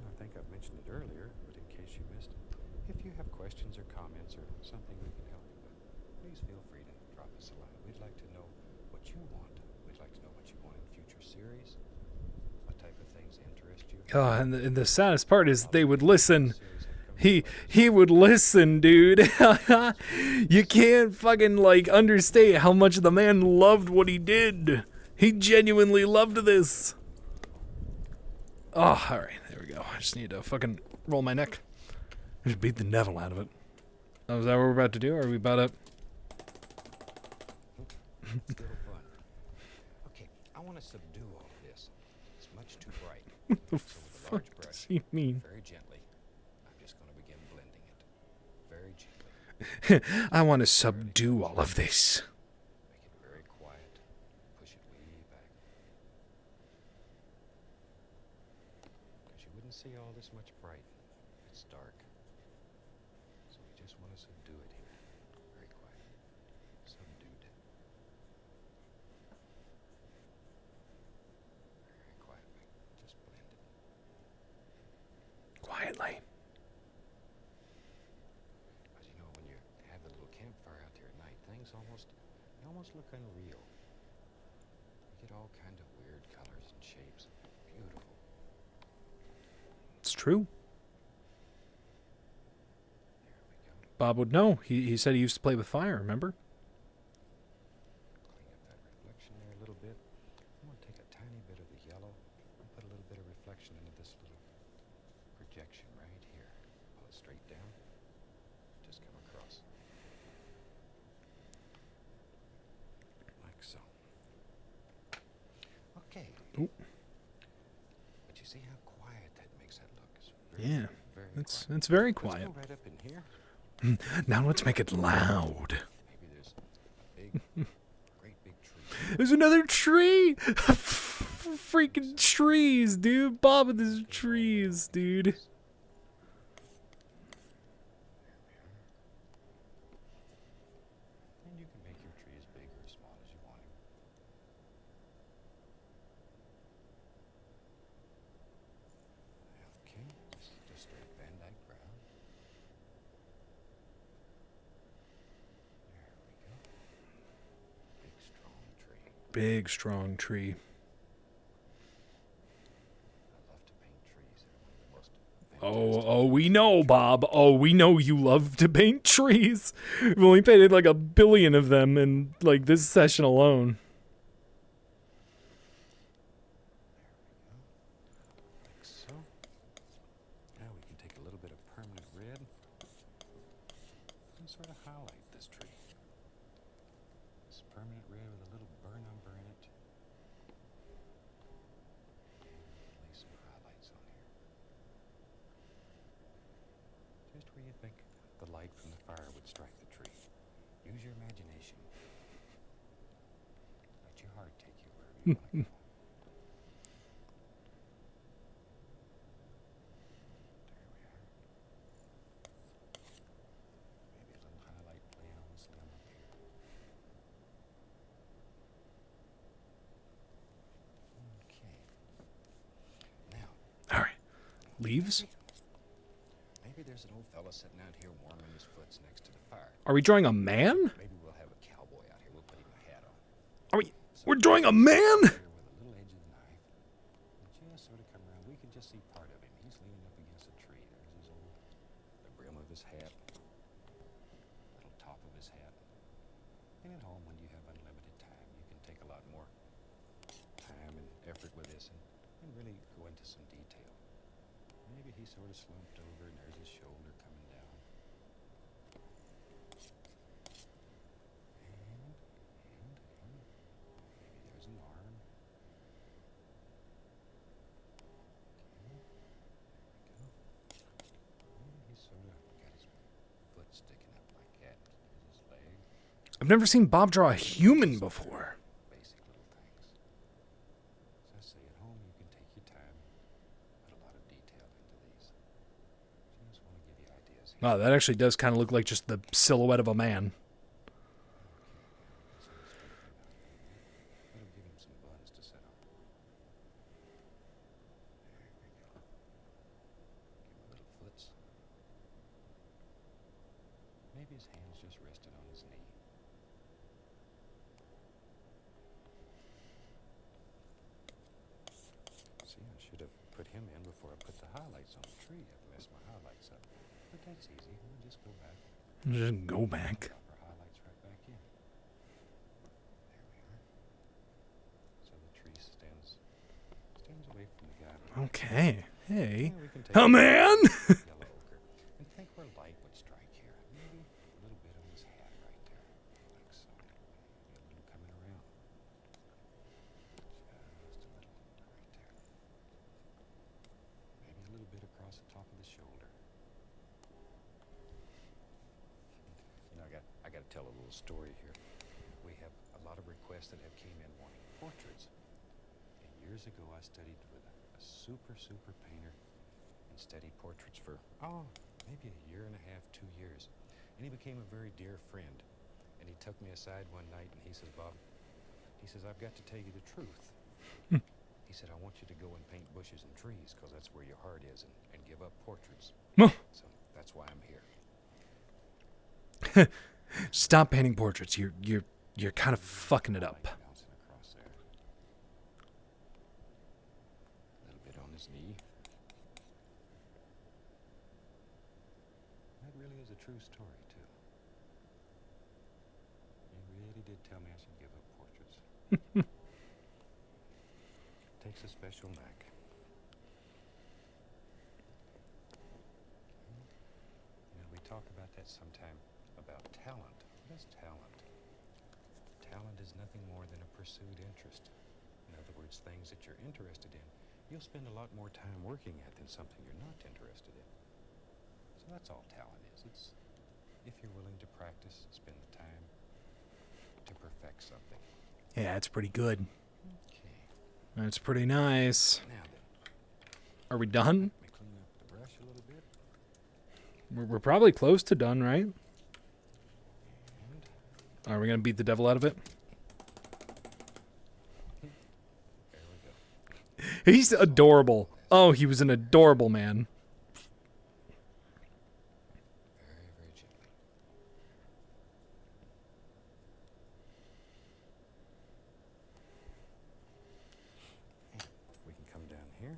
I think I've mentioned it earlier, but in case you missed it, if you have questions or comments or something we can help you with, please feel free to drop us a line. We'd like to know what you want. We'd like to know what you want in future series, what type of things interest you? And the saddest part is they would listen. Series have come He would listen, dude. You can't fucking like understate how much the man loved what he did. He genuinely loved this. Oh, all right, there we go. I just need to fucking roll my neck. Just beat the devil out of it. Oh, is that what we're about to do? Or are we about to? Still fun. Okay, I want to subdue all of this. It's much too bright. What the So with a fuck large does brush, he mean? very gently, I'm just going to begin blending it. Very gently. I want to subdue all of this. Make it very quiet. Push it way back. Because you wouldn't see all this much bright. It's dark. So we just want to subdue it here. Very quiet. Subdued. Very quietly. Just blend it. Quietly. Because you know, when you have the little campfire out there at night, things almost look unreal. You get all kinds of weird colors and shapes. Beautiful. It's true. There we go. Bob would know. He said he used to play with fire, remember? Clean up that reflection there a little bit. I'm going to take a tiny bit of the yellow and put a little bit of reflection into this little projection right here. Pull it straight down. Just come across. Like so. Okay. Oop. But you see how quiet that makes that look? It's very, Yeah. very It's quiet. very Let's quiet. go right up in here. Now let's make it loud. Maybe there's a big, great big tree. There's another tree! Freaking trees, dude. Bob with his trees, dude. And you can make your tree as big or as small as you want it. Okay, this is just straight Van Dyke brown. There we go. Big strong tree. Big, strong tree. I love to paint trees. They're one of the most Oh, we know, Bob. Oh, we know you love to paint trees. We've only painted like 1 billion of them in like this session alone. like so. Now we can take a little bit of permanent red and sort of highlight this tree. This permanent red with a little burn umber in it. And lay some highlights on here. Just where you think the light from the fire would strike the tree. Use your imagination. Let your heart take you wherever you want to go. There we are. Maybe a little highlight play on this limb up here. Okay. Now, All right. Leaves? maybe there's an old fella sitting out here warming his foots next to the fire. Are we drawing a man? Maybe we'll have a cowboy out here. We'll put him a hat on. Are we? We're drawing a man? Here with a little edge of the knife. And just sort of come around. We can just see part of him. He's leaning up against a tree. There's his the brim of his hat. Little top of his hat. And at home, when you have unlimited time, you can take a lot more time and effort with this and really go into some detail. Maybe he's sort of slumped over and there's his shoulder coming down. And maybe there's an arm. Okay, there we go. And he's sort of got his foot sticking up like that. There's his leg. I've never seen Bob draw a human before. Basic little things. As I say, at home you can take your time, put a lot of detail into these. Just want to give you ideas here. Wow, that actually does kind of look like just the silhouette of a man. Sort of straighten him out a little bit. That'll give him some buns to set on. There we go. Give him little foots. Maybe his hand's just resting on his knee. See, I It's easy. We'll just go back. Just go back. Drop our highlights right back in. There we are. So the tree stands away from the guy. Okay. Hey. Yeah, we can take Oh, man! yellow ochre and think where light would strike here. Maybe a little bit on his hat right there, like so. Maybe a little coming around. Just a little right there. Maybe a little bit across the top of the shoulder. You know, I got to tell a little story here. We have a lot of requests that have came in wanting portraits. And years ago, I studied with a super painter and studied portraits for, maybe a year and a half, 2 years. And he became a very dear friend. And he took me aside one night and he says, Bob, he says, I've got to tell you the truth. He said, I want you to go and paint bushes and trees because that's where your heart is, and give up portraits. So that's why I'm here. Stop painting portraits. You're kind of fucking it up. Bouncing across there. A little bit on his knee. That really is a true story, too. He really did tell me I should give up portraits. Takes a special knack. You know, we talk about that sometime, about talent. What is talent? Talent is nothing more than a pursued interest. In other words, things that you're interested in, you'll spend a lot more time working at than something you're not interested in. So that's all talent is. It's if you're willing to practice, spend the time to perfect something. Yeah, it's pretty good. Okay. That's pretty nice. Now then, Are we done? let me clean up the brush a little bit. We're probably close to done, right? And Are we gonna beat the devil out of it? there we go. He's adorable. Oh, he was an adorable man. Very gently. And we can come down here.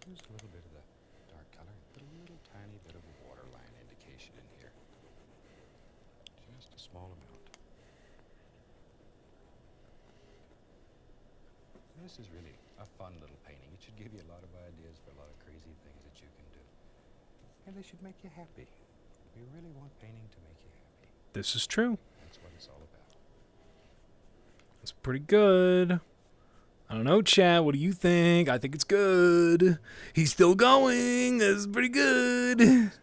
Use a little bit of the dark color. Put a little tiny bit of a waterline indication in here. Just a small amount. This is really a fun little painting. It should give you a lot of ideas for a lot of crazy things that you can do. And they should make you happy. We really want painting to make you happy. This is true. That's what it's all about. It's pretty good. I don't know, chat. What do you think? I think it's good. He's still going. This is pretty good. It's down a little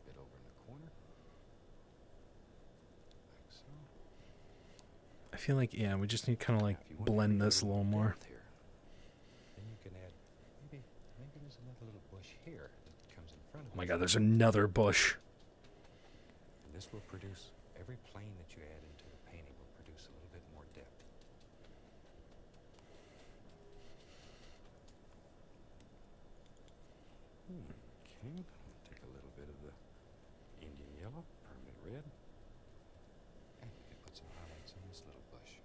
bit over in the corner. Like so. I feel like, yeah, we just need to kind of like Now, if you want to blend bring this a little bit more. depth here, then you can add, maybe there's another little bush here that comes in front of Oh my it. god, there's another bush. And this will produce, every plane that you add into the painting will produce a little bit more depth. Okay, take a little bit of the Indian yellow, permanent red, and you can put some highlights on this little bush.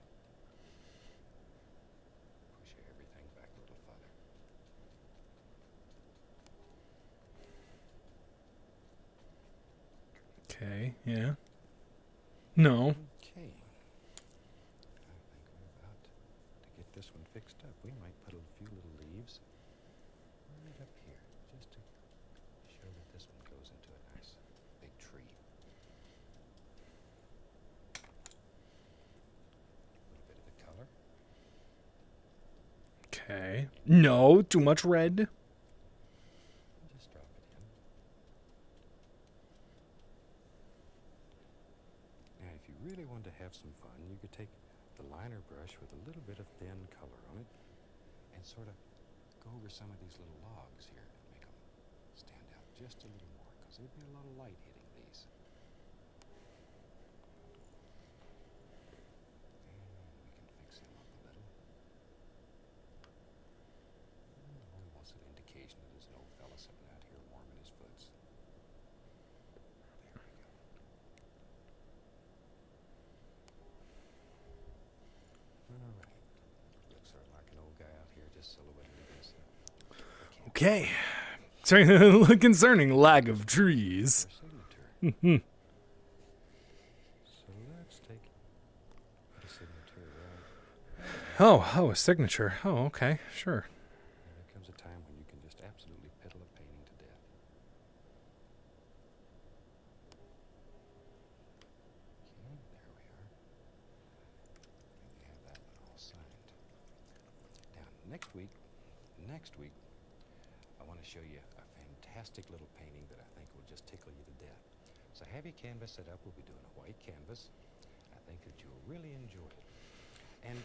Push everything back a little further. Okay, yeah. No. Okay. I think we're about to get this one fixed up. We might put a few little leaves right up here, just to show that this one goes into a nice big tree. A little bit of the color. Okay. No, too much red. And just drop it in. Now, if you really want to have some fun, you could take the liner brush with a little bit of thin color on it and sort of go over some of these little logs here and make them stand out just a little more because there'd be a lot of light hitting these. And we can fix him up a little. And he wants an indication that there's an old fella sitting out here warming his foots. There we go. All right. Looks sort of like an old guy out here just silhouetted against the Okay. Sorry, concerning lack of trees. signature. So let's take the signature right. Oh, a signature. Oh, okay, sure. And there comes a time when you can just absolutely piddle a painting to death. Okay, there we are. And we have that one all signed. Now, next week, I want to show you a fantastic little painting that I think will just tickle you to death. So have your canvas set up. We'll be doing a white canvas. I think that you'll really enjoy it. And,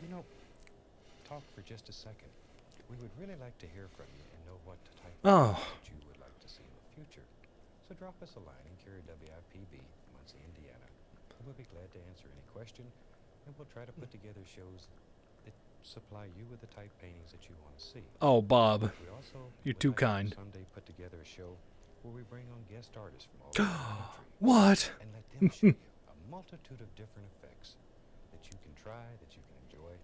you know, talk for just a second. We would really like to hear from you and know what type of Oh. that you would like to see in the future. So drop us a line and carry WIPB, Muncie, Indiana. And we'll be glad to answer any question, and we'll try to put together shows that supply you with the type paintings that you want to see. Oh, Bob. We also You're would too like to kind. someday put together a show where we bring on guest artists from all over the country What? and let them show you a multitude of different effects that you can try, that you can enjoy,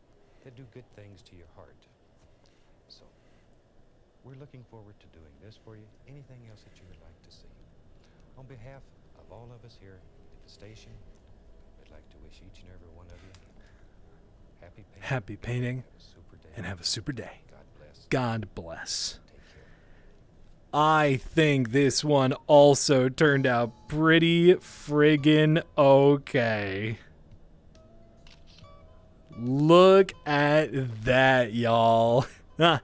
that do good things to your heart. So, we're looking forward to doing this for you. Anything else that you would like to see. On behalf of all of us here at the station, I'd like to wish each and every one of you happy painting. Happy painting Have a super day. and have a super day. God bless. God bless. Take care. I think this one also turned out pretty friggin' okay. Look at that, y'all. How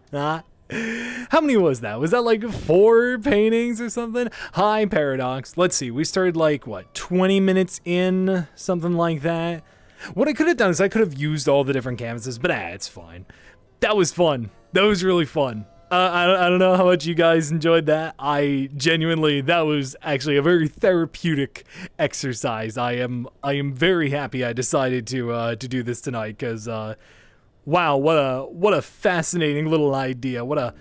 many was that? Was that like 4 paintings or something? Hi, Paradox. Let's see. We started like, what, 20 minutes in? Something like that. What I could have done is I could have used all the different canvases, but it's fine. That was fun. That was really fun. I don't know how much you guys enjoyed that. I genuinely, that was actually a very therapeutic exercise. I am very happy I decided to do this tonight, because wow, what a fascinating little idea. What a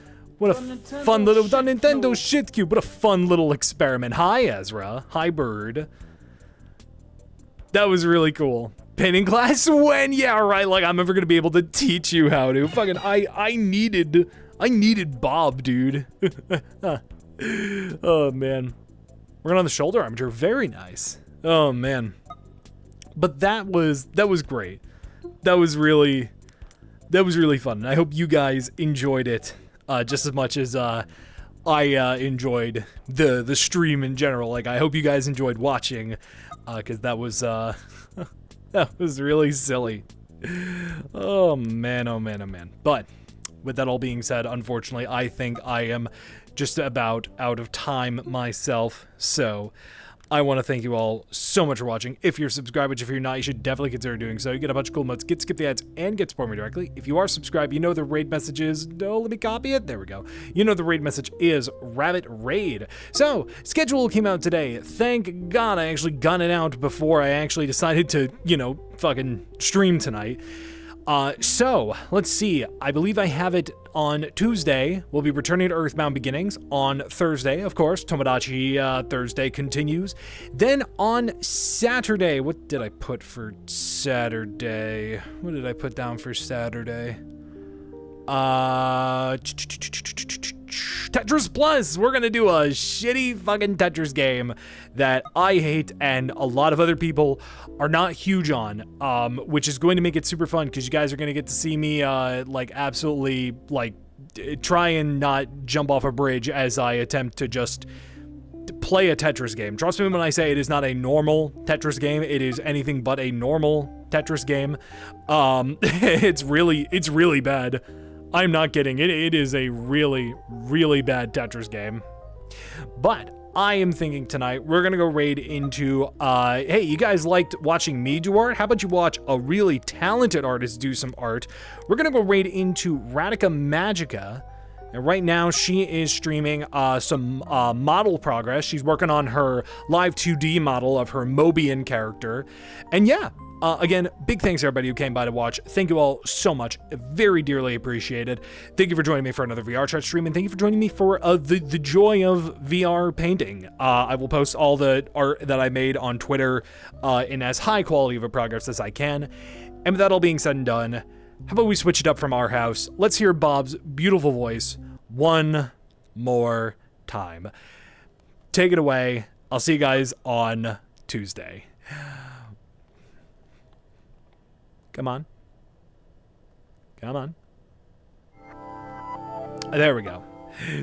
fun little Nintendo shit cube. What a fun little experiment. Hi, Ezra. Hi, Bird. That was really cool. Painting class when? Yeah, right. Like I'm ever gonna be able to teach you how to. Fucking I needed Bob, dude. Oh man. Working on the shoulder armature. Very nice. Oh man. But that was great. That was really fun. And I hope you guys enjoyed it just as much as I enjoyed the stream in general. Like I hope you guys enjoyed watching, because that was that was really silly. Oh man, oh man, oh man. But with that all being said, unfortunately, I think I am just about out of time myself. So I want to thank you all so much for watching. If you're subscribed, which if you're not, you should definitely consider doing so. You get a bunch of cool modes, skip the ads, and get support me directly. If you are subscribed, you know the raid message is, oh, let me copy it. There we go. You know the raid message is Rabbit Raid. So, schedule came out today. Thank God I actually got it out before I actually decided to, you know, fucking stream tonight. So, let's see. I believe I have it on Tuesday. We'll be returning to Earthbound Beginnings. On Thursday, of course, Tomodachi Thursday continues. Then on Saturday, what did I put for Saturday? What did I put down for Saturday? Tetris Plus. We're gonna do a shitty fucking Tetris game that I hate and a lot of other people are not huge on, which is going to make it super fun because you guys are gonna get to see me like absolutely like try and not jump off a bridge as I attempt to just play a Tetris game. Trust me when I say it is not a normal Tetris game. It is anything but a normal Tetris game. It's really bad. I'm not kidding. It is a really, really bad Tetris game. But I am thinking tonight we're gonna go raid into, hey, you guys liked watching me do art? How about you watch a really talented artist do some art? We're gonna go raid into Radica Magica. And right now she is streaming some model progress. She's working on her live 2D model of her Mobian character. And yeah, again, big thanks to everybody who came by to watch. Thank you all so much. Very dearly appreciated. Thank you for joining me for another VRChat stream, and thank you for joining me for the joy of VR painting. I will post all the art that I made on Twitter in as high quality of a progress as I can. And with that all being said and done, how about we switch it up from our house? Let's hear Bob's beautiful voice one more time. Take it away. I'll see you guys on Tuesday. Come on. Come on. There we go.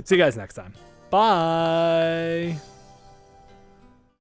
See you guys next time. Bye.